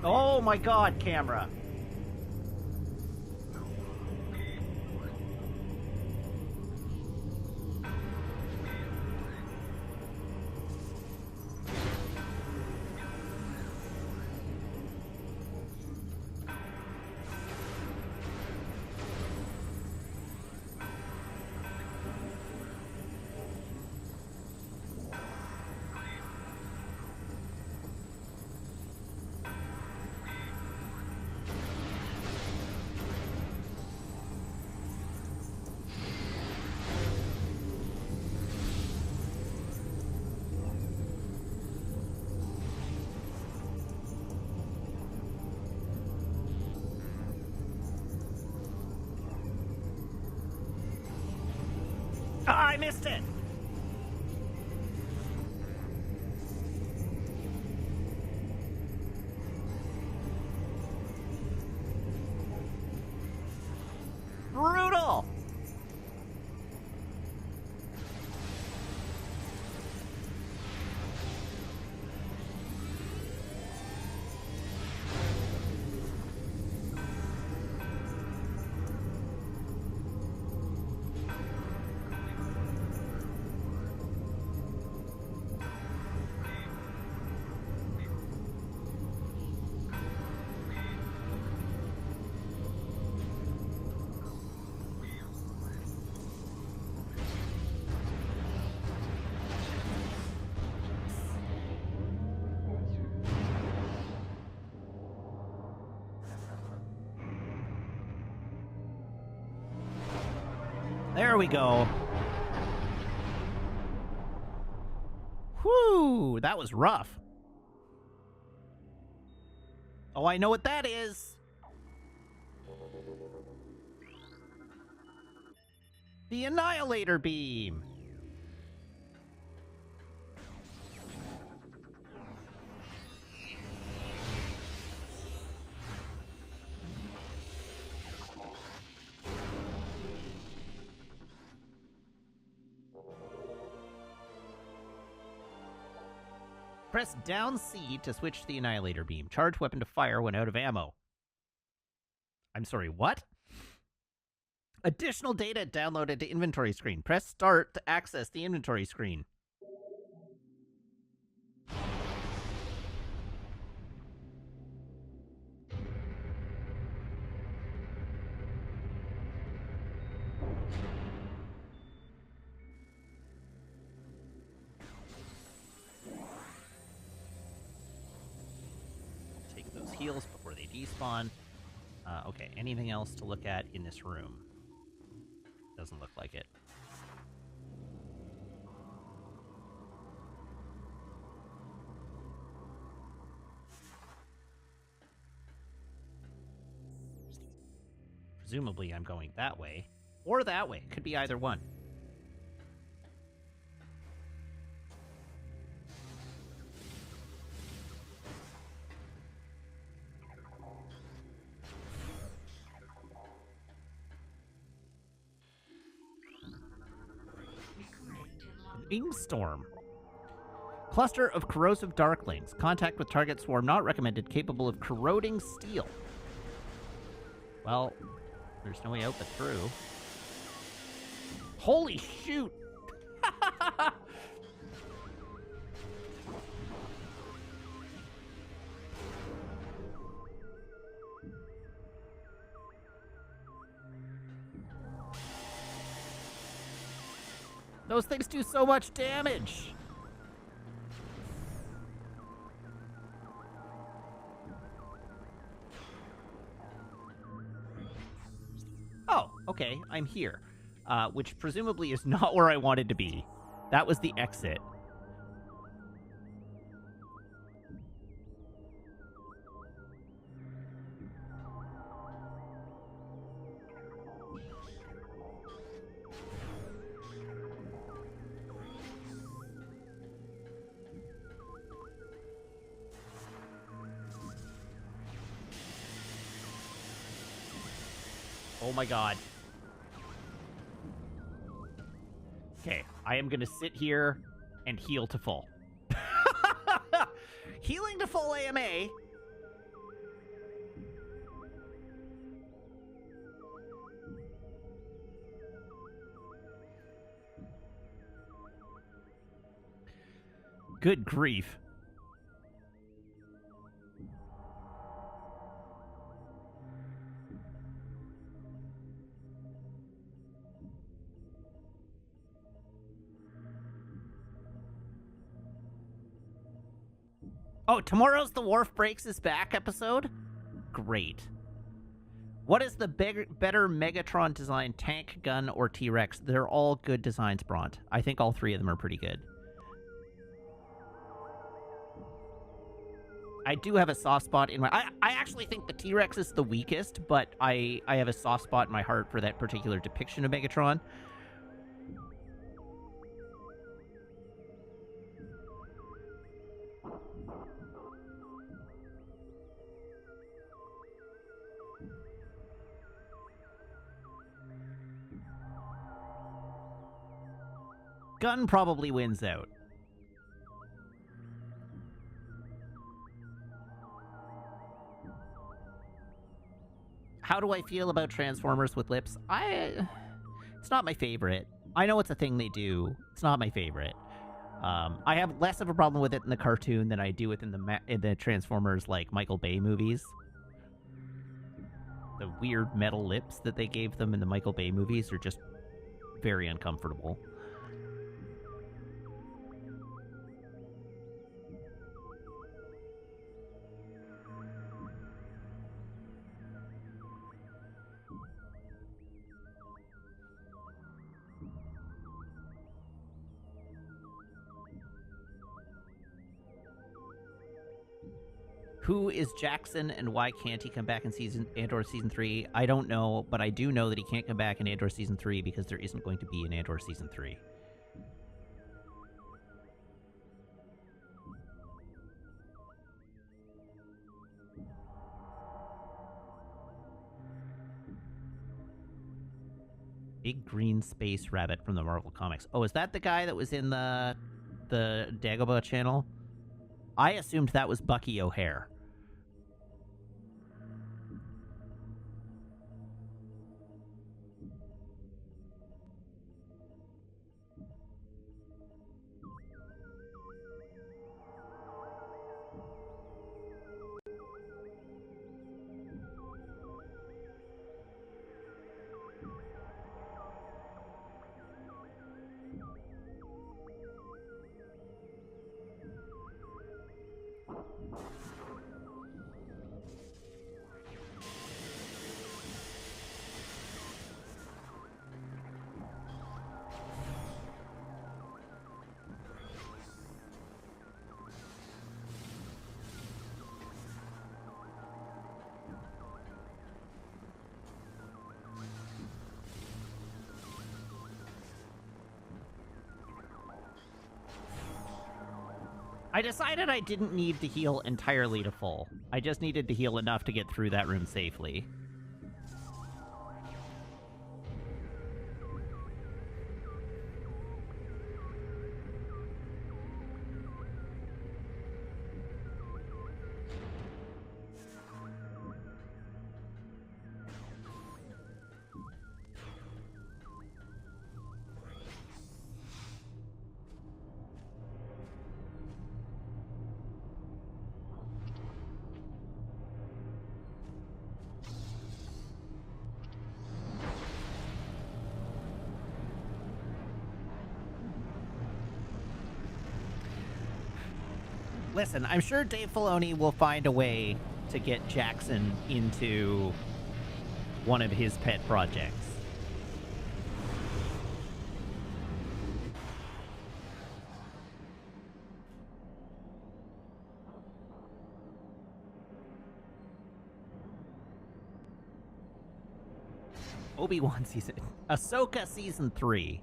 Oh my god, camera. Ah, I missed it! Brutal! There we go. Whew, that was rough. Oh, I know what that is. The Annihilator Beam. Press down C to switch to the Annihilator Beam. Charge weapon to fire when out of ammo. I'm sorry, what? Additional data downloaded to inventory screen. Press start to access the inventory screen. Take those heals before they despawn. Okay, anything else to look at in this room? Doesn't look like it. Presumably I'm going that way. Or that way. Could be either one. Storm. Cluster of corrosive darklings. Contact with target swarm not recommended, capable of corroding steel. Well, there's no way out but through. Holy shoot! Those things do so much damage! Oh, okay, I'm here. Which presumably is not where I wanted to be. That was the exit. Oh my god. Okay, I am gonna sit here and heal to full. Healing to full AMA. Good grief. Oh, tomorrow's the Wharf Breaks His Back episode? Great. What is the better Megatron design, tank, gun, or T-Rex? They're all good designs, Bront. I think all three of them are pretty good. I do have a soft spot in my... I actually think the T-Rex is the weakest, but I have a soft spot in my heart for that particular depiction of Megatron. Gun probably wins out. How do I feel about Transformers with lips? It's not my favorite. I know it's a thing they do. It's not my favorite. I have less of a problem with it in the cartoon than I do with in the Transformers, like, Michael Bay movies. The weird metal lips that they gave them in the Michael Bay movies are just very uncomfortable. Who is Jackson and why can't he come back in Andor Season 3? I don't know, but I do know that he can't come back in Andor Season 3 because there isn't going to be an Andor Season 3. Big green space rabbit from the Marvel Comics. Oh, is that the guy that was in the Dagobah channel? I assumed that was Bucky O'Hare. I decided I didn't need to heal entirely to full. I just needed to heal enough to get through that room safely. Listen, I'm sure Dave Filoni will find a way to get Jackson into one of his pet projects. Obi-Wan season... Ahsoka season 3.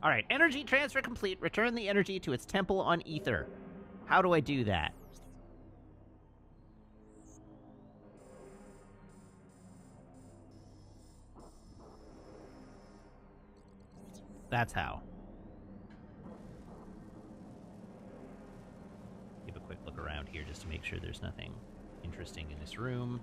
Alright, energy transfer complete. Return the energy to its temple on Ether. How do I do that? That's how. Give a quick look around here just to make sure there's nothing interesting in this room.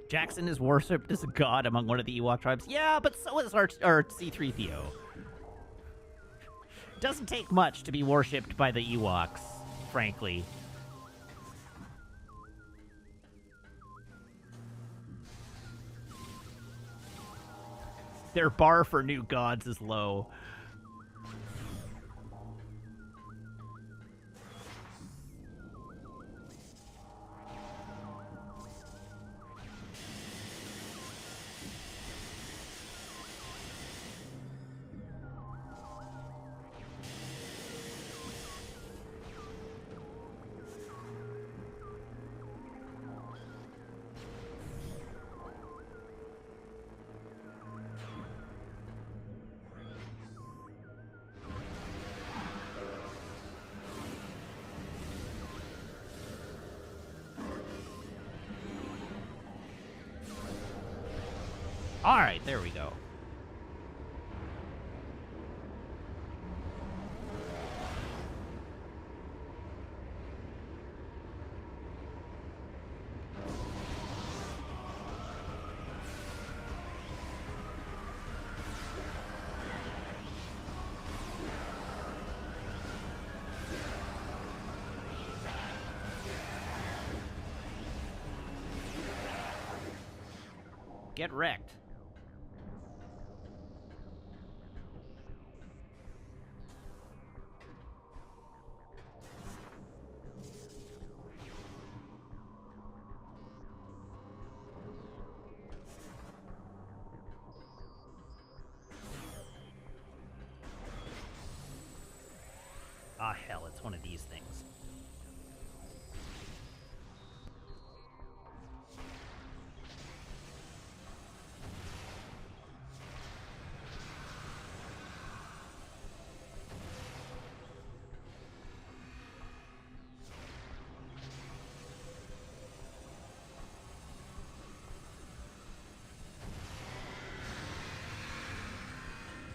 Jackson is worshipped as a god among one of the Ewok tribes. Yeah, but so is our C-3PO. Doesn't take much to be worshipped by the Ewoks, frankly. Their bar for new gods is low. Alright, there we go. Get wrecked. Ah, hell, it's one of these things.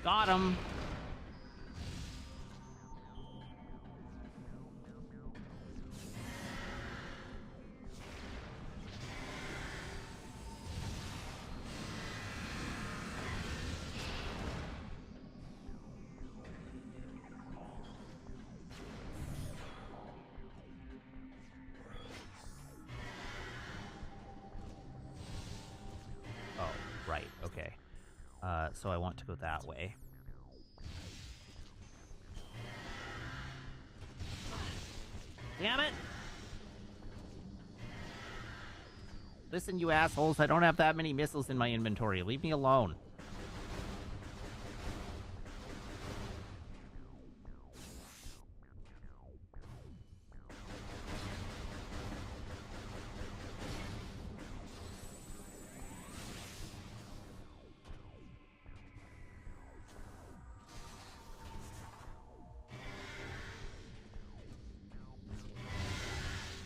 Got him. Oh, right, okay. So I want to go that way. Damn it! Listen, you assholes, I don't have that many missiles in my inventory. Leave me alone.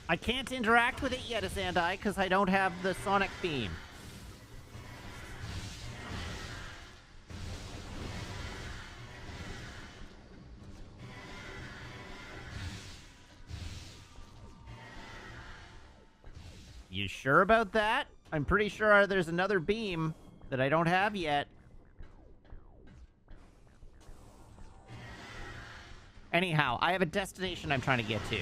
I can't interact with it yet, Azandai, because I don't have the sonic beam. You sure about that? I'm pretty sure there's another beam that I don't have yet. Anyhow, I have a destination I'm trying to get to.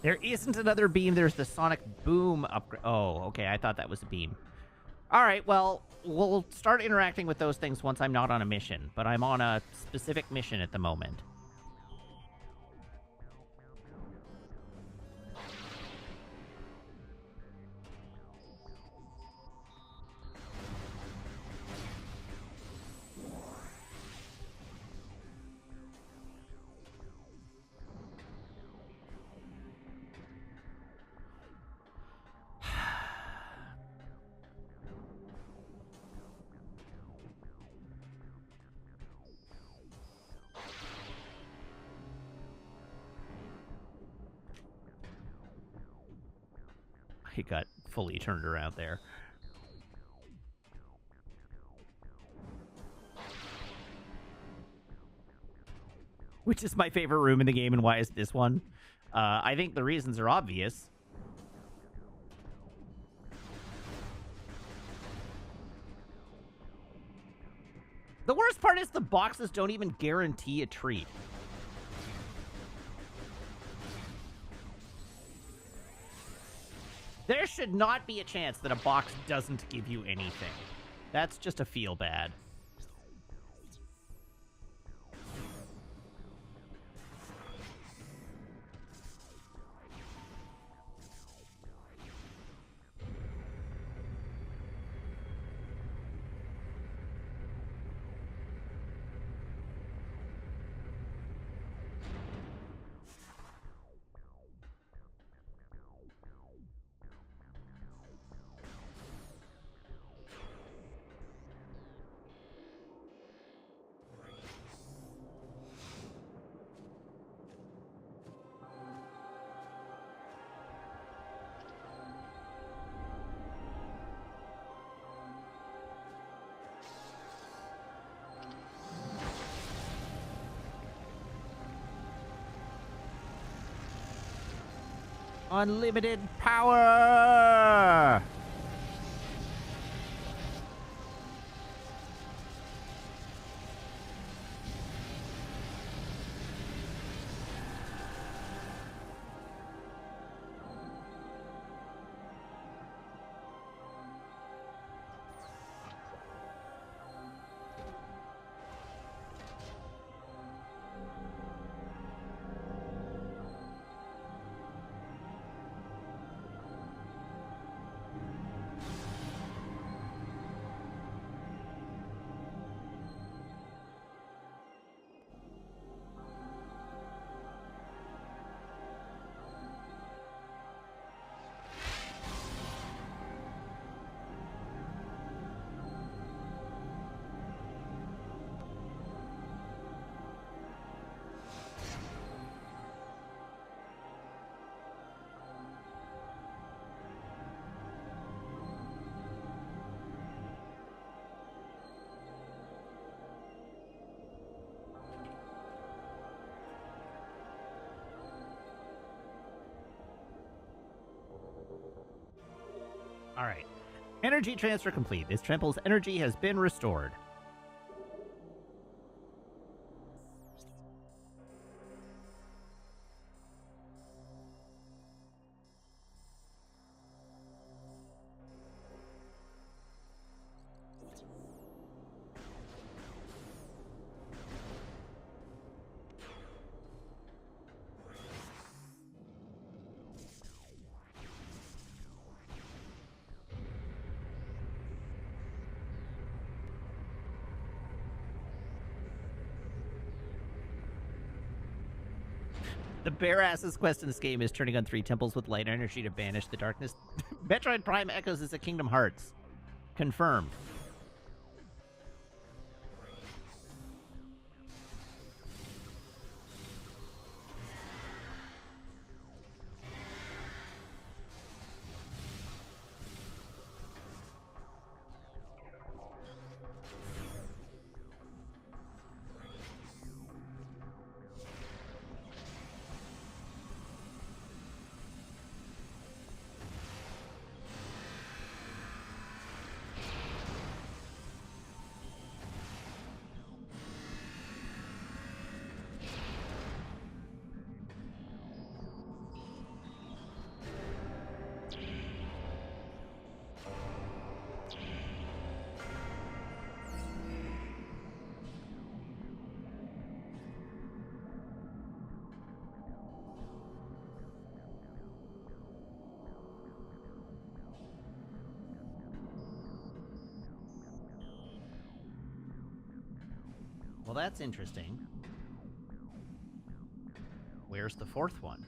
There isn't another beam. There's the sonic boom upgrade. Oh, okay. I thought that was a beam. All right, well, we'll start interacting with those things once I'm not on a mission, but I'm on a specific mission at the moment. He got fully turned around there. Which is my favorite room in the game, and why is this one? I think the reasons are obvious. The worst part is the boxes don't even guarantee a treat. There should not be a chance that a box doesn't give you anything. That's just a feel bad. Unlimited power! All right. Energy transfer complete. This temple's energy has been restored. The bare-ass's quest in this game is turning on 3 temples with light energy to banish the darkness. Metroid Prime Echoes is a Kingdom Hearts. Confirmed. Well, that's interesting. Where's the fourth one?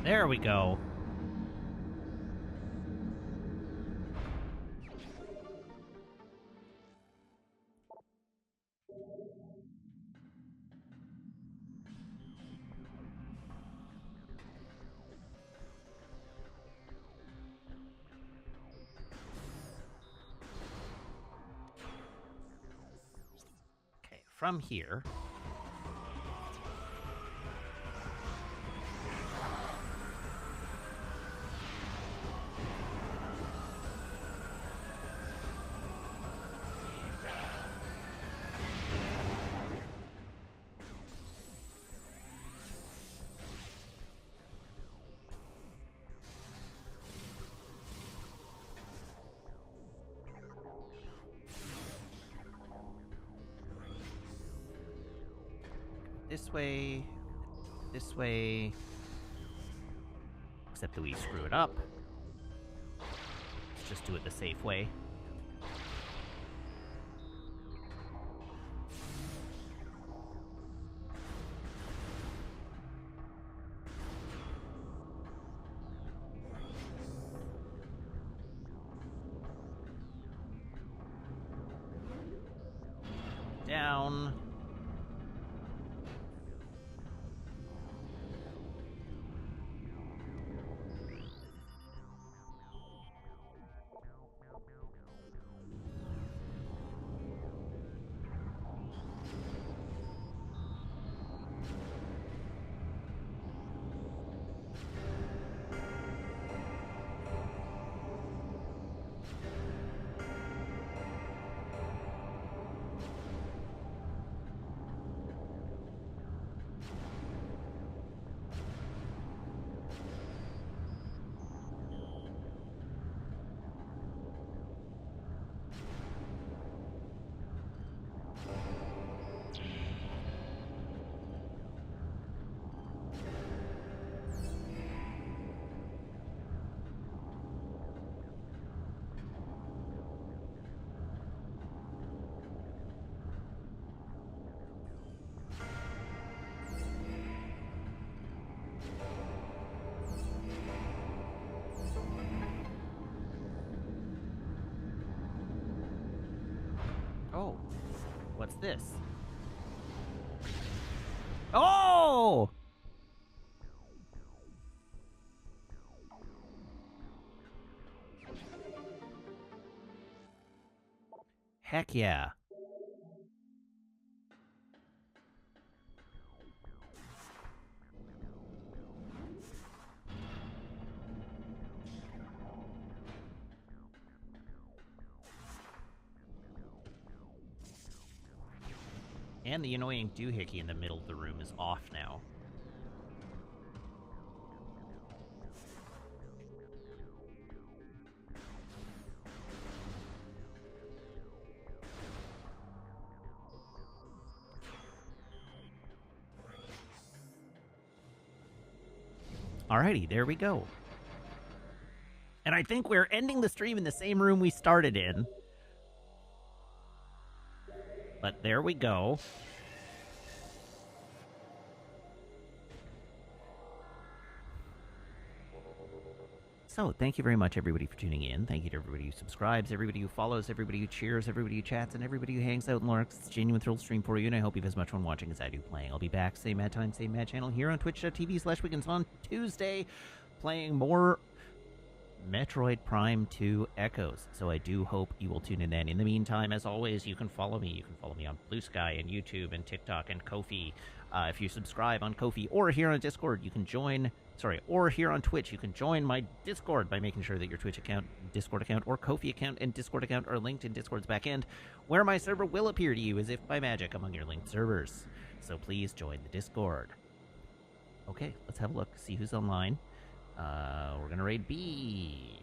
There we go. Okay, from here. This way. This way. Except that we screw it up. Let's just do it the safe way. Down. Oh, what's this? Oh! Heck yeah. And the annoying doohickey in the middle of the room is off now. Alrighty, there we go. And I think we're ending the stream in the same room we started in. But there we go. So, thank you very much, everybody, for tuning in. Thank you to everybody who subscribes, everybody who follows, everybody who cheers, everybody who chats, and everybody who hangs out and lurks. It's a genuine thrill stream for you, and I hope you have as much fun watching as I do playing. I'll be back, same mad time, same mad channel, here on twitch.tv/weekends on Tuesday, playing more Metroid Prime 2 Echoes. So I do hope you will tune in then. In the meantime, as always, you can follow me. You can follow me on Blue Sky and YouTube and TikTok and Ko-fi. If you subscribe on Ko-fi or here on Discord, you can join... or here on Twitch, you can join my Discord by making sure that your Twitch account, Discord account, or Ko-fi account and Discord account are linked in Discord's backend, where my server will appear to you as if by magic among your linked servers. So please join the Discord. Okay, let's have a look, see who's online. We're gonna raid B.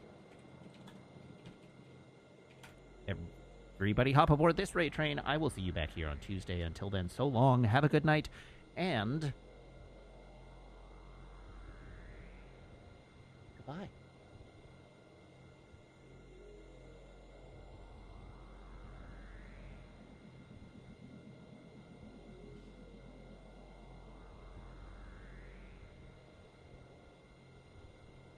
Everybody hop aboard this raid train. I will see you back here on Tuesday. Until then, so long, have a good night, and... goodbye.